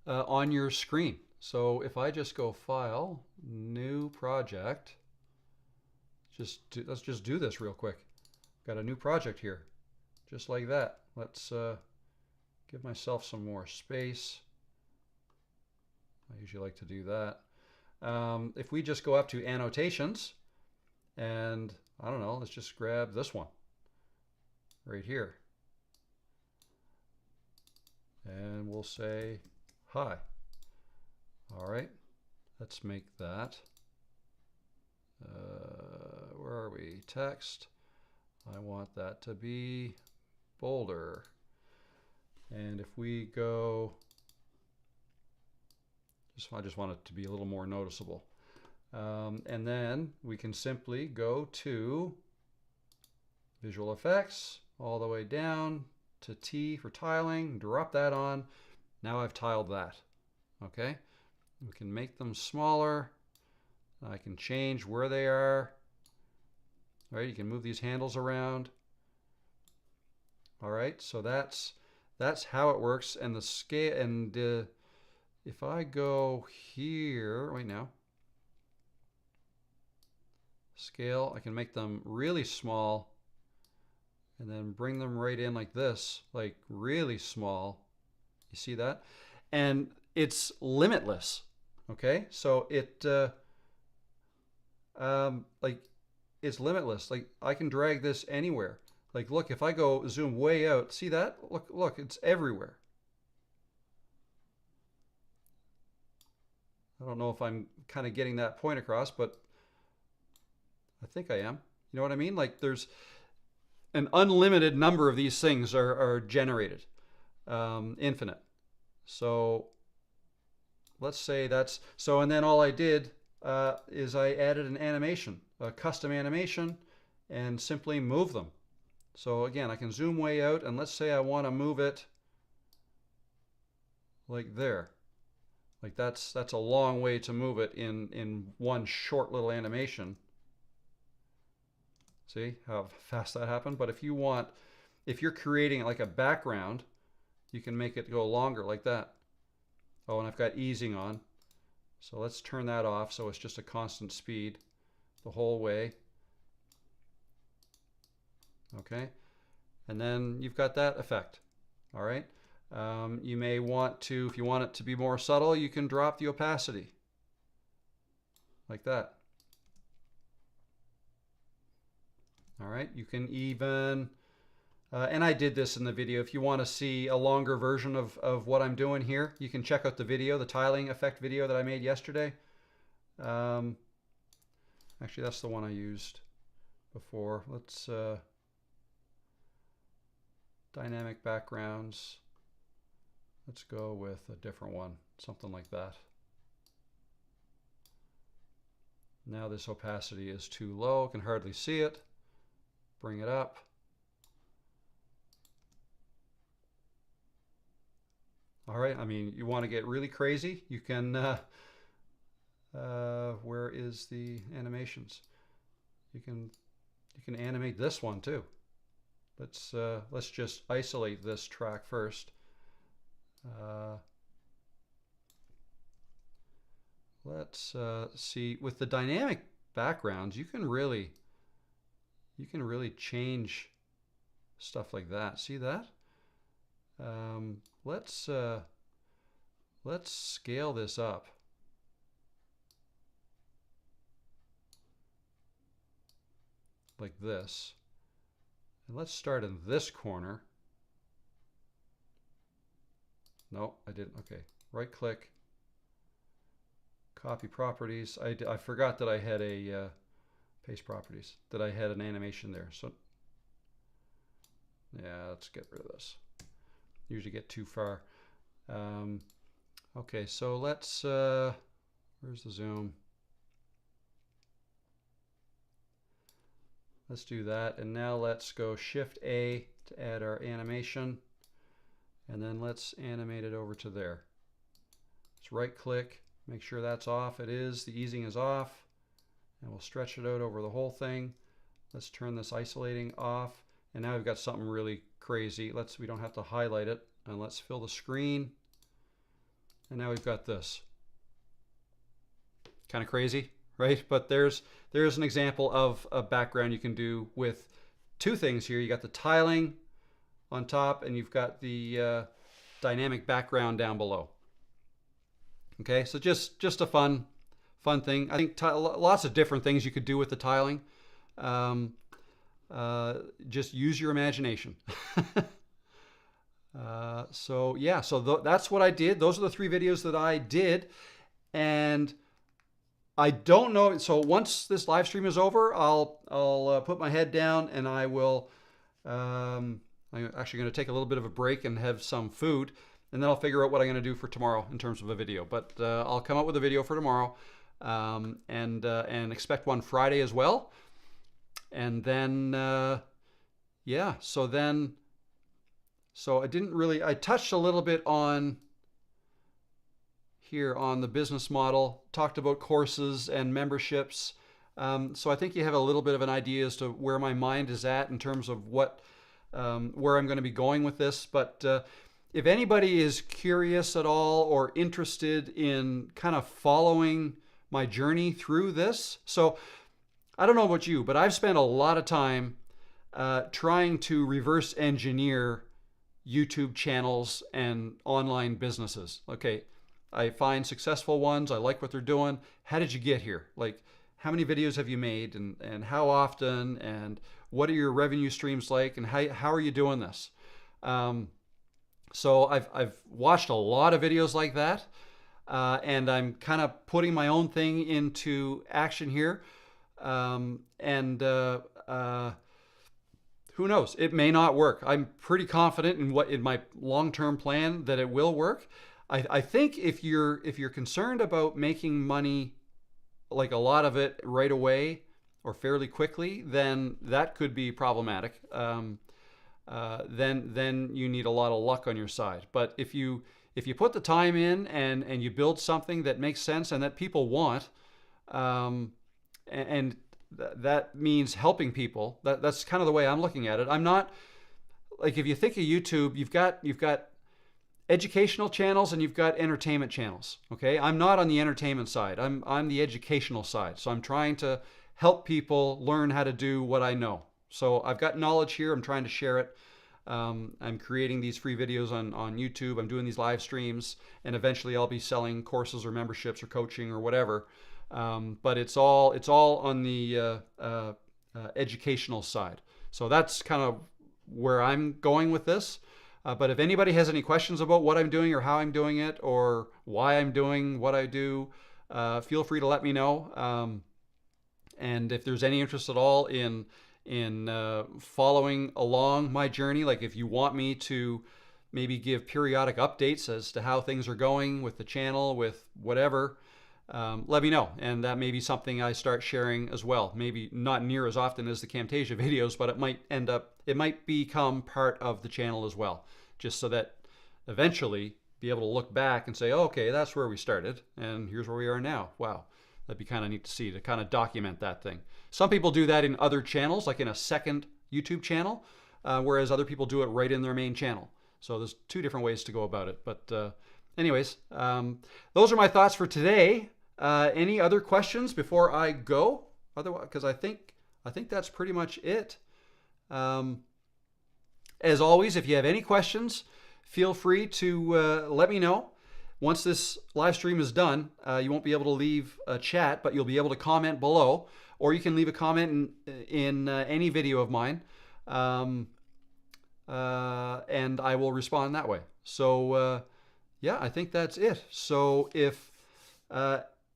on your screen. So if I just go File, New Project, let's just do this real quick. Got a new project here, just like that. Let's give myself some more space. I usually like to do that. If we just go up to annotations, and I don't know, let's just grab this one right here, and we'll say hi. All right, let's make that, where are we? Text. I want that to be bolder, and if we go, I just want it to be a little more noticeable. And then we can simply go to Visual Effects, all the way down to T for tiling, drop that on. Now I've tiled that, okay? We can make them smaller. I can change where they are. All right, you can move these handles around. All right, so that's how it works. And the scale, and if I go here, wait now, scale, I can make them really small and then bring them right in like this, like really small. You see that? And it's limitless. Okay, so it like it's limitless. Like I can drag this anywhere. Like look, if I go zoom way out, see that? Look, it's everywhere. I don't know if I'm kind of getting that point across, but I think I am. You know what I mean? Like there's an unlimited number of these things are generated, infinite. So let's say that's so, and then all I did is I added an animation, a custom animation, and simply move them. So again, I can zoom way out, and let's say I want to move it like there. Like that's a long way to move it in one short little animation. See how fast that happened? But if you're creating like a background, you can make it go longer like that. Oh, and I've got easing on. So let's turn that off so it's just a constant speed the whole way. Okay, and then you've got that effect. All right, you may want to, if you want it to be more subtle, you can drop the opacity like that. All right, you can even, and I did this in the video, if you want to see a longer version of what I'm doing here, you can check out the video, the tiling effect video that I made yesterday. Actually, that's the one I used before. Let's, dynamic backgrounds. Let's go with a different one, something like that. Now this opacity is too low, I can hardly see it. Bring it up. All right, I mean, you want to get really crazy, you can, where is the animations? You can animate this one too. Let's just isolate this track first. Let's see, with the dynamic backgrounds, you can really change stuff like that. See that? Let's scale this up. Like this. And let's start in this corner. No, I didn't. Okay, right click, copy properties. I forgot that I had a paste properties, that I had an animation there. So yeah, let's get rid of this. Usually get too far. Okay, so let's, where's the zoom? Let's do that, and now let's go Shift A to add our animation, and then let's animate it over to there. Let's right click, make sure that's off. It is, the easing is off, and we'll stretch it out over the whole thing. Let's turn this isolating off, and now we've got something really crazy. We don't have to highlight it, and let's fill the screen, and now we've got this. Kind of crazy, right? But there's an example of a background you can do with two things here. You got the tiling on top, and you've got the dynamic background down below. Okay, so just a fun thing. I think lots of different things you could do with the tiling. Just use your imagination. So yeah, so that's what I did. Those are the 3 videos that I did, and I don't know. So once this live stream is over, I'll put my head down, and I will. I'm actually going to take a little bit of a break and have some food, and then I'll figure out what I'm going to do for tomorrow in terms of a video. But I'll come up with a video for tomorrow, and expect one Friday as well. And then yeah, so I didn't really. I touched a little bit on here on the business model, talked about courses and memberships. So I think you have a little bit of an idea as to where my mind is at in terms of what where I'm going to be going with this. But if anybody is curious at all or interested in kind of following my journey through this, so I don't know about you, but I've spent a lot of time trying to reverse engineer YouTube channels and online businesses. Okay, I find successful ones. I like what they're doing. How did you get here? Like, how many videos have you made, and how often, and what are your revenue streams like, and how are you doing this? So I've watched a lot of videos like that, and I'm kind of putting my own thing into action here. Who knows? It may not work. I'm pretty confident in my long-term plan that it will work. I think if you're concerned about making money, like a lot of it right away or fairly quickly, then that could be problematic. Then you need a lot of luck on your side. But if you put the time in and you build something that makes sense and that people want, and that means helping people. That's kind of the way I'm looking at it. I'm not like, if you think of YouTube, you've got educational channels and you've got entertainment channels. Okay, I'm not on the entertainment side. I'm the educational side. So I'm trying to help people learn how to do what I know. So I've got knowledge here. I'm trying to share it. I'm creating these free videos on YouTube. I'm doing these live streams, and eventually I'll be selling courses or memberships or coaching or whatever. But it's all on the educational side. So that's kind of where I'm going with this. But if anybody has any questions about what I'm doing or how I'm doing it or why I'm doing what I do, feel free to let me know. And if there's any interest at all in following along my journey, like if you want me to maybe give periodic updates as to how things are going with the channel, with whatever, let me know. And that may be something I start sharing as well. Maybe not near as often as the Camtasia videos, but it might become part of the channel as well, just so that eventually be able to look back and say, oh, okay, that's where we started and here's where we are now. Wow, that'd be kind of neat to see, to kind of document that thing. Some people do that in other channels, like in a second YouTube channel, whereas other people do it right in their main channel. So there's two different ways to go about it. But anyways, those are my thoughts for today. Any other questions before I go? Otherwise, because I think that's pretty much it. As always, if you have any questions, feel free to let me know. Once this live stream is done, you won't be able to leave a chat, but you'll be able to comment below, or you can leave a comment in any video of mine, and I will respond that way. So yeah, I think that's it. So if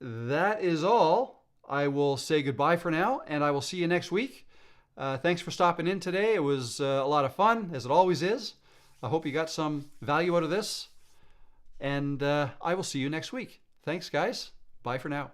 that is all, I will say goodbye for now, and I will see you next week. Thanks for stopping in today. It was a lot of fun, as it always is. I hope you got some value out of this, and I will see you next week. Thanks, guys. Bye for now.